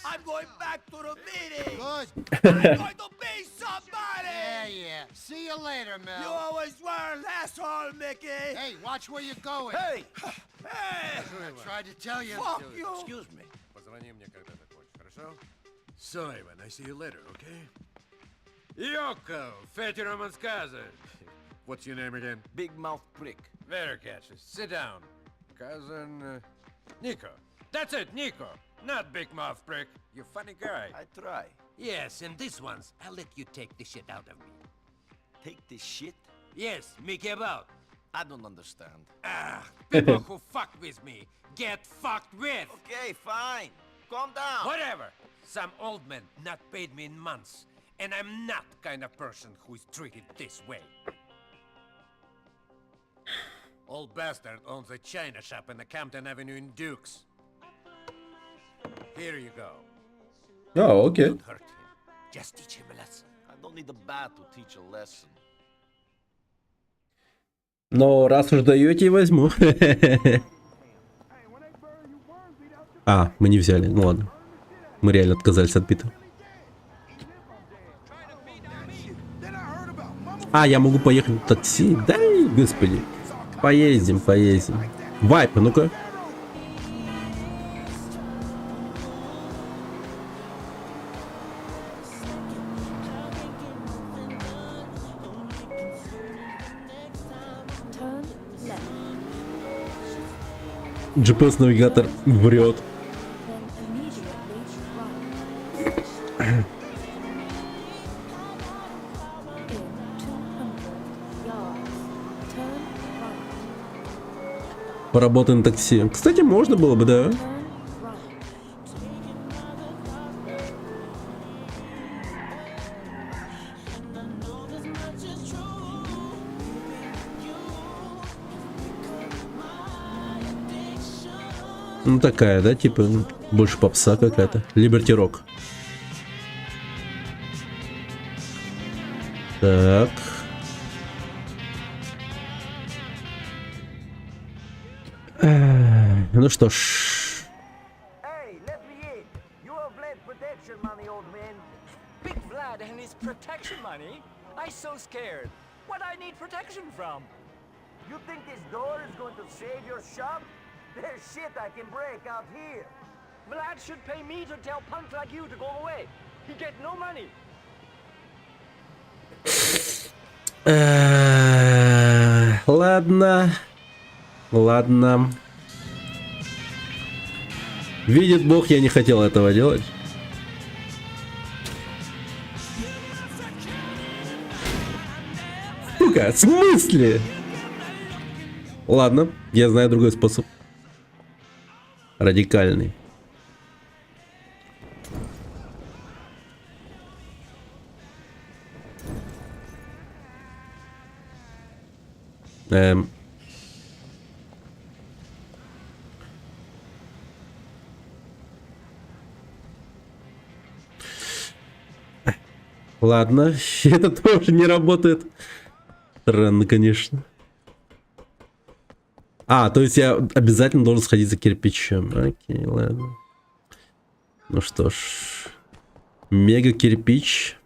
I'm going back to the meeting. Good. I'm going to be somebody. Yeah. See you later, Mel. You always were an asshole, Mickey. Hey, watch where you're going. Hey. Hey. I tried to tell you. Fuck you. Excuse me. Позвони мне, когда закончишь, хорошо? So, Ivan, I see you later, okay? Yoko, Fetty Romanskaza. What's your name again? Big Mouth Prick. Very catchy. Sit down. Cousin... Nico. That's it, Nico. Not Big Mouth Prick. You funny guy. I try. Yes, and this one's, I'll let you take the shit out of me. Take this shit? Yes, Mickey about. I don't understand. Ah, people who fuck with me get fucked with. Okay, fine. Calm down. Whatever. Some old man not paid me in months, and I'm not the kind of person who is treated this way. Old bastard owns a china shop in the Campton Avenue in Dukes. Here you go. А, окей. Don't hurt him. Just teach him a lesson. I don't need a bat to teach a lesson. Но раз уж даете, возьму. А, мы не взяли. Ну ладно. Мы реально отказались от бита. А, я могу поехать в такси? Да, господи. Поездим, поездим. Вайп, ну-ка. GPS-навигатор врет. Поработаем на такси. Кстати, можно было бы, да? Ну такая, да, типа, больше попса какая-то. Liberty Rock. Так. Ну что ж. Hey, let me in. You have Vlad protection money, old man. Big Vlad and his protection money? I'm so scared. What I need protection from? You think this door is going to save your shop? There's shit I can break out here. Vlad should pay me to tell punks like you to go away. He get no money. Ладно. Ладно. Видит Бог, я не хотел этого делать. Сука, в смысле? Ладно, я знаю другой способ. Радикальный. Ладно, это тоже не работает. Странно, конечно. А, то есть я обязательно должен сходить за кирпичом. Окей, ладно. Ну что ж. Мега кирпич.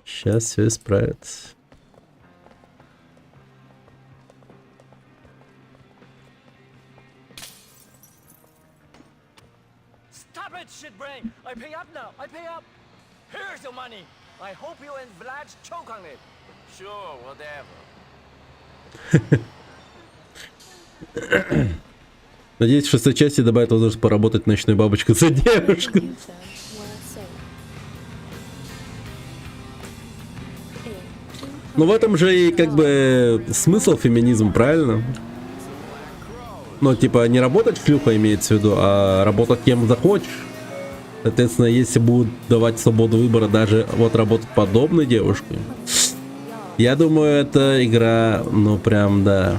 Сейчас все исправит. Stop it, shitbrain! I pay up now. I pay up. Here's your money. I hope you and Vlad choke on it. Sure, whatever. Надеюсь, в шестой части добавят возможность поработать ночной бабочкой за девушку. Ну в этом же и как бы смысл феминизма, правильно? Ну типа не работать шлюха имеется в виду, а работать кем захочешь. Соответственно, если будут давать свободу выбора даже вот работать подобной девушкой, я думаю, эта игра, ну прям, да,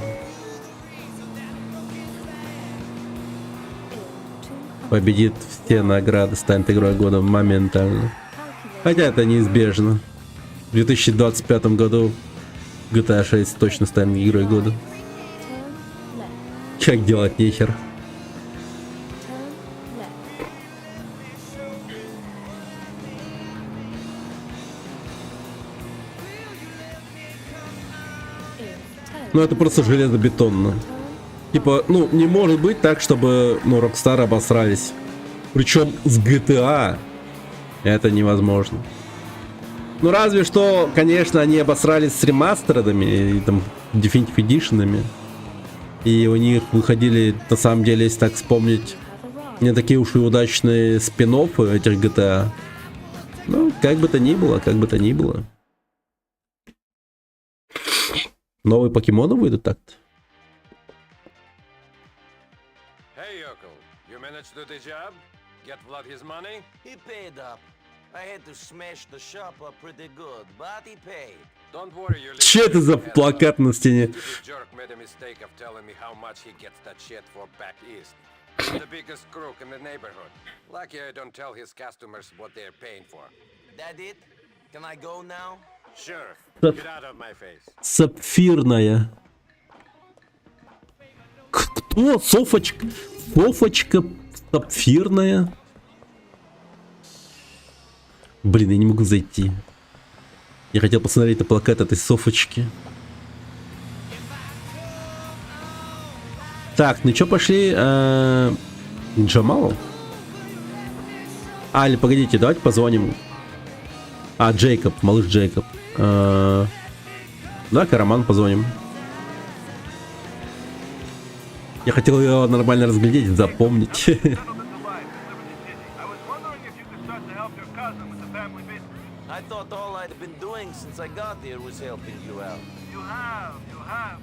победит все награды, станет игрой года моментально. Хотя это неизбежно. В 2025 году GTA 6 точно станет игрой года. Как делать нехер. Ну это просто железобетонно. Типа, ну не может быть так, чтобы, ну, Rockstar обосрались. Причем с GTA это невозможно. Ну разве что, конечно, они обосрались с ремастерами и там Definitive Edition'ами. И у них выходили, на самом деле, если так вспомнить, не такие уж и удачные спин-оффы этих GTA. Ну, как бы то ни было, как бы то ни было. Новые покемоны выйдут так-то. Hey, Yoko, you managed to do the job? Get Vlad his money? He paid up. I had to smash the shop up pretty good, but he paid. Don't worry, you Че это за плакат на стене? jerk made a mistake of telling me how much he gets that shit for back east. He's the biggest crook in the neighborhood. Lucky I don't tell his customers what they're paying for. That it? Can I go now? Sure. Сап- Get out of my face. Сапфирная. Кто? Софочка? Софочка сапфирная? Блин, я не могу зайти. Я хотел посмотреть на плакат этой Софочки. Так, ну чё, пошли? Джамалу? А, или погодите, давайте позвоним. А, Джейкоб, малыш Джейкоб. Давай-ка Роман позвоним. Я хотел его нормально разглядеть, запомнить. I thought all I'd been doing since I got here was helping you out. You have,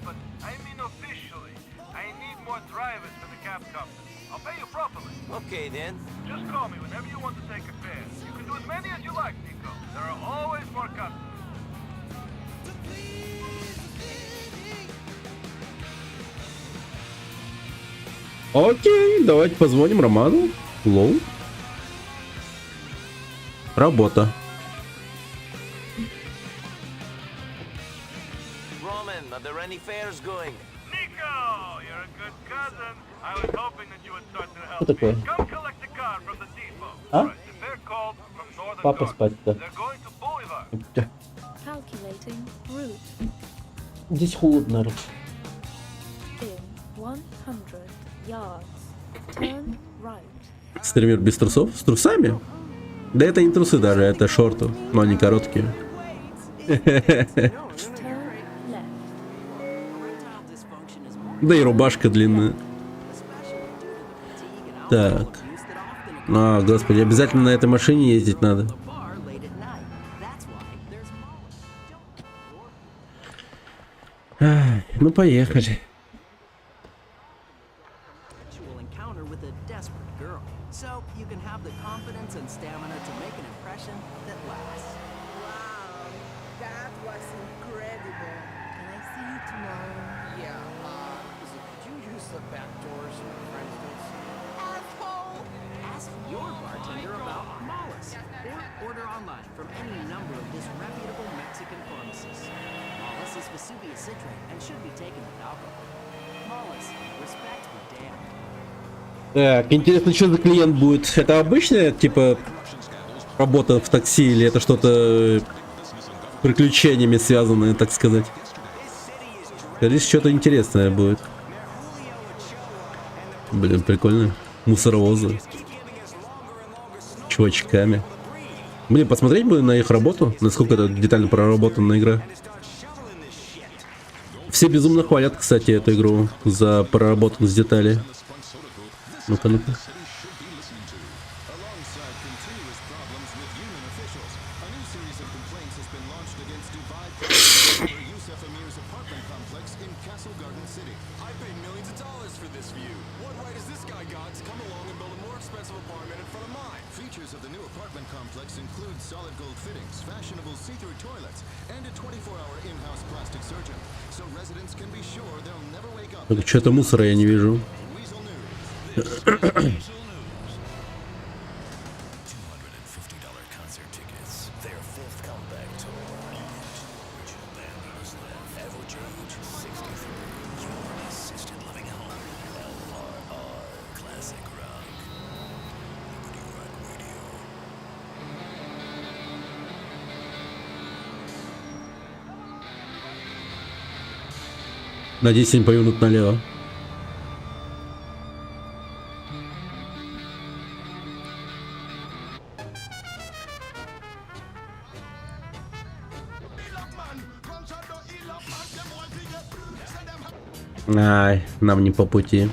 but I mean officially. I need more drivers for the cab company. I'll pay you properly. Okay then. Just call me whenever you want to take a fare. You can do as many as you like, Nico. There are always more customers. Окей, давайте позвоним Роману. Лоу. Работа. Roman, are there any fares going? Nico, you're a good cousin. I was hoping that you would start to help Что такое? me. Come collect the car from the depot. А? Right, the fare called from Northern Папа Guard. спать-то. They're going to Boulevard. Calculating route. Здесь холодно. In 100 yards. Turn right. Стример без трусов? С трусами? Да это не трусы даже, это шорты. Но они короткие. Да и рубашка длинная. Так. А, господи, обязательно на этой машине ездить надо. Ай, ну поехали. Encounter with a desperate girl, so you can have the confidence and stamina to make an impression that lasts. Wow, that was incredible. Can I see you tomorrow? Yeah, could you use the back doors, for instance? Asshole! Ask your bartender about Mollis, or order online from any number of disreputable Mexican pharmacies. Mollis is Vesuvius citrate and should be taken with alcohol. Mollis, respect be damned. Так, интересно, что за клиент будет? Это обычная, типа, работа в такси или это что-то с приключениями связанное, так сказать? Здесь что-то интересное будет. Блин, прикольно. Мусоровозы. Чувачками. Блин, посмотреть бы на их работу, насколько это детально проработанная игра. Все безумно хвалят, кстати, эту игру за проработанность деталей. Ну-ка, ну-ка. Что-то мусора я не вижу. Надеюсь, они повернут налево. Ай, нам не по пути.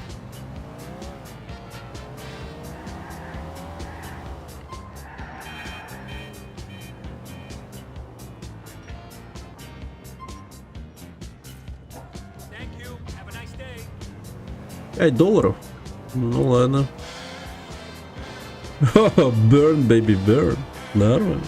$5? Ну ладно. Burn, baby, burn. Нормально.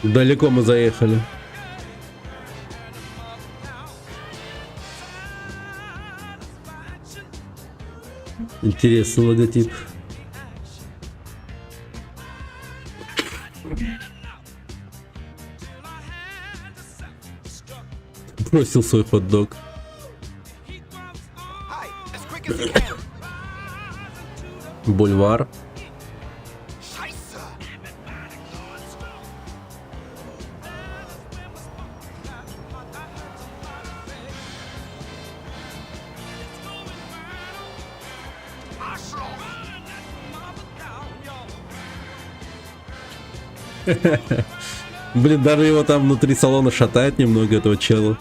Далеко мы заехали. Интересный логотип. Бросил свой хот-дог. Бульвар. Блин, даже его там внутри салона шатает немного, этого чела.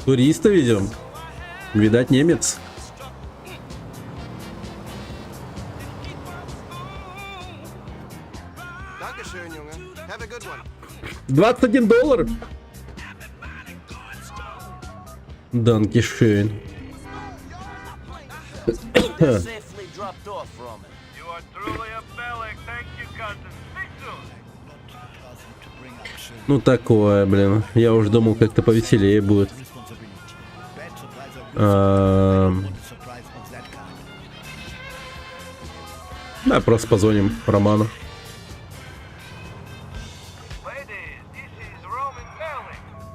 Туриста ведем. Видать, немец. $21. Данкишön. Safely dropped off from it. You are truly a Bellic. Thank you, cousin. Speak soon. Ну такое, блин. Я уже думал, как-то повеселее будет. Да, просто позвоним Роману.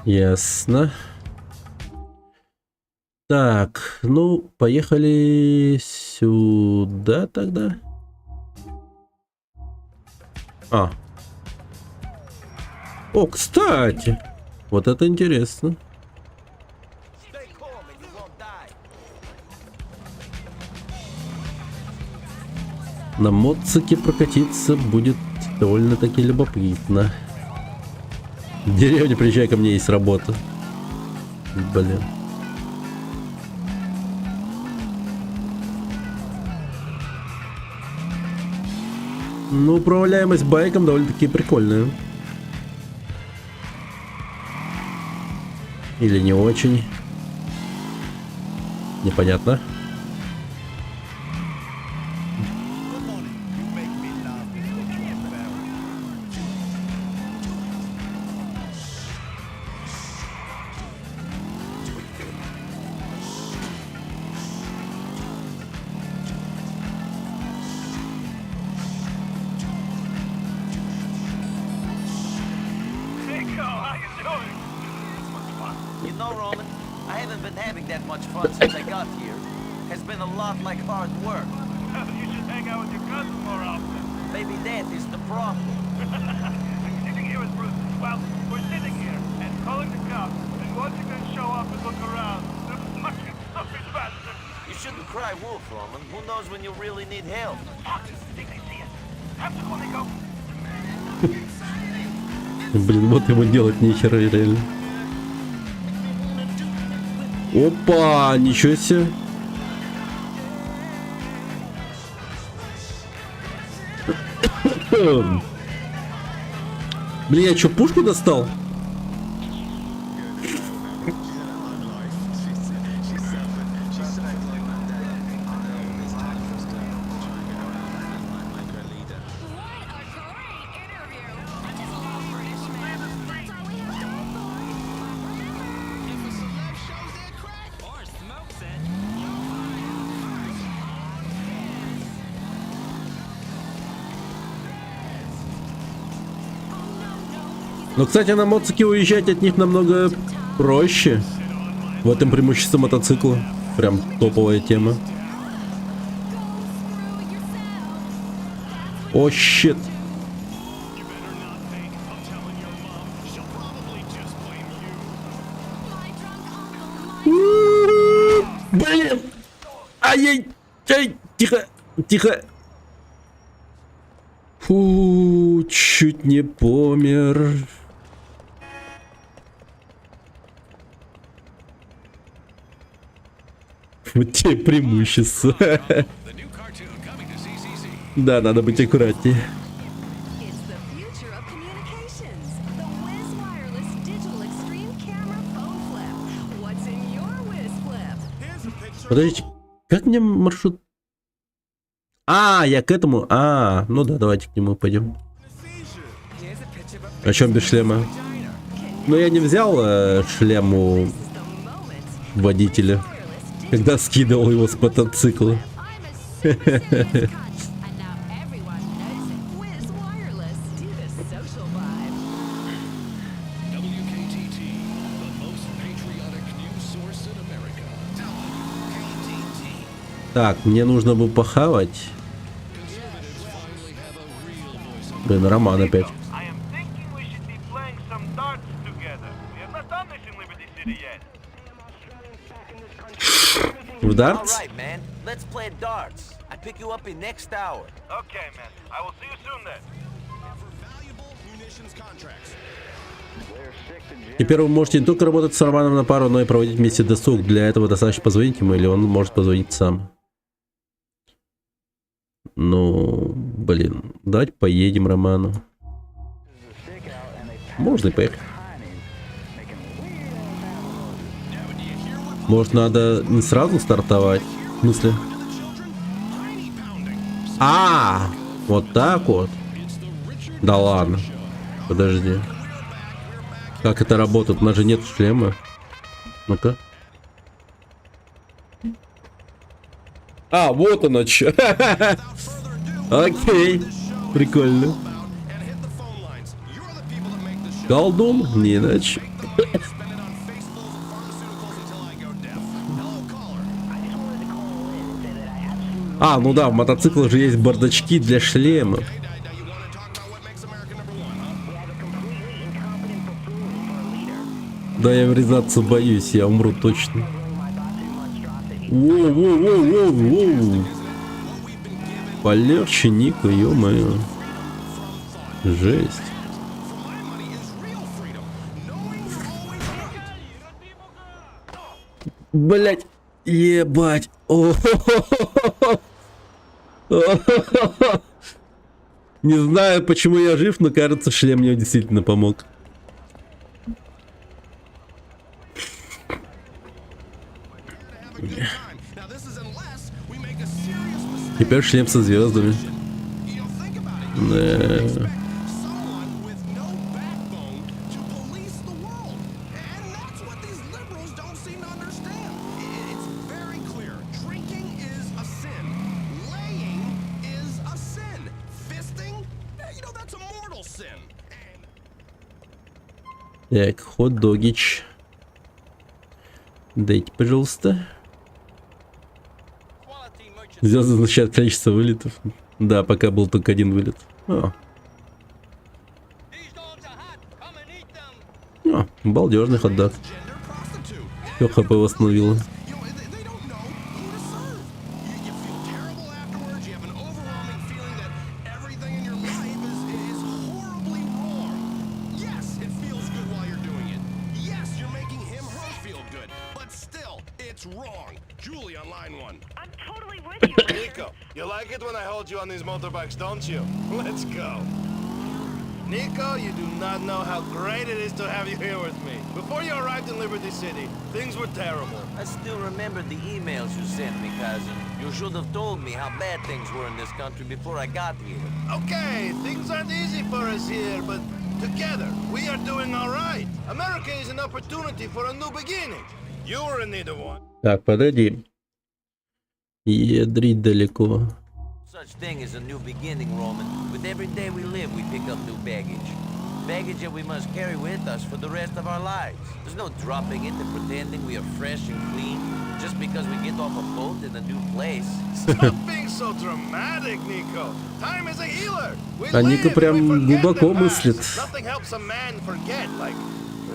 Ясно. Так, ну, поехали сюда тогда. О, кстати, вот это интересно. На моцике прокатиться будет довольно-таки любопытно. В деревне приезжай, ко мне есть работа. Блин. Ну, управляемость байком довольно-таки прикольная. Или не очень? Непонятно. Nico, how you doing? You know, Roman, I haven't been having that much fun since I got here. It's been a lot like hard work. You should hang out with your cousins more often. Maybe that is the problem. I'm sitting here with Bruce. Well, we're sitting here and calling the cops and watching them show up and look around. The fucking stupid bastard. You shouldn't cry wolf, Roman. Who knows when you really need help? Fuck, think they see us. Have to go, Nico. Блин, вот ему делать нехера реально. Опа, ничего себе. Блин, я что, пушку достал? Но, кстати, на моцике уезжать от них намного проще. В этом преимущество мотоцикла. Прям топовая тема. О, щит. Блин! Ай-яй! Ай! Тихо! Тихо! Фу, чуть не помер. Вот те преимущества. Да, надо быть аккуратнее. Подождите, как мне маршрут? А, я к этому. А, ну да, давайте к нему пойдем. О чем без шлема? Ну, я не взял шлем у водителя, когда скидывал его с мотоцикла. Так, мне нужно бы похавать. Блин, Роман опять. В дартс? Let's play darts. I pick you up in next hour. Okay, man. I will see you soon then. Теперь вы можете не только работать с Романом на пару, но и проводить вместе досуг. Для этого достаточно позвонить ему, или он может позвонить сам. Ну, блин, давайте поедем Роману. Можно и поехать. Может, надо не сразу стартовать? В смысле? А, вот так вот. Да ладно. Подожди. Как это работает? У нас же нет шлема. Ну-ка. А, вот оно что. Окей. Прикольно. Колдун? Не иначе. А, ну да, в мотоциклах же есть бардачки для шлемов. Да, я врезаться боюсь, я умру точно. Воу-воу-воу-воу-воу. Полегче, Ника, ё-моё. Жесть. Блять, ебать. Не знаю, почему я жив, но кажется, шлем мне действительно помог. Теперь шлем со звездами. Да. Так, хот-догич. Дайте, пожалуйста. Звезды означает количество вылетов. Да, пока был только один вылет. О, балдежный хот-дог. Все хп восстановило. Nico, you like it when I hold you on these motorbikes, don't you? Let's go. Nico, you do not know how great it is to have you here with me. Before you arrived in Liberty City, things were terrible. I still remember the emails you sent me, cousin. You should have told me how bad things were in this country before I got here. Okay, things aren't easy for us here, but together, we are doing all right. America is an opportunity for a new beginning. You were in need of one. Так, подойди. Ядрить далеко. Such thing as a new beginning, Roman. With every day we live, we pick up new baggage. Baggage that we must carry with us for the rest of our lives. There's no dropping it and pretending we are fresh and clean just because we get off a boat in a new place. Stop being so dramatic, Nico. Time is a healer. А Ника прям глубоко мыслит. Nothing helps a man forget, like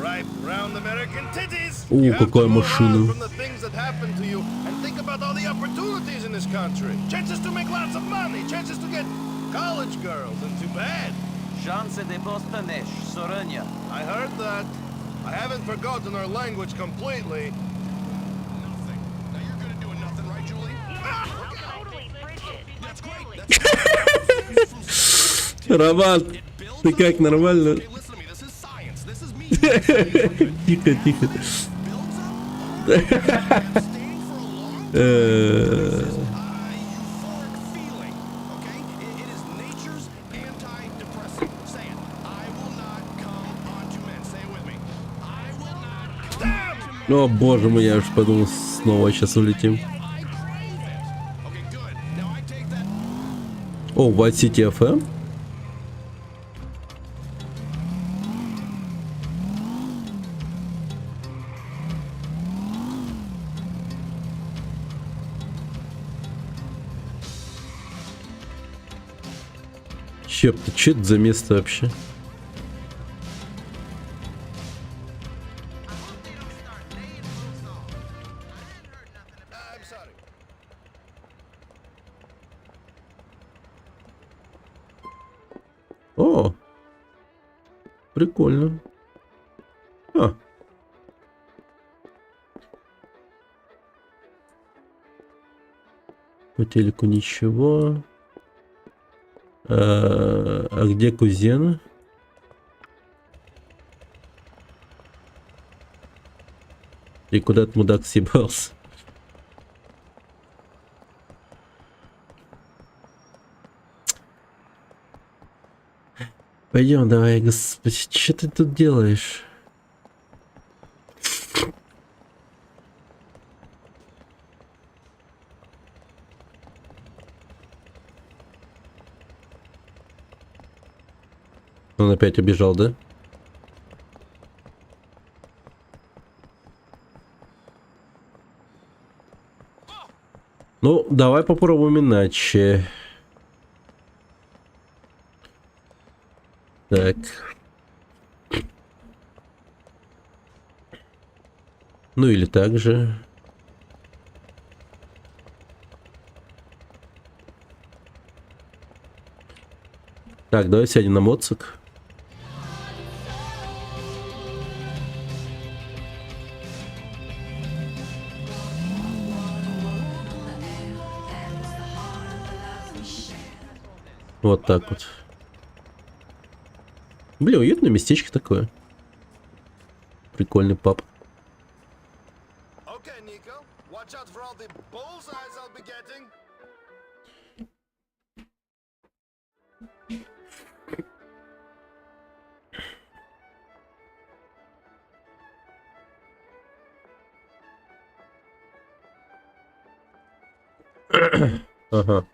ripe, round American titties. Какая машина. From the things that happen to you and think about all the opportunities in this country. Chances to make lots of money, chances to get college girls, and too bad. Chance de Bostanesh, Soranya. I heard that. I haven't forgotten our language completely. Nothing. Now you're good at doing nothing, right, Julie? Totally, Bridget. That's great. Роман, ты как, нормально? Тихо, тихо. О, боже мой, я уж подумал, снова сейчас улетим. О, White City FM. Чёрт, что это за место вообще? О, прикольно. А. По телеку ничего. А где кузена? И куда этот мудак съебался? Пойдем, давай, господи, что ты тут делаешь? Он опять убежал, да? Ну, давай попробуем иначе. Так. Ну или так же. Так, давай сядем на моцик. Вот так вот. Блин, уютное местечко такое. Прикольный паб. Watch out for all the bullseyes I'll be getting. Ага.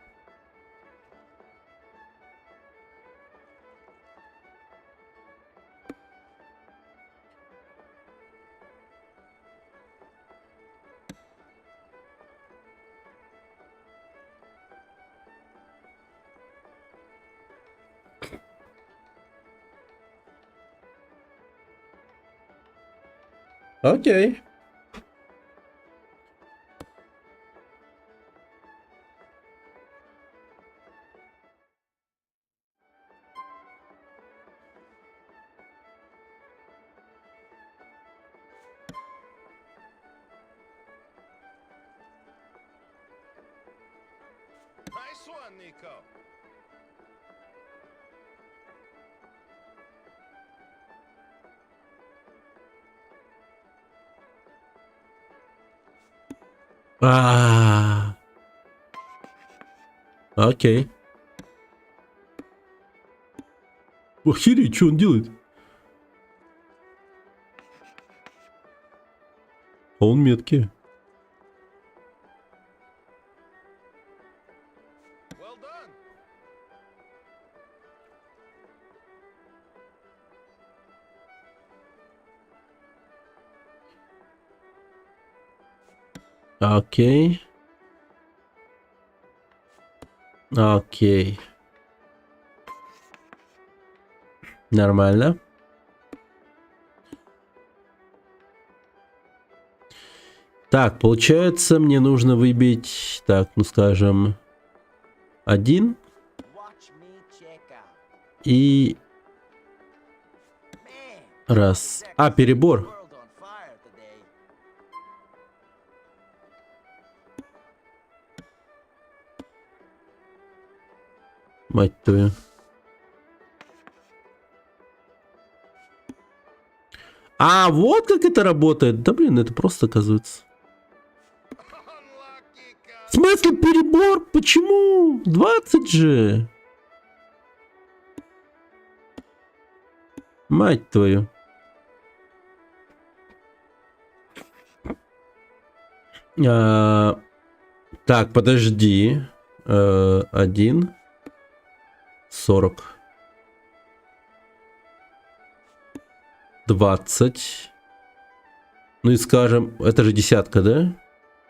Окей. Nice one, Nico. А. Окей. Охереть, что он делает? А он меткий. Окей. Окей. Нормально. Так, получается, мне нужно выбить, так, ну скажем, 1 и раз. А, перебор. Мать твою. А, вот как это работает. Да блин, это просто оказывается. В смысле перебор? Почему? 20 же. Мать твою. Так, подожди. 1. 40. 20. Ну и скажем, это же десятка, да?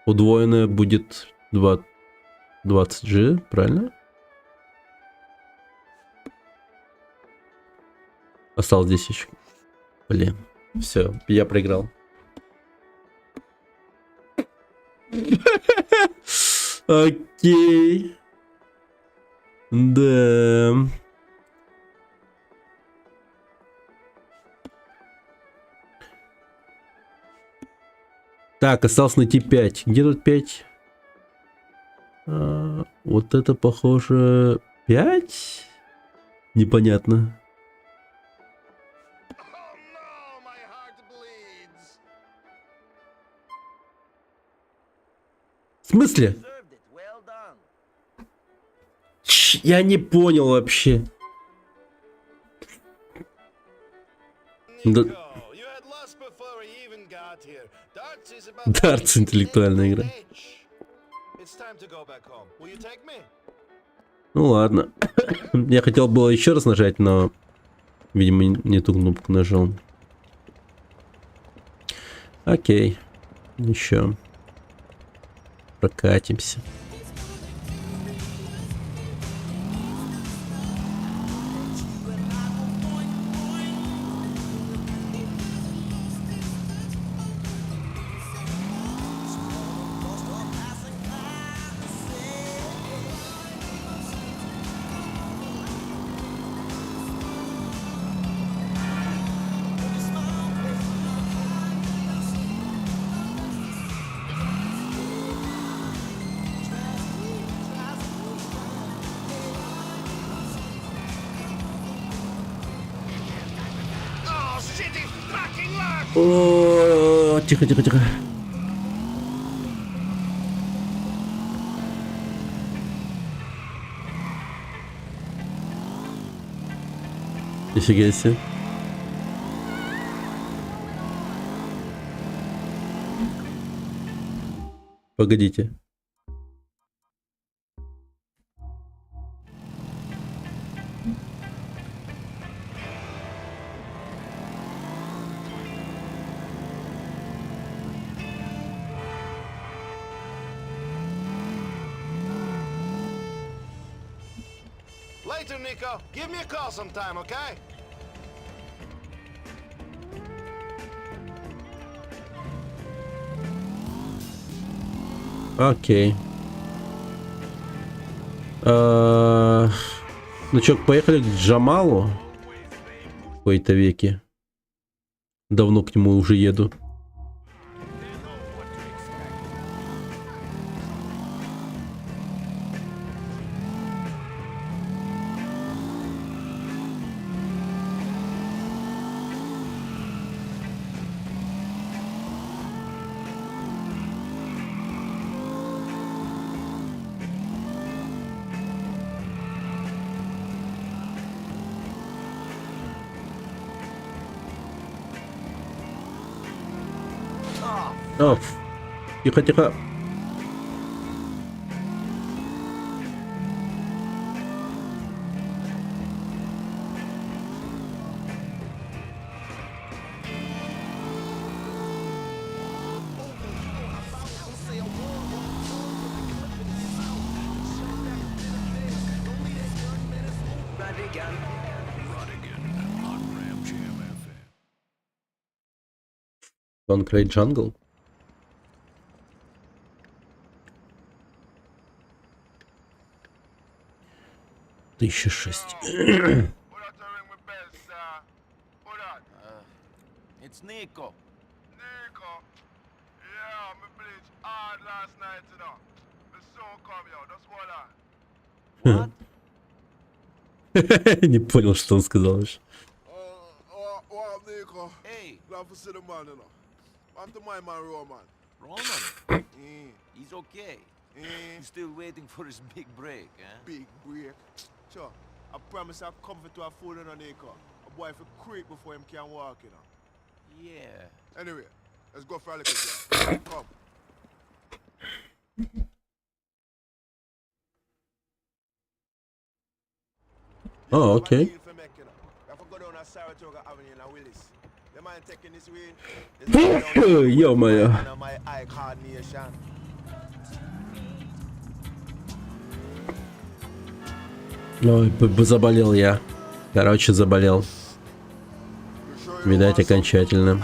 Удвоенное будет 20 же, правильно? Осталось 10 еще. Блин, все, я проиграл. Окей. Да. Так, осталось найти 5. Где тут 5? Вот это похоже 5? Непонятно. В смысле? Я не понял вообще. Да... Дартс интеллектуальная игра. Ну ладно. Я хотел было еще раз нажать, но, видимо, не ту кнопку нажал. Окей. Еще. Прокатимся. О, тихо, тихо, тихо. Нифига себе. Погодите. Later, Nico. Give me a call sometime, okay? Окей. Ну чё, поехали к Джамалу. В какой-то веке. Давно к нему уже еду. О, тихо, тихо. Concrete Jungle. Тысяча шесть. It's Nico. Nico? Yeah, me bleach hard last night, you know. The sun come out, just hold on. Не понял, что он сказал еще. What, Nico? Hey. Glad to see the man, you know. Want to mind my Roman. Roman? He's okay. He's still waiting for his big break, eh? Big break? Sure. I promise I'll come to a fool in a Nico. A boy for creep before him can walk, you know. Yeah. Anyway, let's go for a little bit. Come. Oh, okay. Ё-моё. Ой, заболел я. Короче, заболел. Видать, окончательно.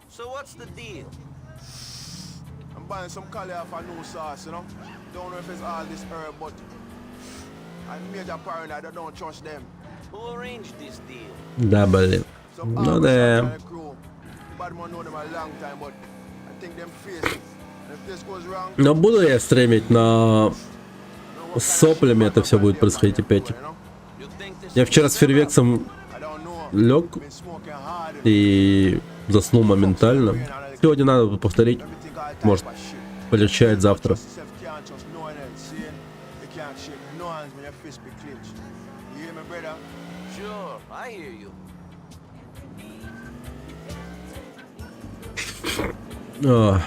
So what's the deal? I'm buying some curry off a new sauce, you know. Don't know if it's all this herb, but I'm major paranoid. I don't trust them. Who arranged this deal? Да, блин. Ну да. Но буду я стримить, но с соплями это все будет происходить опять. Я вчера с Фервексом лег и заснул моментально. Сегодня надо повторить. Может, полегчает завтра. О.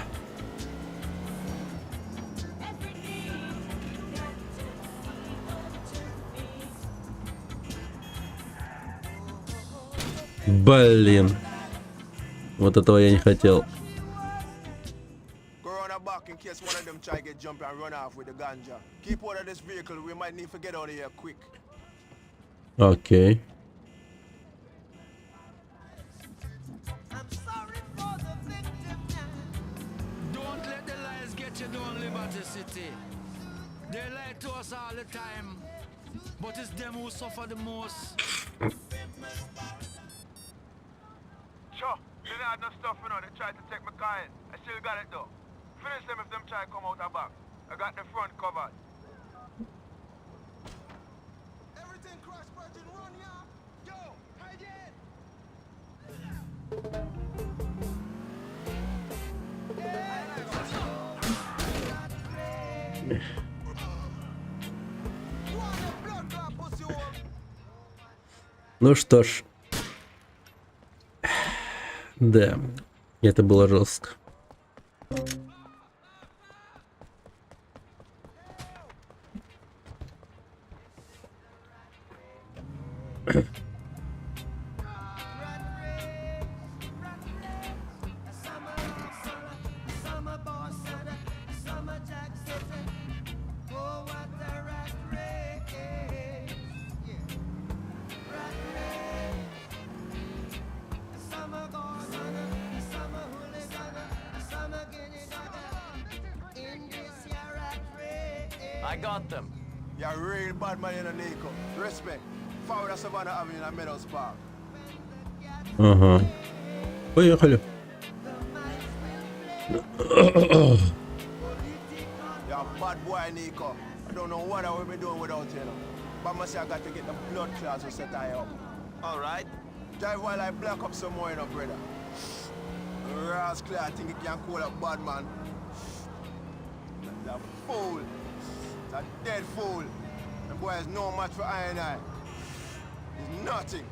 Блин. Вот этого я не хотел. Окей. Don't let the lies get you down Liberty City. They lie to us all the time, but it's them who suffer the most. Sure, they had no stuff, you know. They tried to take my coin. I still got it though. Finish them if them try to come out the back. I got the front covered. Everything cross virgin run, yeah. Yo, hide it. Ну что ж. Да, это было жестко. I got them. You're a real bad man in a Nico. Respect. Forward of Savannah Avenue in Meadows Park. Ага. Поехали. You're a bad boy, Nico. I don't know what I would be doing without you. But I must say I got to get the blood clots to set I up. All right. Drive while I black up some more, you know, brother. Rascal, I think you can call a bad man. That's a fool. It's a dead fool. The boy is no match for I and I. He's nothing.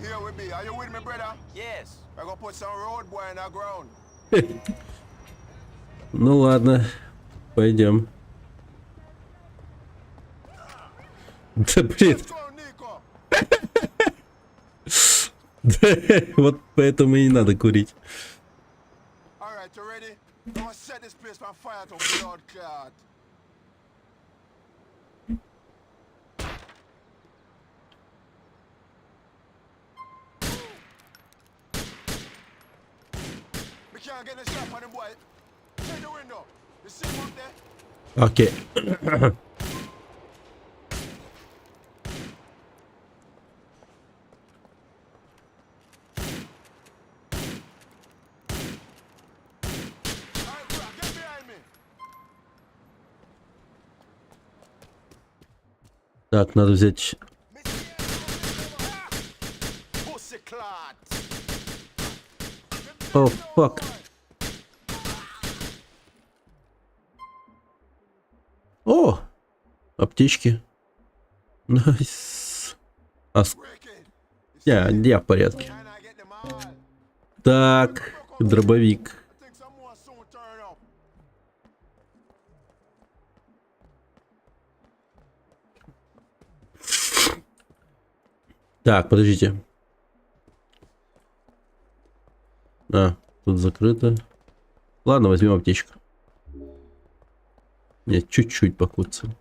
Here we be. Are you with me, brother? Yes. I'm gonna put some road boy in the ground. Ну ладно, пойдем. Да блин. Да, вот поэтому и не надо курить. Alright, you ready? I'm gonna set this place on fire to blood clot. We can't get the shot on the boy. Check the window. You see him up there? Окей. Так, надо взять... О, фак. О! Аптечки. Найс. Я в порядке. Так, дробовик. Так, подождите. А, тут закрыто. Ладно, возьмем аптечку. Нет, чуть-чуть покуцаю.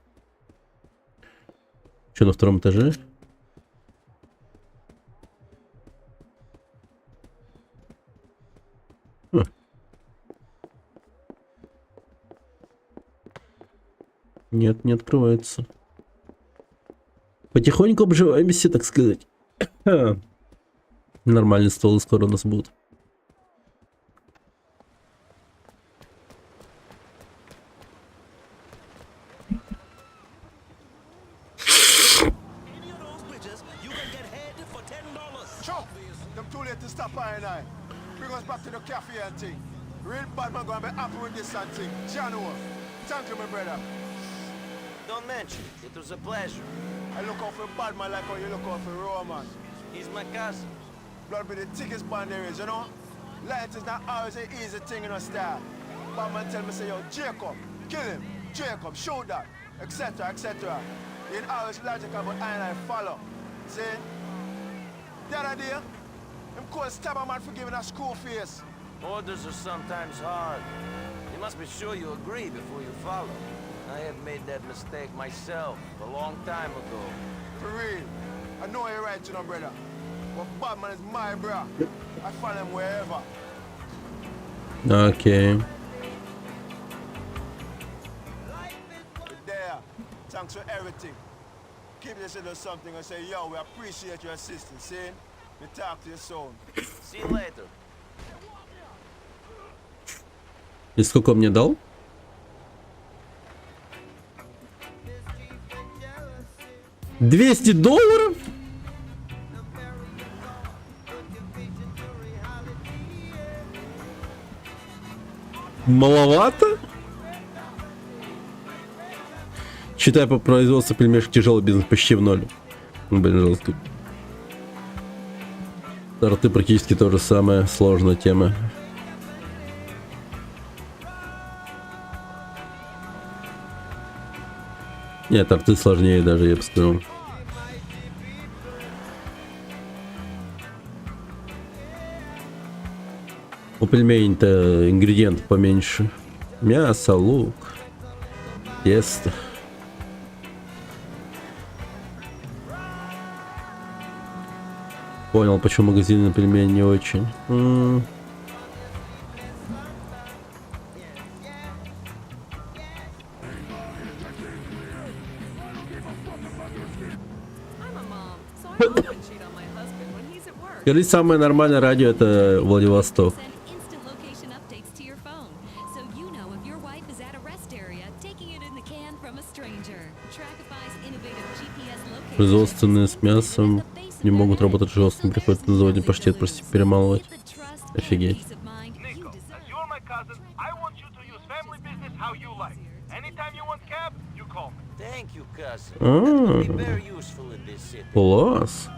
Что, на втором этаже? А. Нет, не открывается. Потихоньку обживаемся, так сказать. Нормальные стволы скоро у нас будут. Thank you, my brother. Don't mention it. It was a pleasure. I look out for bad man like how you look out for Roman. He's my cousin. Blood be the thickest bond there is, you know? Light is not always an easy thing in a style. Bad man tell me, say, yo, Jacob, kill him. Jacob, shoot that, etc., etc. He ain't always logical, but I follow. See? The other day, him called stab a man for giving a school face. Orders are sometimes hard. You must be sure you agree before you follow. I have made that mistake myself a long time ago. For real? I know you're right, you know, brother. But Batman is my bro. I follow him wherever. Okay. There. Thanks for everything. Keep this into something and say, yo, we appreciate your assistance, see? We talk to you soon. See you later. И сколько он мне дал? $200? Маловато? Считая по производству пельмешек тяжелый бизнес почти в ноль. Блин, жестко. Торты практически то же самое, сложная тема. Нет, торты сложнее даже, я бы сказал. У пельменей-то ингредиентов поменьше. Мясо, лук, тесто. Понял, почему магазины пельмени не очень. Скажи, самое нормальное радио это Владивосток. Производственные с мясом не могут работать жестко, приходится на заводе паштет просто перемалывать. Офигеть. Класс.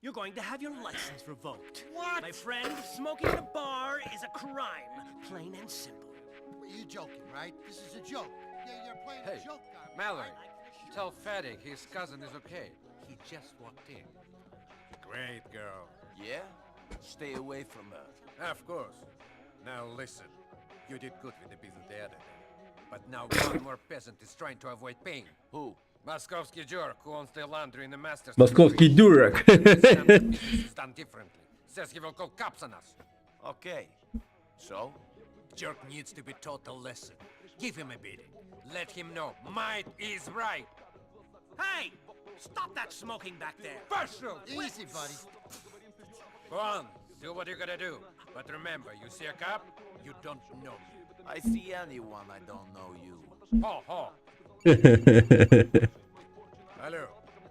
You're going to have your license revoked. What? My friend, smoking in a bar is a crime. Plain and simple. You're joking, right? This is a joke. Yeah, you're playing Hey, a joke, Mallory, tell Fatty his cousin is okay. He just walked in. Great girl. Yeah? Stay away from her. Of course. Now listen. You did good with the business the other day. But now one more peasant is trying to avoid paying. Who? Moskovsky jerk who owns the laundry in the master's. Moskovsky дурак. It's done differently. Says he will call cops on us. Okay. So? Jerk needs to be taught a lesson. Give him a beating. Let him know might is right. Hey! Stop that smoking back there! Marshal! Easy, buddy. Go on, do what you gotta do. But remember, you see a cop, you don't know me. I see anyone, I don't know you. Ho, ho. Алло,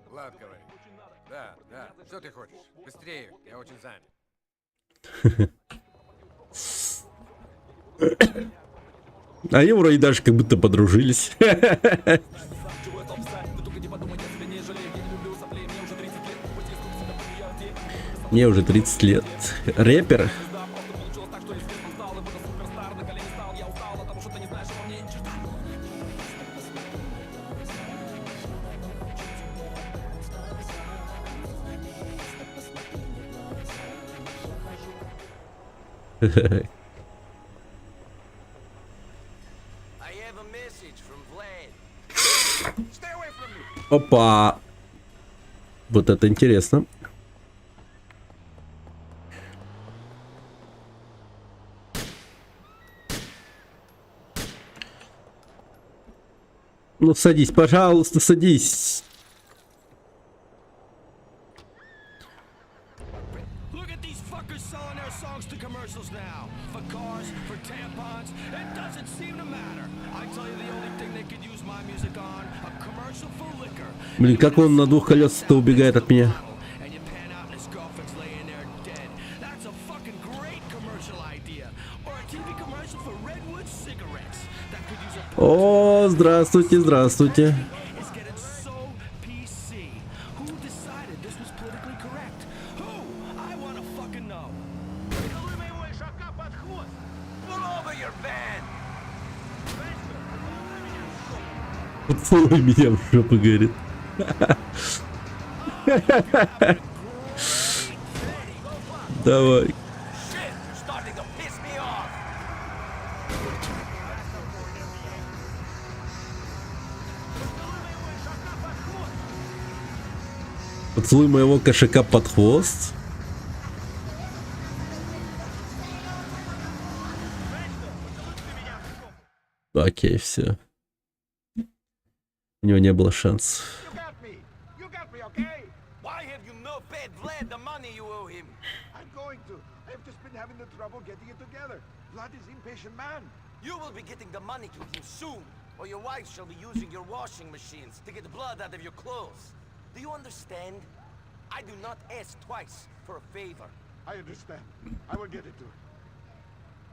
Влад говорит. Да, да. Что ты хочешь? Быстрее, я очень занят. Они вроде даже как будто подружились. Мне уже 30 лет. Рэпер. Опа! Вот это интересно. Ну, садись, пожалуйста, садись. Look at these fuckers selling their songs to commercials now. For cars, for tampons, it doesn't seem to matter. I tell you the only thing they could use my music on, a commercial for liquor. Блин, как он на двух колесах-то убегает от меня. And you pan out and his girlfriend's laying there dead. That's a fucking great commercial idea. Or a TV commercial for Redwood cigarettes. That could use a О, здравствуйте, здравствуйте. It's getting so PC. Who decided this was politically correct? Who? I wanna fucking know. Pull over your van! Поцелуй меня в жопу, говорит. Давай. Поцелуй моего кошака под хвост. Окей, все. У него не было шансов. Why have you not paid Vlad the money you owe him? I'm going to. I've just been having the trouble getting it together. Vlad is impatient man. You will be getting the money to him soon, or your wife shall be using your washing machines to get the blood out of your clothes. Do you understand? I do not ask twice for a favor. I understand. I will get it to her.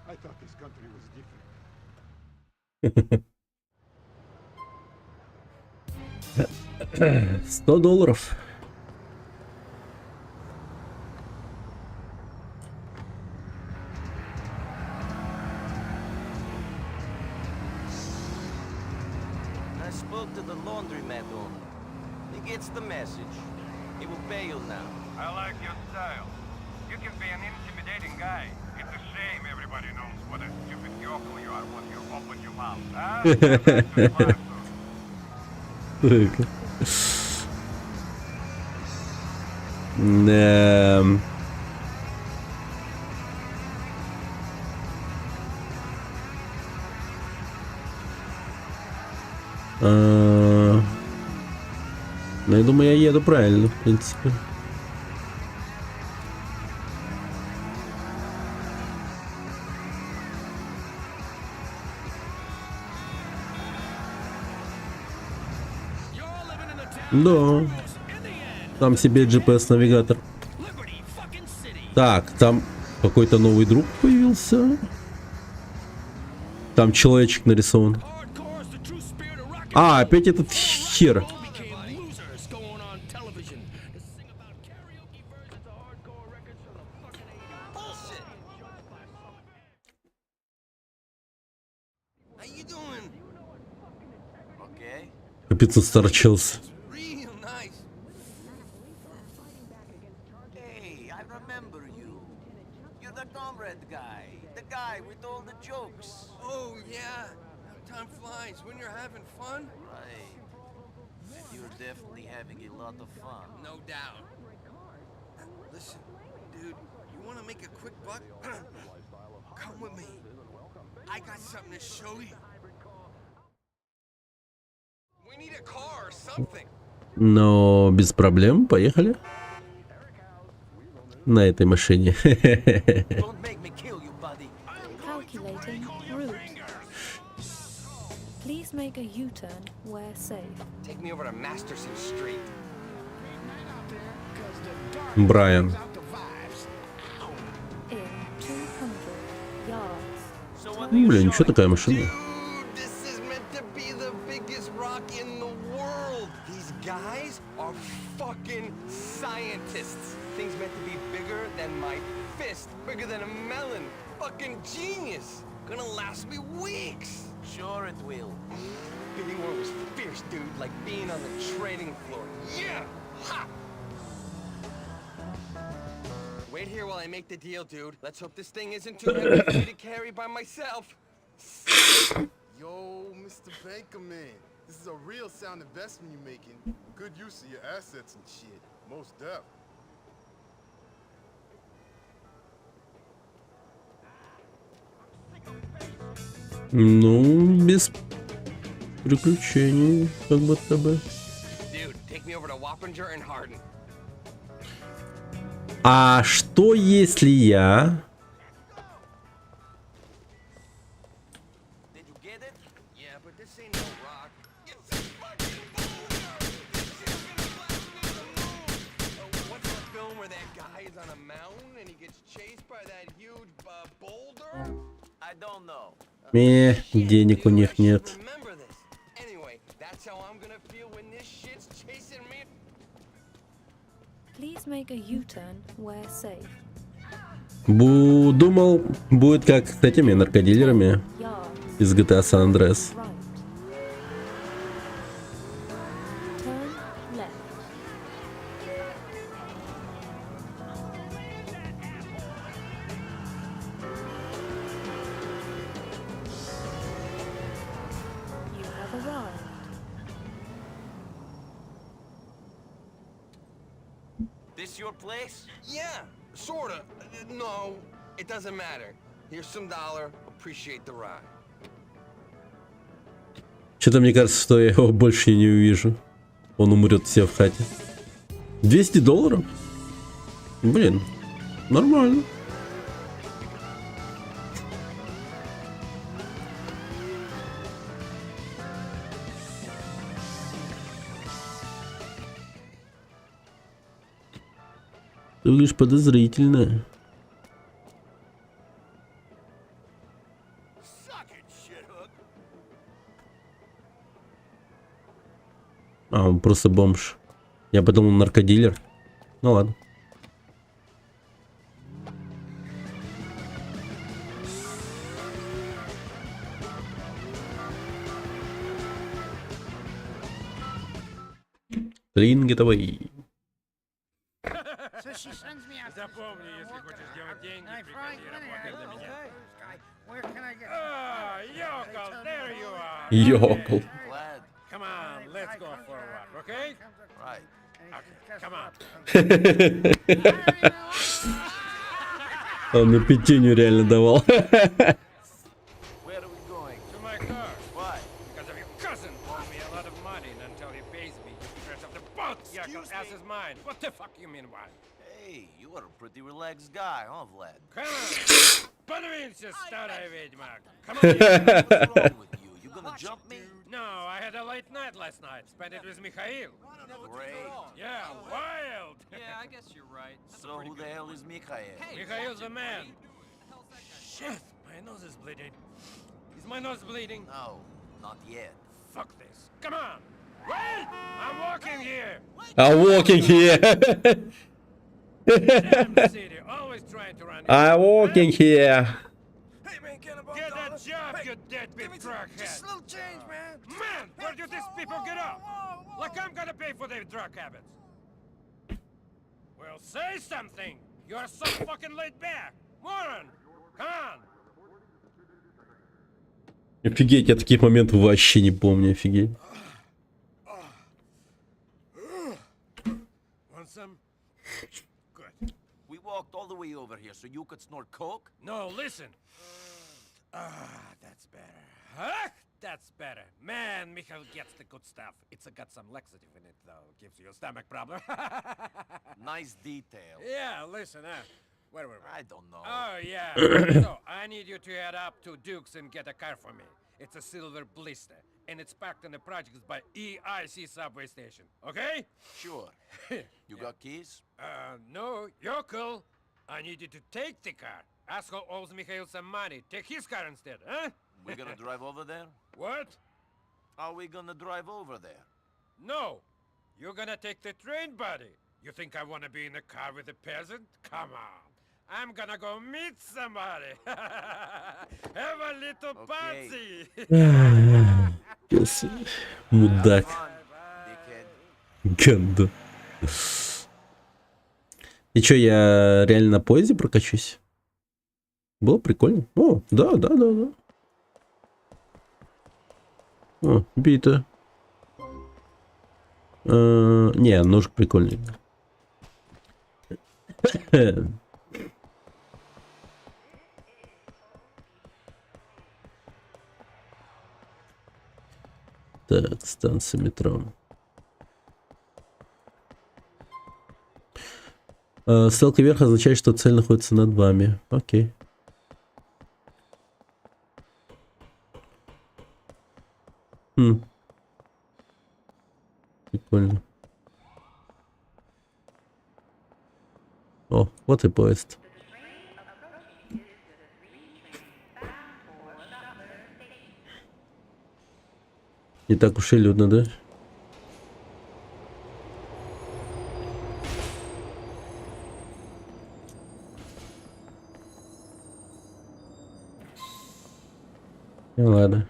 I thought this country was different. $100. I spoke to the laundromat owner. He gets the message. He will pay you now. I like your style. You can be an intimidating guy. It's a shame everybody knows what a stupid yokel you are when you open your mouth. Huh? Ну, я думаю, я еду правильно, в принципе. Да. Там себе GPS-навигатор. Так, там какой-то новый друг появился. Там человечек нарисован. А, опять этот хер. Капец, устарчился. Hey, I remember you. You're the comrade guy. The guy with all the jokes. Oh, yeah. Time flies when you're having fun. Right. And you're definitely having a lot of fun. No doubt. Listen, dude, you want to make a quick buck? Come with me. I got something to show you. We need a car or something. Но без проблем, поехали. На этой машине. Calculating route. Please make a U-turn where safe. Take me over to Masterson Street. Брайан. In 200 yards. Блин, ничего такая машина. This is meant to be the biggest rock in the world. These guys are fucking scientists. Things meant to be bigger than my fist, bigger than a melon. Fucking genius. Gonna last me weeks. Sure it will. Bidding war was fierce, dude. Like being on the trading floor. Yeah! Ha! Wait here while I make the deal, dude. Let's hope this thing isn't too heavy for me to carry by myself. Yo, Mr. Bankerman. This is a real sound investment you're making. Good use of your assets and shit. Most def. Ну, без приключений, как будто бы. Dude, take me over to Wappinger and Hardin. А что если я... Yeah, but this ain't no rock. It's a fucking boulder! This shit's gonna blast me to the moon! What's the film where that guy is on a mountain and he gets chased by that huge boulder? I don't know. Денег у них нет. Remember this. Anyway, that's how I'm gonna feel when this shit's chasing me. Please make a U-turn where safe. Думал, будет как с этими наркодилерами из GTA San Andreas. Turn left. You have arrived. This your place? Yeah, sorta. No, it doesn't matter. Here's some dollar. Appreciate the ride. Что-то мне кажется, что я его больше не увижу. Он умрет все в хате. $200? Блин, нормально. Ты выглядишь подозрительно. А, он просто бомж. Я подумал, наркодилер. Ну ладно. Ring давай. Запомни, если хочешь делать деньги, приходи работать для меня. Йокол, there you are. Йокол. Come on, let's go for a walk, okay? Right. Okay, come on. Он на пятюню реально давал. Where are we going? To my car. Why? Because of your cousin owed me a lot of money, and until he pays me, you can rest of the boat. Yokol, ass is mine. What the fuck you mean why? Hey, you are a pretty relaxed guy, huh, Vlad? Come on. Подвинься, старая ведьма. Come on. What's wrong with you? You gonna jump me? No, I had a late night last night. Spent it with Mikhail. Great. Yeah, wild. Yeah, I guess you're right. So who the hell is Mikhail? Mikhail's the man. Shit, my nose is bleeding. Is my nose bleeding? No, not yet. Fuck this. Come on. Wait! I'm walking here. I'm walking here. Damn city, always trying to run. I'm walking here. Get a job, you deadbeat crackhead. Just a little change, man. Man, where do these people get off? Like I'm gonna pay for their drug habits. Well, say something. You're so fucking laid back. Moron, come on. Офигеть, я таких моментов вообще не помню, офигеть. Want some? We walked all the way over here so you could snort coke? No, listen. That's better. Huh? That's better. Man, Mikhail gets the good stuff. It's got some laxative in it, though. Gives you a stomach problem. Nice detail. Yeah, listen, where were we? I don't know. Oh, yeah. So, I need you to head up to Duke's and get a car for me. It's a silver blister, and it's parked in the projects by EIC subway station. Okay? Sure. You got keys? No, Yokol. I need you to take the car. Asshole owes Mikhail some money. Take his car instead, huh? We're gonna drive over there? What? Are we gonna drive over there? No. You're gonna take the train, buddy. You think I wanna be in a car with a peasant? Come on. I'm gonna go meet somebody. Have a little party. Мудак. Гандон. И чё, я реально на поезде прокачусь? Было прикольно. О, да. О, бита. Не, ножик прикольный. Так, станция метро. Стрелка вверх означает, что цель находится над вами. Окей. Прикольно. О, вот и поезд. Не так уж и людно, да? Ну ладно.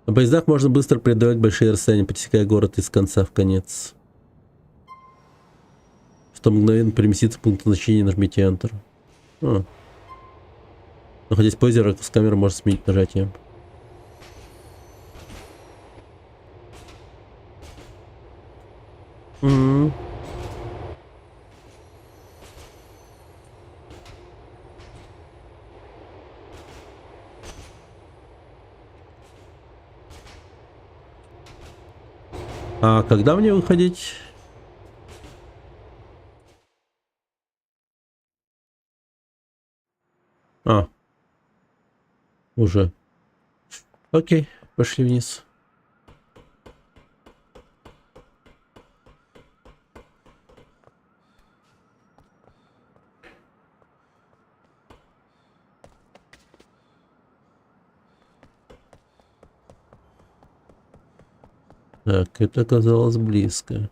На поездах можно быстро преодолевать большие расстояния, пересекая город из конца в конец. Чтобы мгновенно переместиться в пункт назначения, нажмите Enter. Находясь в поезде, ракурс камеры можно сменить нажатием. А когда мне выходить? Уже. Окей, пошли вниз. Так, это оказалось близко.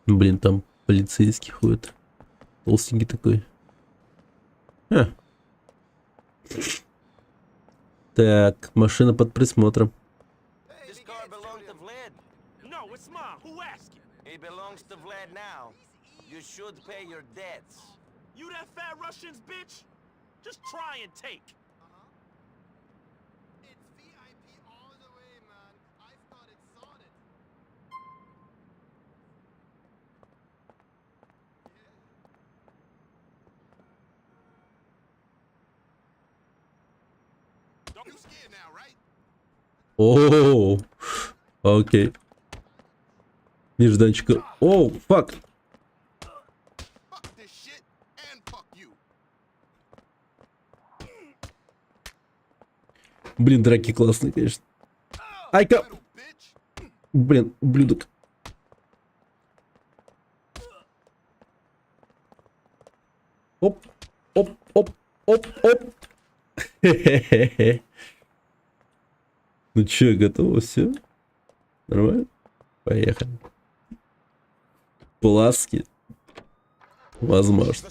Блин, там полицейский ходит. Толстенький такой. Так, машина под присмотром. This car belongs to Vlad. No, it's mine. Who asked you? It belongs to Vlad now. You should pay your debts. You that fat Russian's bitch? Just try and take. Оу, окей. Нежданчика. Оу, фак. Блин, драки классные, конечно. Ай-ка. Блин, ублюдок. Оп, оп, оп, оп, оп. Хе-хе-хе. Ну чё, готово все? Нормально? Поехали. Пласки. Возможно.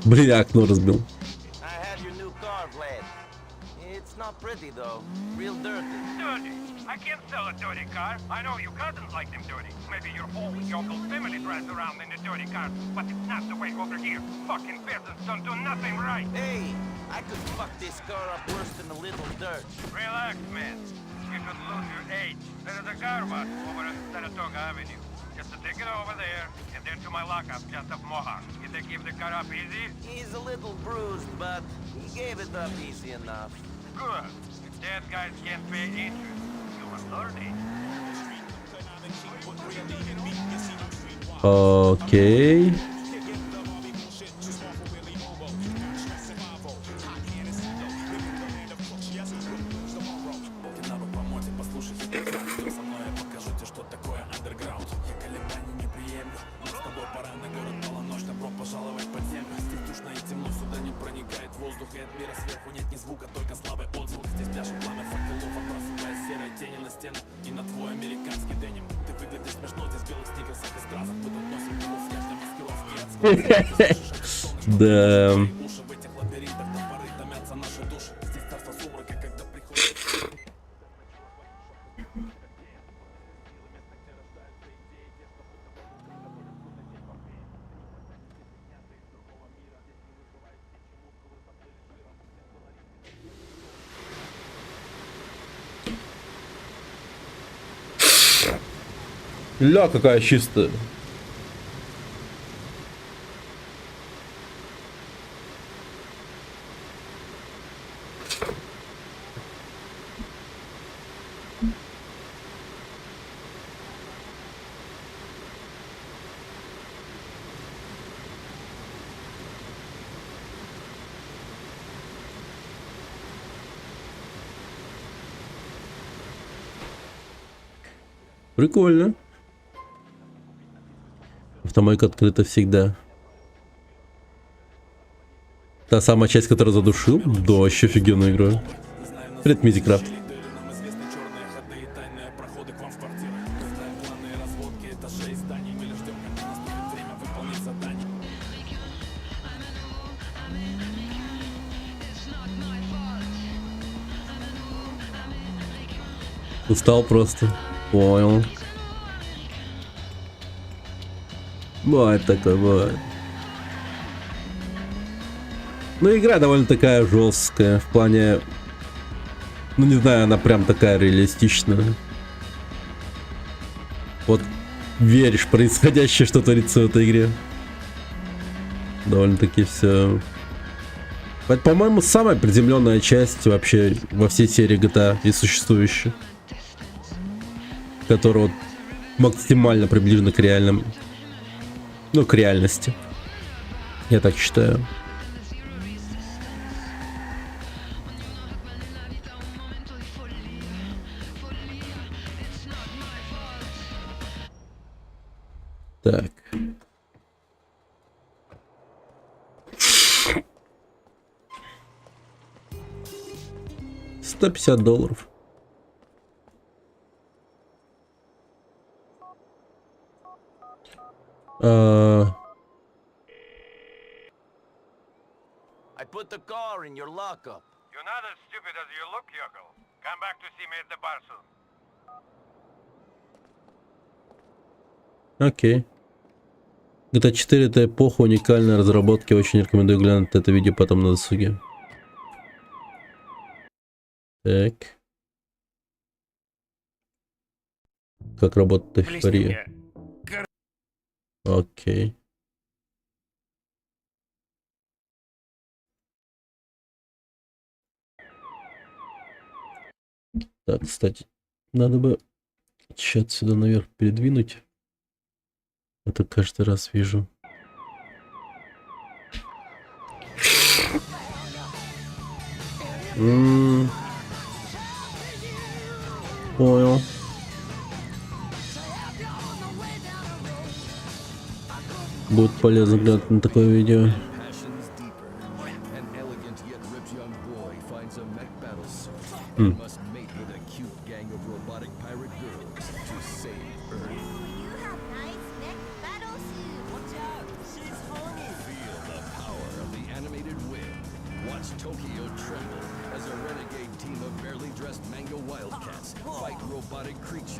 Блин, я окно разбил. I have your new car, Vlad. It's not pretty though. Real dirty. Dirty? I can't sell a dirty car. I know you cousins like them dirty. Maybe your whole yokel family drives around in a dirty car, but it's not the way over here. Fucking peasants don't do nothing right. Hey, I could fuck this car up worse than a little dirt. Relax, man. You could lose your age. There is a car wash over on Saratoga Avenue. Just to take it over there, and then to my lockup just up Mohawk. You think give the car up easy? He's a little bruised, but he gave it up easy enough. Good. If dead guys can't pay interest, you are learning. Окей. Да. Ля, какая чистая. Прикольно. Автомойка открыта всегда. Та самая часть, которую задушил? Да, вообще офигенная игра. Привет, Мизикрафт. Устал просто. Понял. Бывает такое, бывает. Ну, игра довольно такая жесткая. В плане... Ну, не знаю, она прям такая реалистичная. Вот веришь в происходящее, что творится в этой игре. Довольно-таки все... Это, по-моему, самая приземленная часть вообще во всей серии GTA и существующая. Которая вот максимально приближена к реальным... Ну, к реальности. Я так считаю. Так. $150. I put the car in your lockup. You're not as stupid as you look, Yoko. Come back to see me at the bar soon. Окей. GTA 4 это эпоха уникальной разработки. Очень рекомендую глянуть это видео потом на досуге. Так. Как работает эйфория? Окей. Так, кстати, надо бы чат сюда наверх передвинуть. Это каждый раз вижу. Понял. Будет полезно глянуть на такое видео.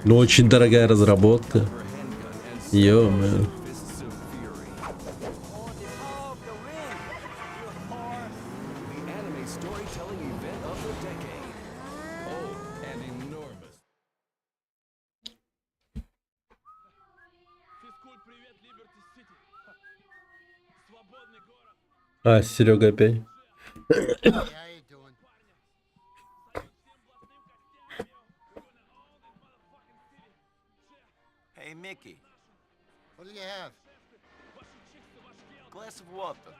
Ну, очень дорогая разработка. Ё-моё. А, Серега опять. Hey, Mickey. What do you have? Glass of water.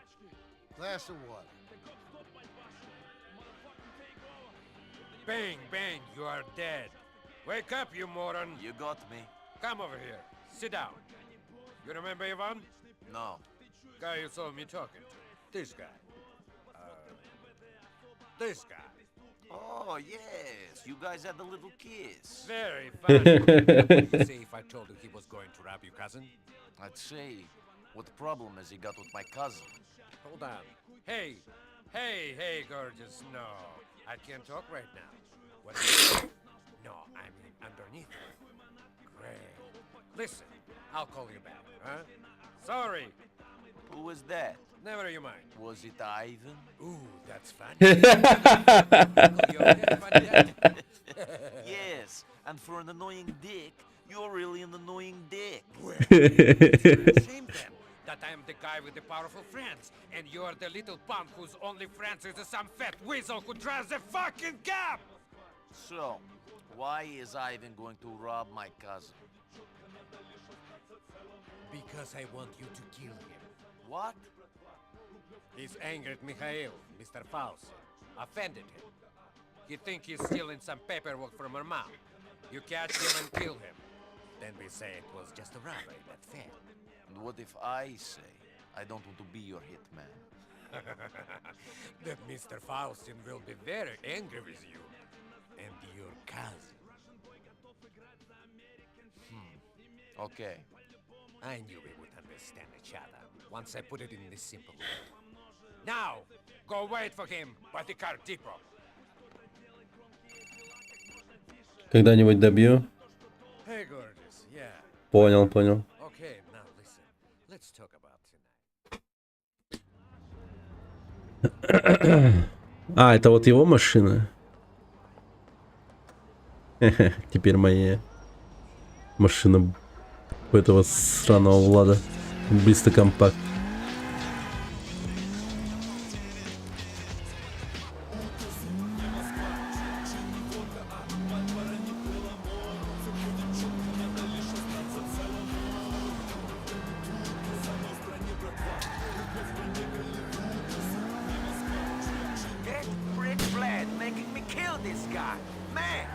Glass of water. Bang, bang, you are dead. Wake up, you moron. You got me. Come over here. Sit down. You remember Ivan? No. Guy you saw me talking to. This guy. This guy. Oh, yes. You guys had a little kiss. Very funny. What would you say if I told you he was going to rob your cousin? I'd say, what problem has he got with my cousin? Hold on. Hey, hey, gorgeous. No, I can't talk right now. What do you say? No, I mean underneath. Great. Listen, I'll call you back, huh? Sorry. Who was that? Never you mind. Was it Ivan? Ooh, that's funny. Yes, and for an annoying dick, you're really an annoying dick. Shame then that I am the guy with the powerful friends, and you're the little punk whose only friends is some fat weasel who drives the fucking cab! So, why is Ivan going to rob my cousin? Because I want you to kill him. What? He's angry at Mikhail, Mr. Faust. Offended him. He think he's stealing some paperwork from her mom. You catch him and kill him. Then we say it was just a robbery, that's fair. And what if I say I don't want to be your hitman? That Mr. Faustin will be very angry with you. And your cousin. Okay. I knew we would understand each other once I put it in this simple way. Now, go wait for him by the car depot. Когда-нибудь добью. Hey, gorgeous, yeah. Понял. Okay, now listen. Let's talk about tonight. А, это вот его машина. Теперь моя машина у этого сраного Влада. Быстро компакт. Get Rick Vlad making me kill this guy. Man!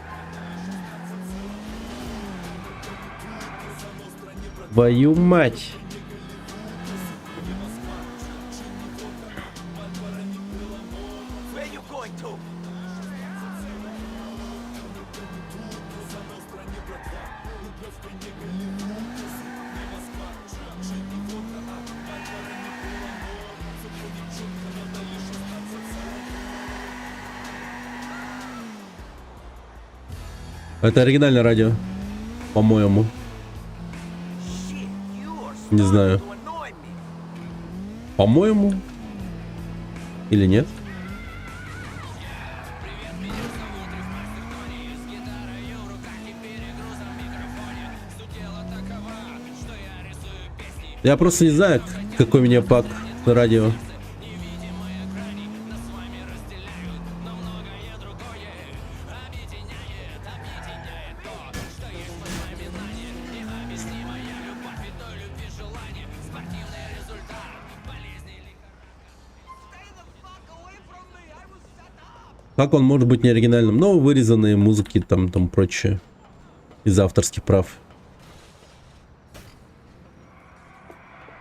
Твою мать. Where you going to? Это оригинальное радио. По-моему. Не знаю. По-моему. Или нет? Я просто не знаю, какой у меня пак на радио. Как он может быть не оригинальным? Но вырезанные музыки там прочее. Из авторских прав.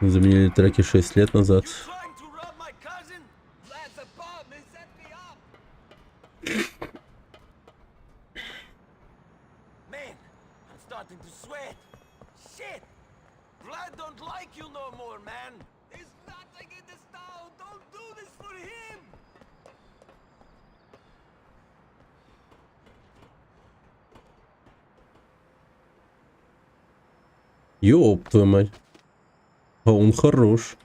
Заменили треки 6 лет назад. Man, I'm starting to sweat. Shit! Vlad don't like you no more, man. There's nothing in this town. Don't do this for him. Ёб твою мать. А он хорош.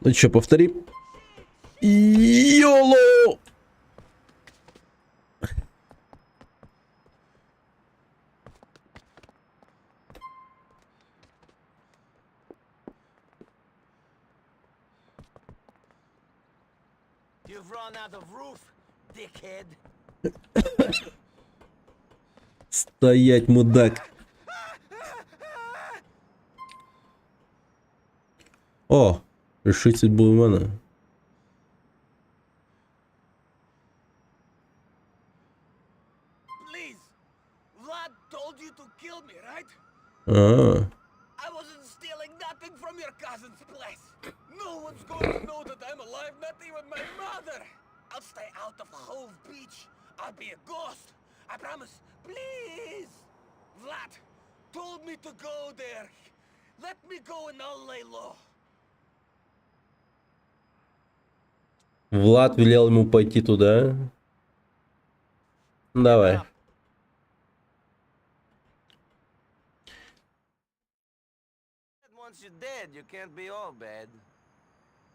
Ну чё, повтори. Йоло! You've run out of roof, dickhead. Стоять, мудак. О, решить судьбу Ивана. Please, Vlad told you to kill me, right? I wasn't stealing nothing from your cousin's place. No one's going to know that I'm alive, not even my mother. I'll stay out of Hove Beach. I'll be a ghost. I promise. Please! Vlad told me to go there. Let me go and I'll lay low. Влад велел ему пойти туда. Давай. Once you're dead, you can't be all bad.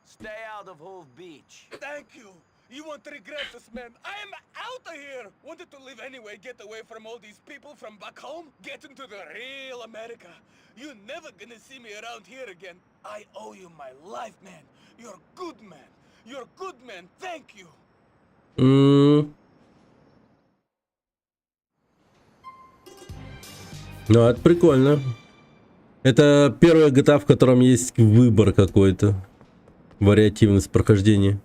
Stay out of Hove Beach. Thank you. You won't regret this, man. I am out of here. Wanted to live anyway, get away from all these people from back home, get into the real America. You're never gonna see me around here again. I owe you my life, man. You're a good man. You're a good man. Thank you. Ну, это прикольно. Это первая GTA, в котором есть выбор какой-то. Вариативность прохождения.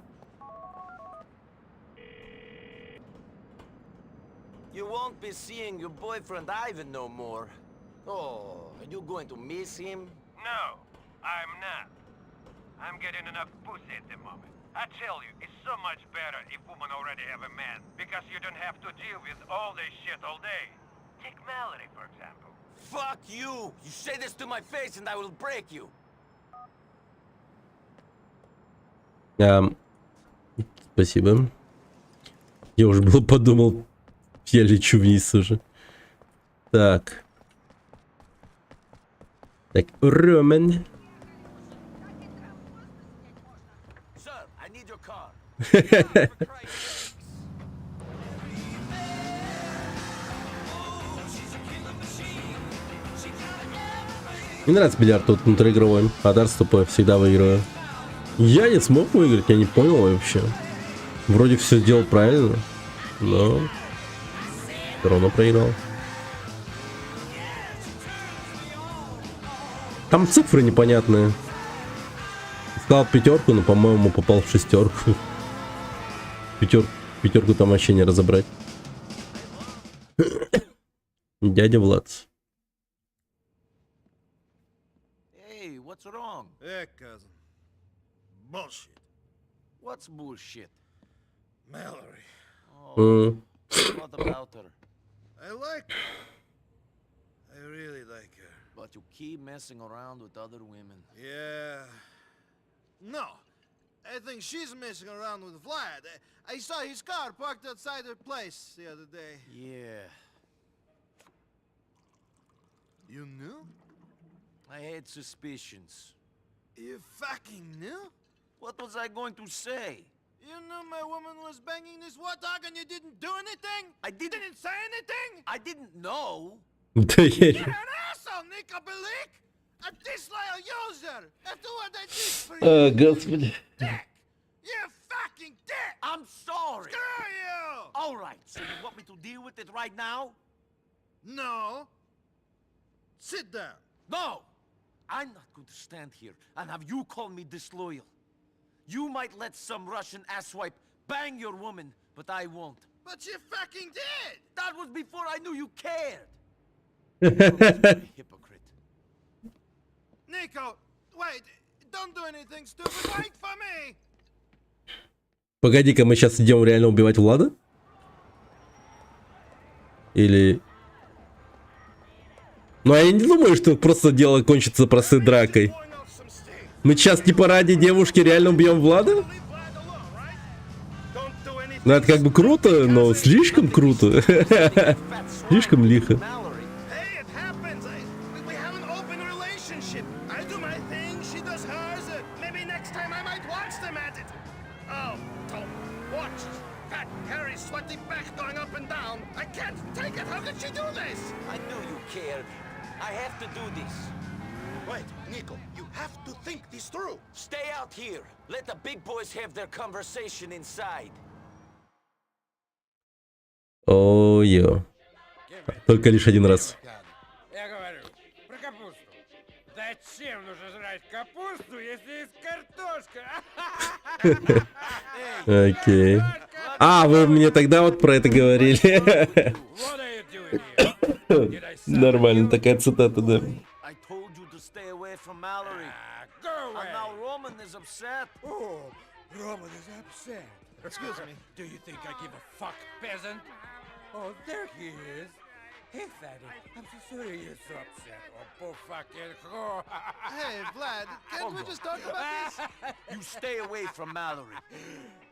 You won't be seeing your boyfriend Ivan no more. Oh, are you going to miss him? No, I'm not. I'm getting enough pussy at the moment. I tell you, it's so much better if women already have a man, because you don't have to deal with all this shit all day. Take Mallory, for example. Fuck you! You say this to my face and I will break you. Спасибо. Я уже было подумал, я лечу вниз уже. Так. Так, Ромен. Sir, I need your car. Мне нравится бильярд тут внутриигровой, а Дарс тупой, всегда выигрываю. Я не смог выиграть, я не понял вообще. Вроде все делал правильно, но все равно проиграл. Там цифры непонятные. Сказал пятерку, но, по-моему, попал в шестерку. Пятерку Пятерку там вообще не разобрать. Дядя Влад. Hey, what's wrong? Yeah, cousin. Bullshit. What's bullshit? Mallory. Oh, what about her? I like her. I really like her. But you keep messing around with other women. Yeah. No. I think she's messing around with Vlad. I saw his car parked outside her place the other day. Yeah. You knew? I had suspicions. You fucking knew? What was I going to say? You knew my woman was banging this warthog and you didn't do anything? I didn't say anything? I didn't know. Да я... You're an asshole, Nico Bellic! A disloyal user! After what I did for you! Господи. You fucking dick! I'm sorry. Screw you! All right, so you want me to deal with it right now? No. Sit down. No! I'm not going to stand here and have you call me disloyal. You might let some Russian asswipe bang your woman, but I won't. But you fucking did! That was before I knew you cared. Hypocrite. Nico, wait. Don't do anything stupid. Wait for me! Погоди-ка, мы сейчас идем реально убивать Влада? Или... Ну, я не думаю, что просто дело кончится простой дракой. Мы сейчас типа ради девушки реально убьем Влада? Ну, это как бы круто, но слишком круто. Слишком лихо. Hey, it happens. We have an open relationship. I do my thing, she does hers. Maybe next time I might watch them at it. Oh, don't watch. Fat, hairy, sweaty back going up and down. I can't take it. How could she do this? I knew you cared. I have to do this. Wait, Nico, you have to think this through. Stay out here. Let the big boys have their conversation inside. Ой-ё. Только лишь один раз. Я говорю, про капусту. Зачем нужно жрать капусту, если есть картошка? Окей. А, вы мне тогда вот про это говорили. Нормально, такая цитата, да. I told you to stay away from Mallory. Go away. And now Roman is upset. Oh, Roman is upset. Excuse me. Do you think I give a fuck, peasant? Oh, there he is. Hey, fatty. I'm so sorry you're so upset. Oh, poor fucking whore. Hey, Vlad, can't we just talk about this? You stay away from Mallory.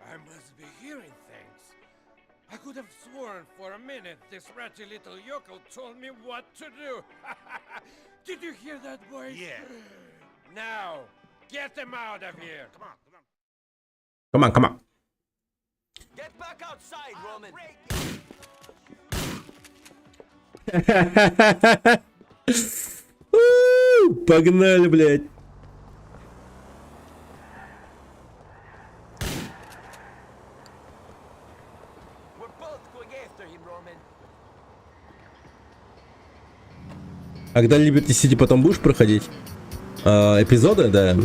I must be hearing things. I could have sworn for a minute this ratty little yokel told me what to do. Did you hear that, boys? Yeah. Now, get them out of here. Come on, come on. Come on, come on. Get back outside, Roman. Погнали, блядь. We're both going after him, Roman. А когда Liberty City потом будешь проходить? Эпизоды, да.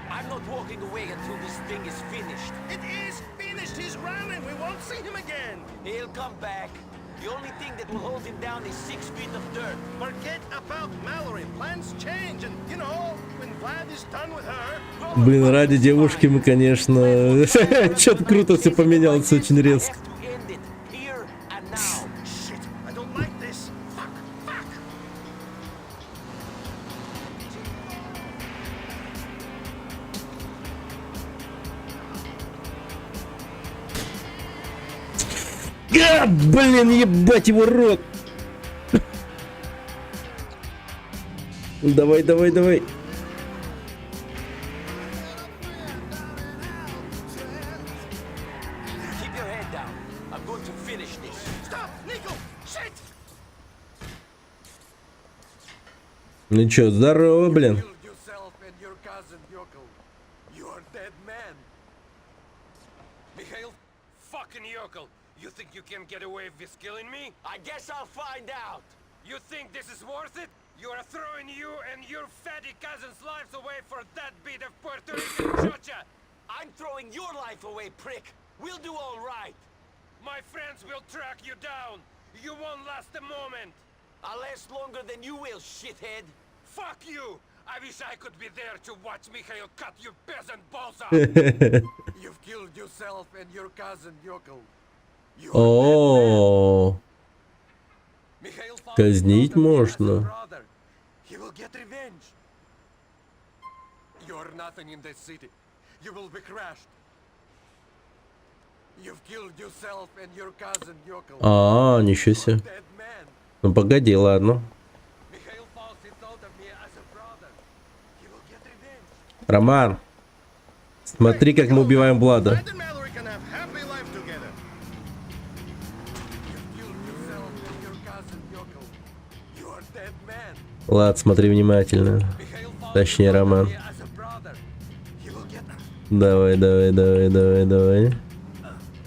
I'm not walking away until this thing is finished. It is finished. He's running. We won't see him again. He'll come back. The only thing that will hold him down is 6 feet of dirt. Forget about Mallory. Plans change, and you know, when Vlad is done with her. Блин, ради девушки мы, конечно... Что-то круто все поменялось очень резко. End it here and now. Shit, I don't like this. Fuck, fuck. Блин, ебать его рот. Давай, давай, давай. Keep your head down. I'm going to finish this. Stop, Nico. Shit. Ну чё, здорово, блин. Yourself and your cousin Yokel. You are dead men. Mikhail, fucking yokel. You think you can get away with killing me? I guess I'll find out. You think this is worth it? You are throwing you and your fatty cousin's lives away for that bit of Puerto Rican chocha. I'm throwing your life away, prick. We'll do all right. My friends will track you down. You won't last a moment. I'll last longer than you will, shithead. Fuck you! I wish I could be there to watch Mikhail cut your peasant balls off. You've killed yourself and your cousin, Yokol. О, Mikhail found казнить his можно. brother. He will get revenge. You're nothing in this city. You will be crushed. You've killed yourself and your cousin, Yokol. А, ничего себе. Ну погоди, ладно. Mikhail falls he thought of me as a brother. He will get revenge. Роман, смотри, как мы убиваем Влада. Влад, смотри внимательно. Точнее, Роман. Давай, давай, давай, давай, давай.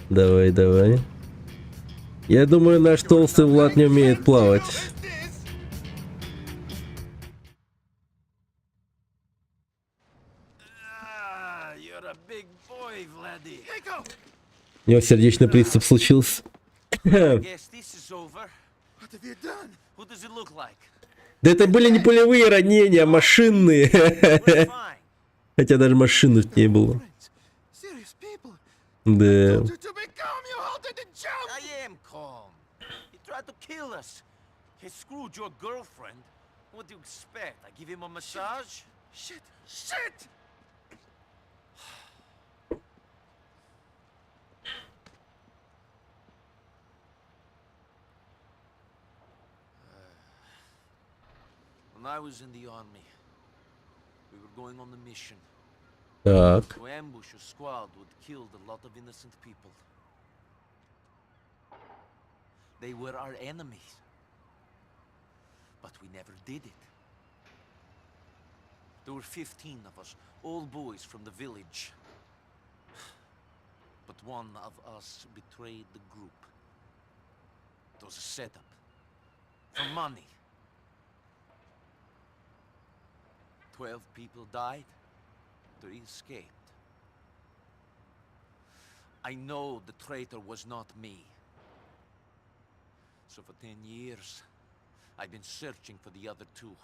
Давай, давай. Я думаю, наш толстый Влад не умеет плавать. You're a big boy, Vladdy. У него сердечный приступ случился. Guess this is over. What have you done? What does it look like? Да это были не пулевые ранения, а машинные. Хотя даже машины не было. Да. I am calm. He tried to kill us. He screwed your girlfriend. What do you expect? I give him a massage? Shit! Shit! When I was in the army, we were going on a mission. Так. To ambush a squad would kill a lot of innocent people. They were our enemies. But we never did it. There were 15 of us, all boys from the village. But one of us betrayed the group. It was a setup. For money. 12 people died. 3 escaped. I know the traitor was not me. So for 10 years, I've been searching for the other 2.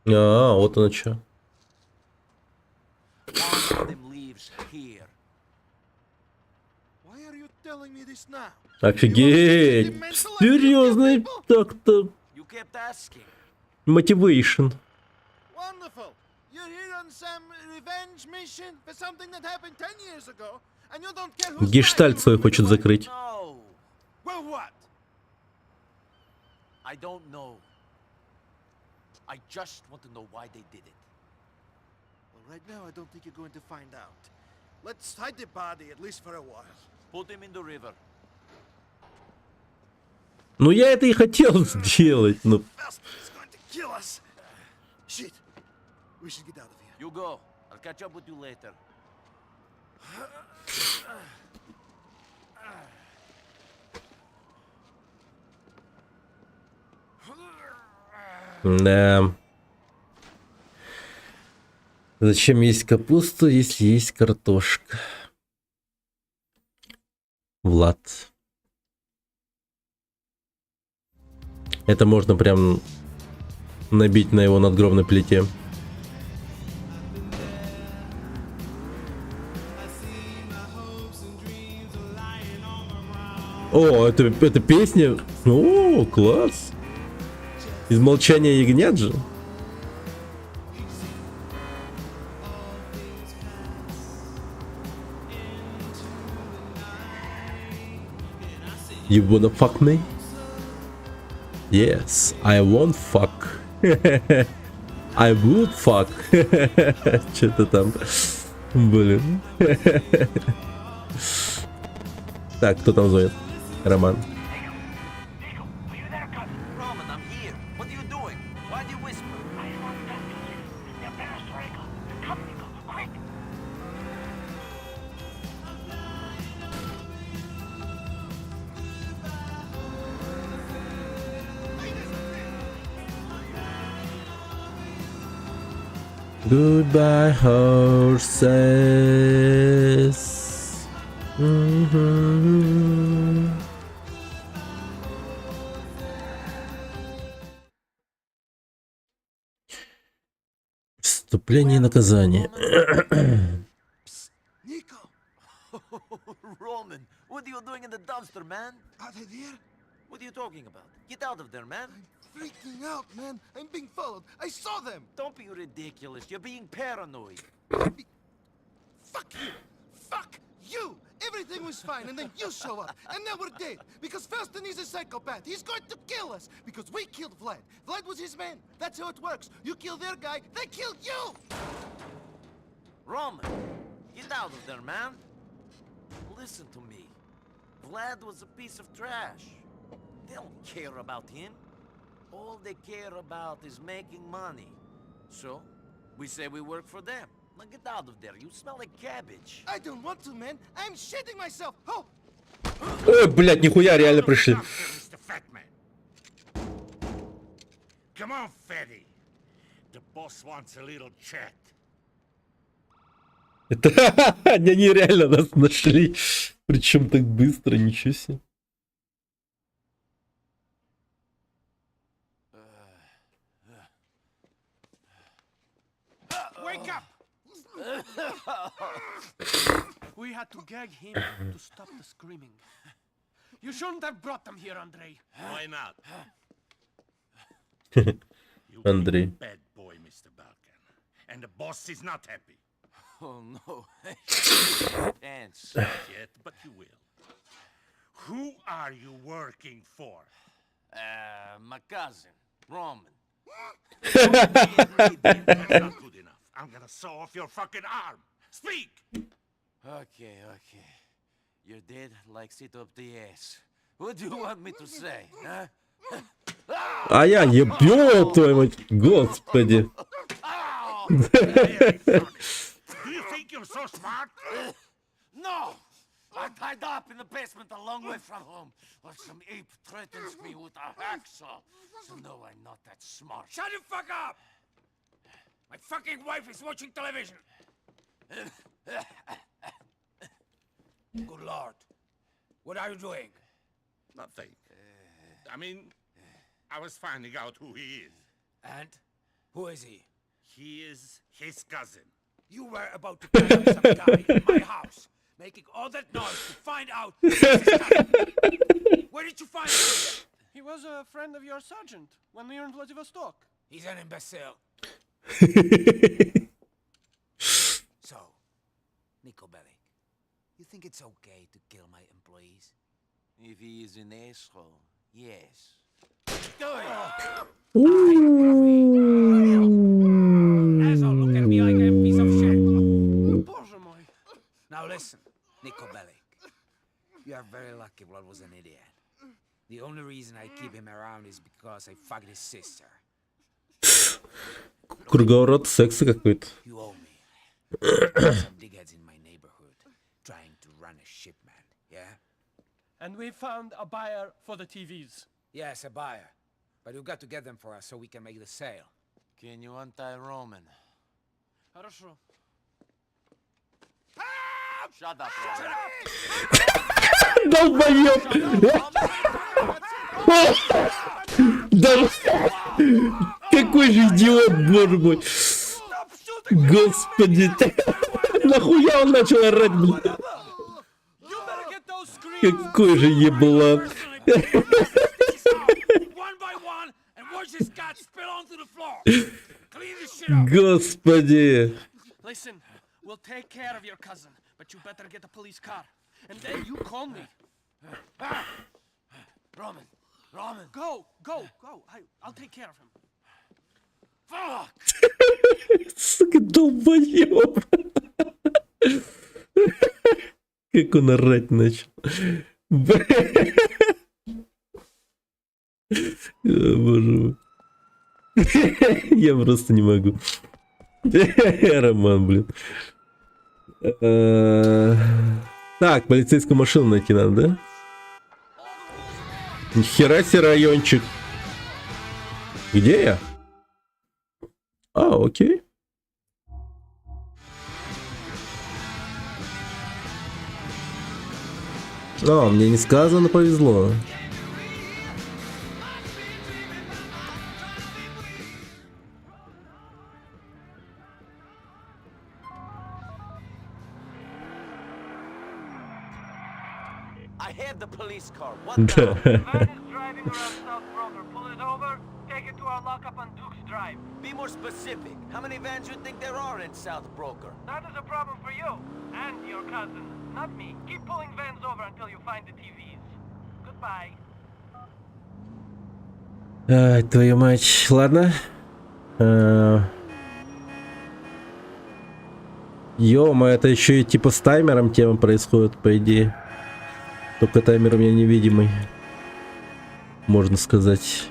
А, вот оно что. One of them lives here. Why are you telling me this now? Офигеть. Серьезно, так-то. You kept asking. Мотивейшн. Wonderful. You're here on some revenge mission for something that happened 10 years ago, and you don't care who's Гештальт свой хочет закрыть. No. Well, what? I don't know. I just want to know why they did it. Well, right now, I don't think you're going to find out. Let's hide the body, at least for a while. Put him in the river. Ну я это и хотел сделать, но... He's going to kill us. Shit. We should get out of here. You go. I'll catch up with you later. Да. Зачем есть капуста, если есть картошка? Влад. Это можно прям набить на его надгробной плите. О, это песня. О, класс. Из молчания ягнят же. You wanna fuck me? Yes, I won't fuck. I would fuck. Что-то там. Блин. Так, кто там звонит? Роман. Roman, I'm here. What are you doing? Why do you whisper? I want to talk to you. They're better strangle. Come, Nico, quick. Goodbye horses. Вступление и наказание. Nico! Roman, what are you doing in the dumpster, man? Are they there? What are you talking about? Get out of there, man. Freaking out, man. I'm being followed. I saw them. Don't be ridiculous. You're being paranoid. Fuck you. Fuck you. Everything was fine, and then you show up, and now we're dead. Because Felston is a psychopath. He's going to kill us because we killed Vlad. Vlad was his man. That's how it works. You kill their guy, they kill you. Roman, get out of there, man. Listen to me. Vlad was a piece of trash. They don't care about him. All they care about is making money. So, we say we work for them. Now get out of there. You smell like cabbage. I don't want to, man. I'm shitting myself. Oh! Ой, блядь, нихуя, реально пришли. Mr. Fatman. Come on, Fatty. The boss wants a little chat. Это они реально нас нашли. Причем так быстро, ничего себе. Wake up! We had to gag him to stop the screaming. You shouldn't have brought them here, Andrei. Why not? Андрей. Bad boy, Mr. Balkan. And the boss is not happy. Oh, no. Dance. Not yet, but you will. Who are you working for? My cousin, Roman. That's not good enough. I'm gonna saw off your fucking arm. Speak! Okay. You're dead like sit up the ass. What do you want me to say, huh? А я ебёб твою мать, господи. Do you think you're so smart? No! I'm tied up in the basement a long way from home. But some ape threatens me with a hacksaw. So no, I'm not that smart. Shut the fuck up! My fucking wife is watching television. Good lord. What are you doing? Nothing. I mean, I was finding out who he is. And? Who is he? He is his cousin. You were about to kill some guy in my house, making all that noise to find out who is his cousin. Where did you find him? He was a friend of your sergeant when we were in Vladivostok. He's an imbecile. So, Nico Bellic, you think it's okay to kill my employees? If he is an asshole, yes. Asshole, look at me like a piece of shit. Now listen, Nico Bellic. You are very lucky Vlad was an idiot. The only reason I keep him around is because I fucked his sister. Круговорот секса какой-то. You owe me. Some dickheads in my neighborhood trying to run a shipment, yeah? And we found a buyer for the TVs. Yes, a buyer. But you've got to get them for us so we can make the sale. Can you untie Roman? Хорошо. Shut up, Roman. Долбоёб! Да... Какой же идиот, боже мой! Господи! Нахуя он начал орать, блин? Какой же еблан! Господи! Listen, we'll take care of your cousin, but you better get a police car. And then you call me. Roman! Go! I'll take care of him. Fuck! Сука, долбоёб! Как он орать начал. Боже мой. Я просто не могу. Роман, блин. Так, полицейскую машину найти надо, да? Нихера себе райончик. Где я? А, окей. А, мне не сказано, повезло. I had the police car. What now? Да. Van is driving around South Broker. Pull it over, take it to our lockup on Duke's Drive. Be more specific. How many vans you think there are in South Broker? That is a problem for you and your cousin, not me. Keep pulling vans over until you find the TVs. Goodbye. Ай, твою мать. Ладно. Ё-мо, это еще и типа с таймером тема происходит, по идее. Только таймер у меня невидимый. Можно сказать.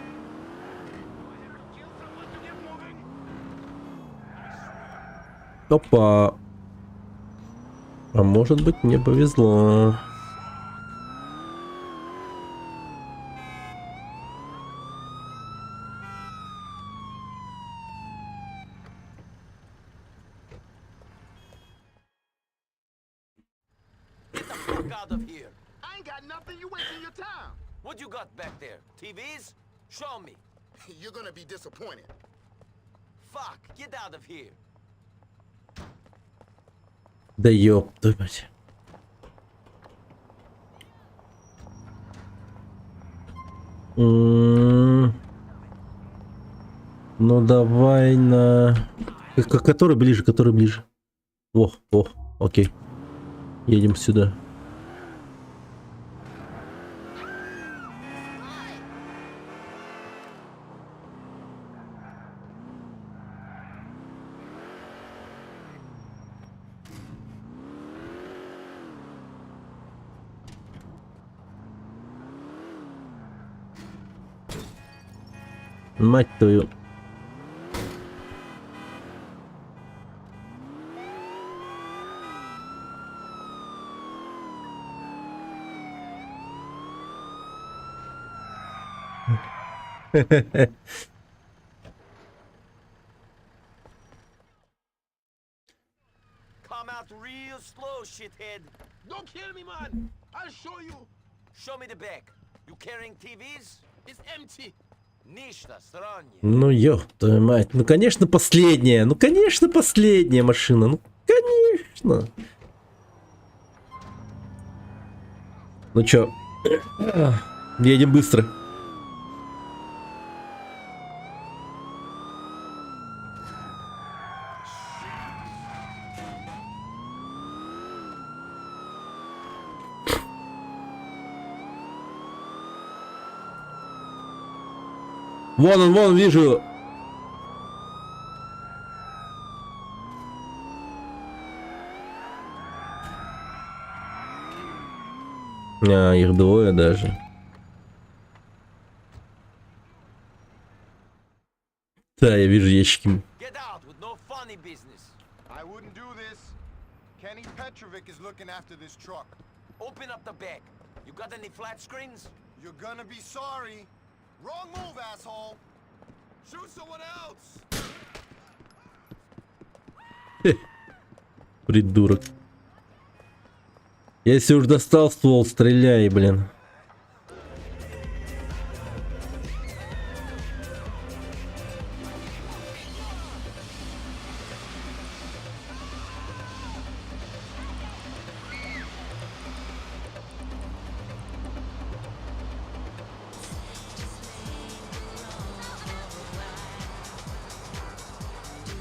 Опа. А может быть, мне повезло. Fuck out of here. I ain't got nothing. You wasting your time. What you got back there? TVs? Show me. You're gonna be disappointed. Fuck, get out of here. Да ёб твою мать. Ну давай на... Который ближе, который ближе. О, окей. Едем сюда. Мать твою. Come out real slow, shithead. Don't kill me, man. I'll show you. Show me the back. You carrying TVs? It's empty. Ничто, страннее. Ну ёб твою мать. Ну конечно последняя. Ну конечно последняя машина. Ну конечно. Ну чё? Едем быстро. Вон он, вон, вижу. А, их двое даже. Да, я вижу ящики. Get out with no funny business. I wouldn't do this. Kenny Petrovic is looking after this truck. Open up the back. You got any flat screens? You're gonna be sorry. Wrong move, asshole. Shoot someone else. Придурок. Если уж достал ствол, стреляй, блин.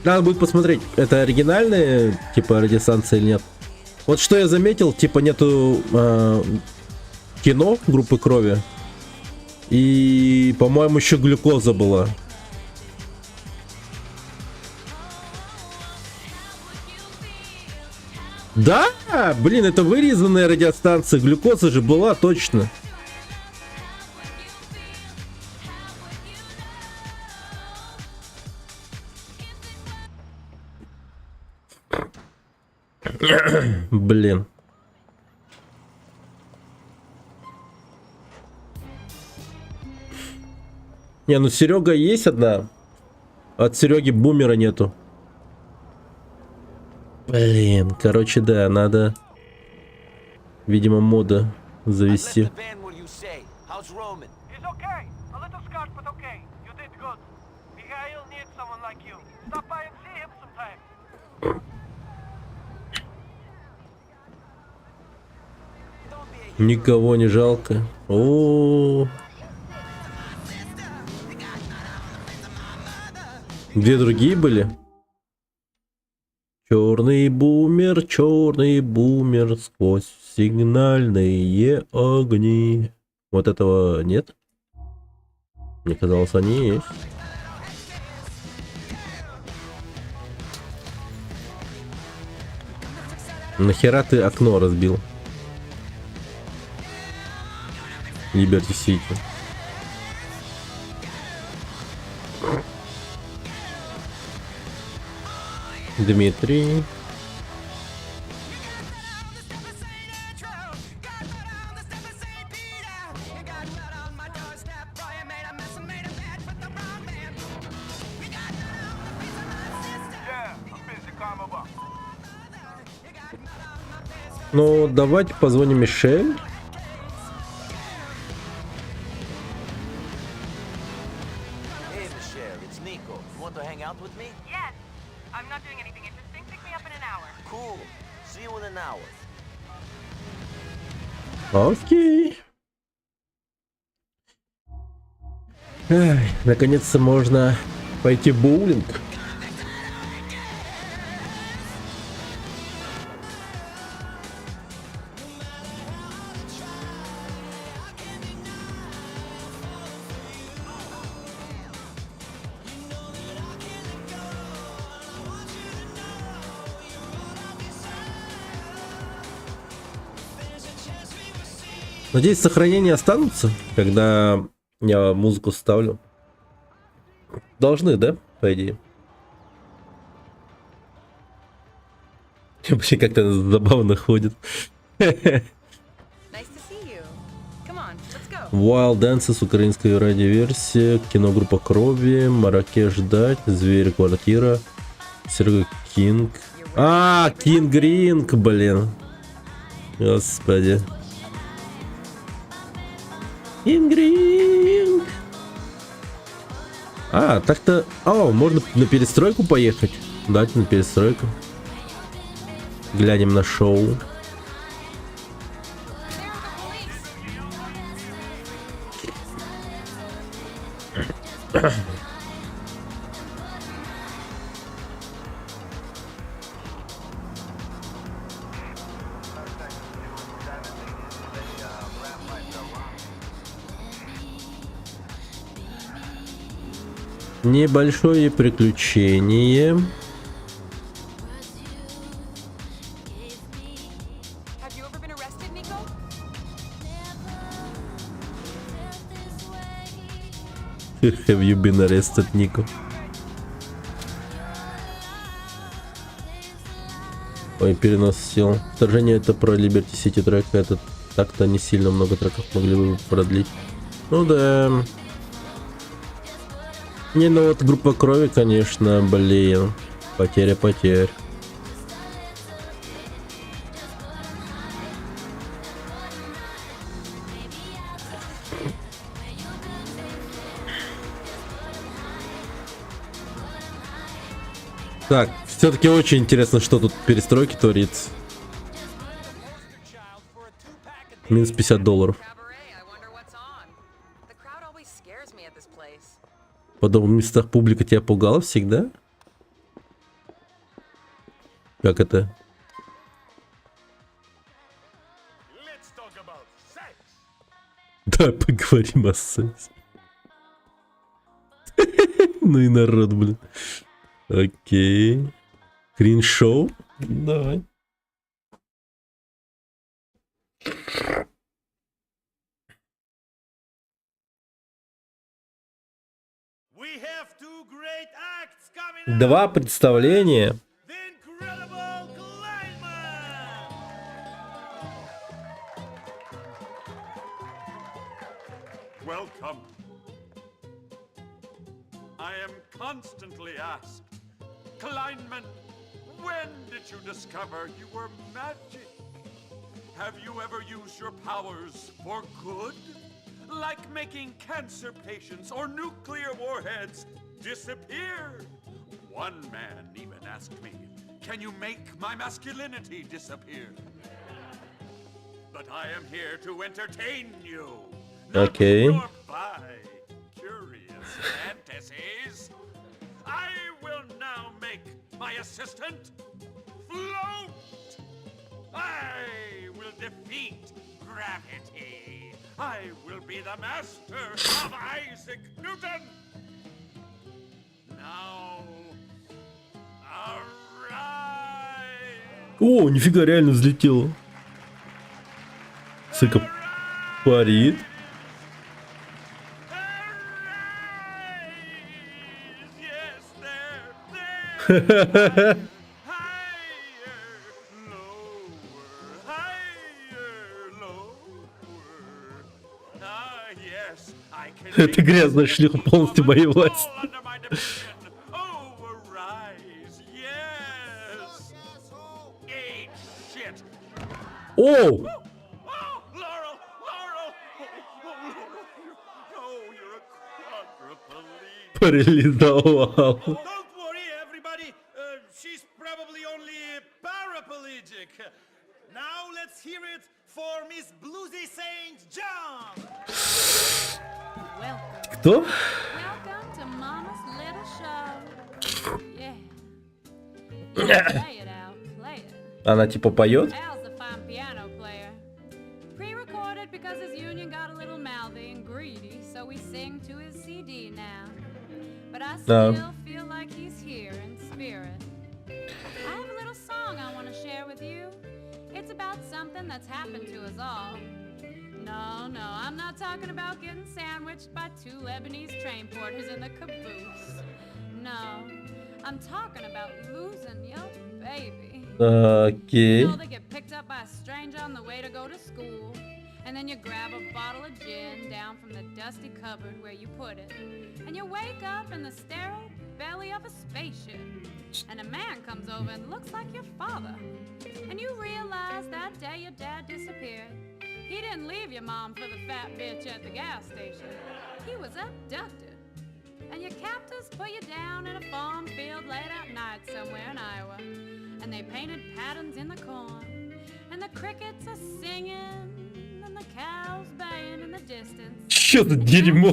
Надо будет посмотреть, это оригинальные типа радиостанции или нет. Вот что я заметил, типа нету кино группы крови. И, по-моему, еще глюкоза была. Да, блин, это вырезанная радиостанция. Глюкоза же была точно. Блин. Не, ну Серега есть одна. От Сереги бумера нету. Блин, короче, да, надо, видимо, мода завести. The van where you say. How's Roman? He's okay. A little scarred, but okay. You did good. Mikhail needs someone like you. Stop by and see him sometime. Никого не жалко. О, где другие были? Черный бумер, сквозь сигнальные огни. Вот этого нет? Мне казалось, они есть. Нахера ты окно разбил? Liberty City. Дмитрий. Ну, давайте позвоним Мишель. Hey, Michelle, it's Nico. You want to hang out with me? Yes. I'm not doing anything interesting. Pick me up in an hour. Cool. See you in an hour. Окей. Ай, наконец-то можно пойти в боулинг. Надеюсь, сохранения останутся, когда я музыку ставлю. Должны, да, по идее? Вообще как-то забавно ходит. Wild Dances, украинская радиоверсия, киногруппа Крови, Маракеш Дать, Зверь Квартира, Серега Кинг. А, Кинг Ринг, блин. Господи. Ингринг. А, так-то... О, можно на перестройку поехать. Давайте на перестройку. Глянем на шоу. Небольшое приключение. Have you been arrested, Nico? Ой, перенос сил. Вторжение это про Liberty City трек. Этот так-то не сильно много треков могли бы продлить. Ну да. Не, ну вот группа Крови, конечно, блин. Потеря потерь. Так, все-таки очень интересно, что тут перестройки творится. Минус $50. В подобных местах публика тебя пугала всегда? Как это? Да, поговорим о сексе. Ну и народ, блин. Окей. Крин-шоу? Давай. Два представления. Welcome. I am constantly asked, Kleinman, when did you discover you were magic? Have you ever used your powers for good? Like making cancer patients or nuclear warheads disappear? One man even asked me, can you make my masculinity disappear? But I am here to entertain you. Okay. Not by curious fantasies. I will now make my assistant float. I will defeat gravity. I will be the master of Isaac Newton. Now, arise. О, нифига, реально взлетело. Сука, парит. Эта грязная шлюха полностью моей власти. Оу! Парализовал. Don't worry, everybody. She's probably only paraplegic. Now let's hear it for Miss Bluesy Saint John. Кто? Welcome to Mama's little show. Yeah. Play it out, play it. Она типа поет? Al's a fine piano player. Pre-recorded because his union got a little mouthy and greedy, so we sing to his CD now. But I still feel like he's here in spirit. I have a little song I want to share with you. It's about something that's happened to us all. No, I'm not talking about getting sandwiched by two Lebanese train porters in the caboose. No, I'm talking about losing your baby. Окей. You know, they get picked up by a stranger on the way to go to school, and then you grab a bottle of gin down from the dusty cupboard where you put it, and you wake up in the sterile belly of a spaceship, and a man comes over and looks like your father, and you realize that day your dad disappeared. He didn't leave your mom for the fat bitch at the gas station. He was abducted. And your captors put you down in a farm field late at night somewhere in Iowa. And they painted patterns in the corn. And the crickets are singing. And the cows baying in the distance. Чё за дерьмо?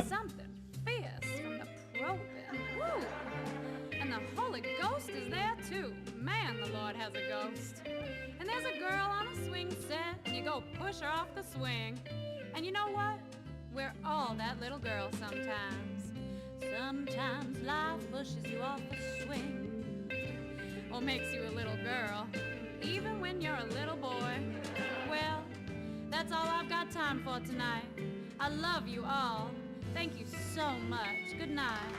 Something fierce from the probing. Woo! And the Holy Ghost is there too. Man, the Lord has a ghost. And there's a girl on a swing set, and you go push her off the swing. And you know what? We're all that little girl sometimes. Sometimes life pushes you off the swing, or makes you a little girl, even when you're a little boy. Well, that's all I've got time for tonight. I love you all. Thank you so much. Good night.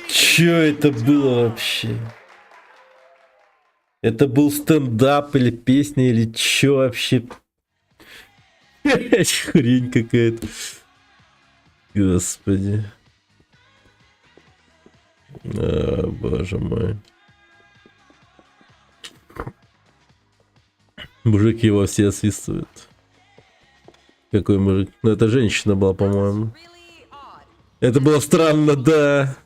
Чё это было вообще? Это был стендап или песня, или чё вообще? Хрень какая-то. Господи. Боже мой. Мужик его все освистывают. Какой мужик? Ну, это женщина была, по-моему. Это было странно, да.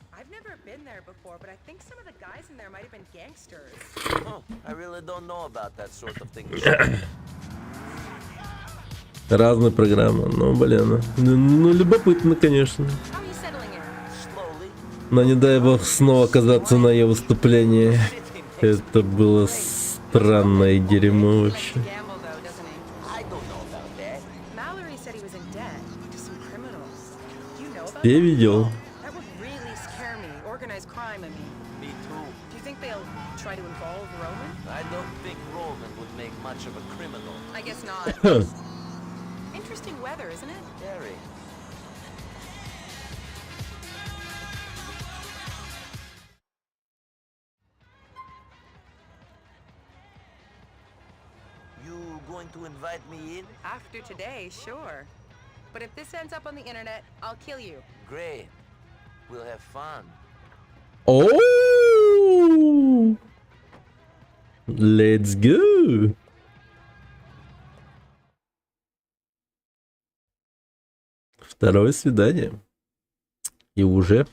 I really don't know about that sort of thing. Разные программы. Ну, блин. Ну, любопытно, конечно. Но не дай бог снова оказаться на ее выступлении. Это было странное дерьмо вообще. Я видел. I don't think Roman would make much of a criminal. I guess not. Interesting weather, isn't it? Very. You going to invite me in? After today, sure. But if this ends up on the internet, I'll kill you. Great. We'll have fun. О! Let's go! Второе свидание. И уже...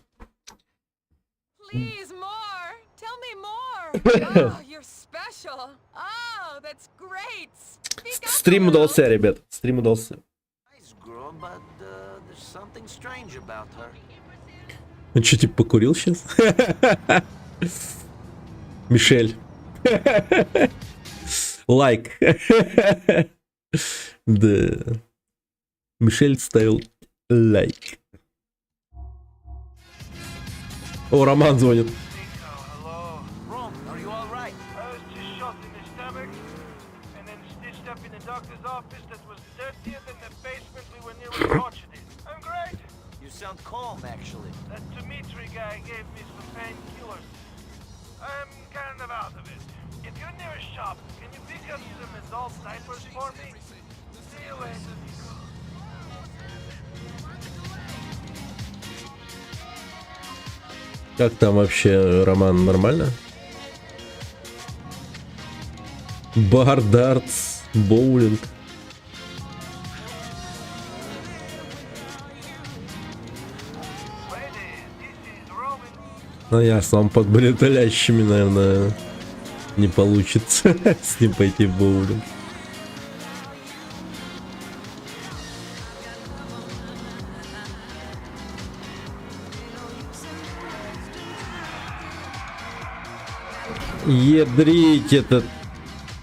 Please, more. Tell me more. Oh, you're special. Oh, that's great. Speak up. Стрим удался, ребят. Стрим удался. Nice girl, but there's something strange about her. Он что, типа покурил сейчас? Мишель. Лайк. Да. Мишель ставил лайк. О, Роман звонит. Rom, are you all right? I was just shot in the stomach and then stitched up in the doctor's office that was dirtier than the basement we were nearly tortured in. I'm great. You sound calm, actually. That Dimitri guy gave me some painkillers. I'm kind of out of it. If you're near a shop, can you pick up some adult diapers for me? See you later, Nico. Как там вообще, Роман, нормально? Бар, дартс, боулинг. Ну ясно, он под бритолящими, наверное, не получится с ним пойти в боулинг. Ядрить это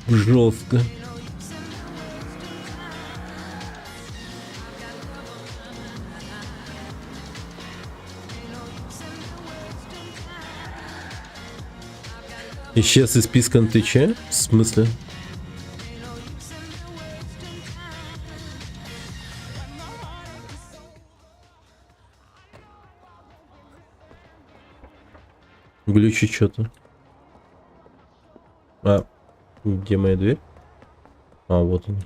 жестко. Исчез из списка на Твиче? В смысле? Глючит что-то. А, где моя дверь? А, вот он.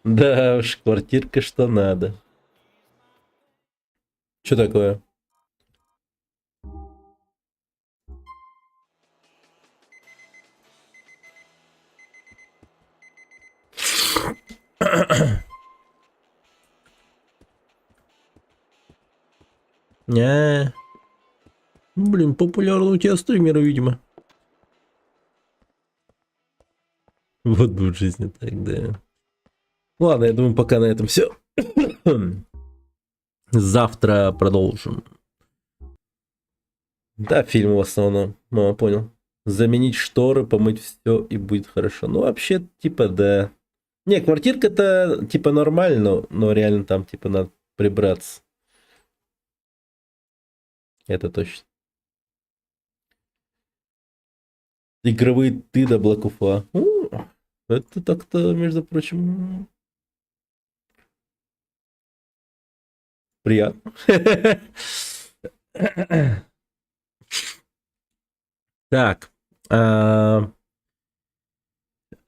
Да уж, квартирка что надо. Что такое? Не. Блин, популярный у тебя стример, видимо. Вот бы в жизни так, да. Ладно, я думаю, пока на этом все. Завтра продолжим. Да, фильм в основном. Ну, понял. Заменить шторы, помыть все и будет хорошо. Ну, вообще, типа, да. Не, квартирка-то, типа, нормально, но реально там, типа, надо прибраться. Это точно. Игровые ты до Black Ufa. Это так-то, между прочим, приятно. Так.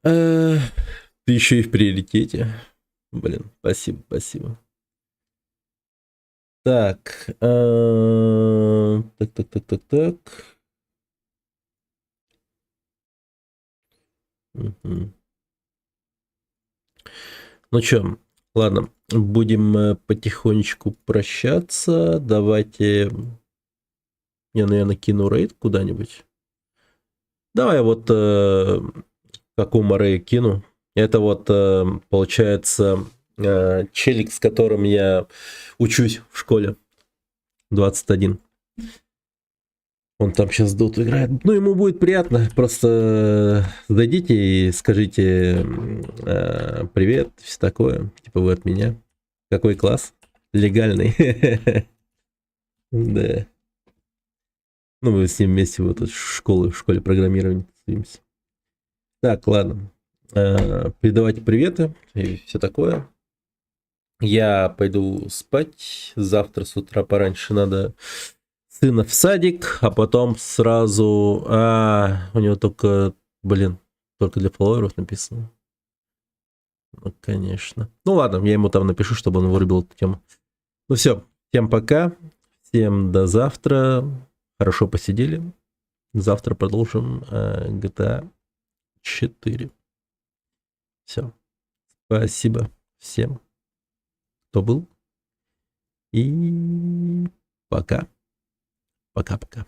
Ты еще и в приоритете. Блин, спасибо, спасибо. Так. Так. Угу. Ну чё, ладно, будем потихонечку прощаться. Давайте я, наверное, кину рейд куда-нибудь. Давай вот какому рейду кину. Это вот получается челик, с которым я учусь в школе. 21. Он там сейчас доту играет. Ну, ему будет приятно. Просто зайдите и скажите привет, все такое. Типа вы от меня. Какой класс? Легальный. Да. Ну, мы с ним вместе вот в школе программирования тусуемся. Так, ладно. Передавайте приветы и все такое. Я пойду спать. Завтра с утра пораньше надо сына в садик, а потом сразу... у него только Блин, только для фолловеров написано. Ну, конечно. Ну ладно, я ему там напишу, чтобы он вырубил эту тему. Ну все, всем пока. Всем до завтра. Хорошо посидели. Завтра продолжим GTA 4. Все. Спасибо всем, кто был. И пока. Пока-пока.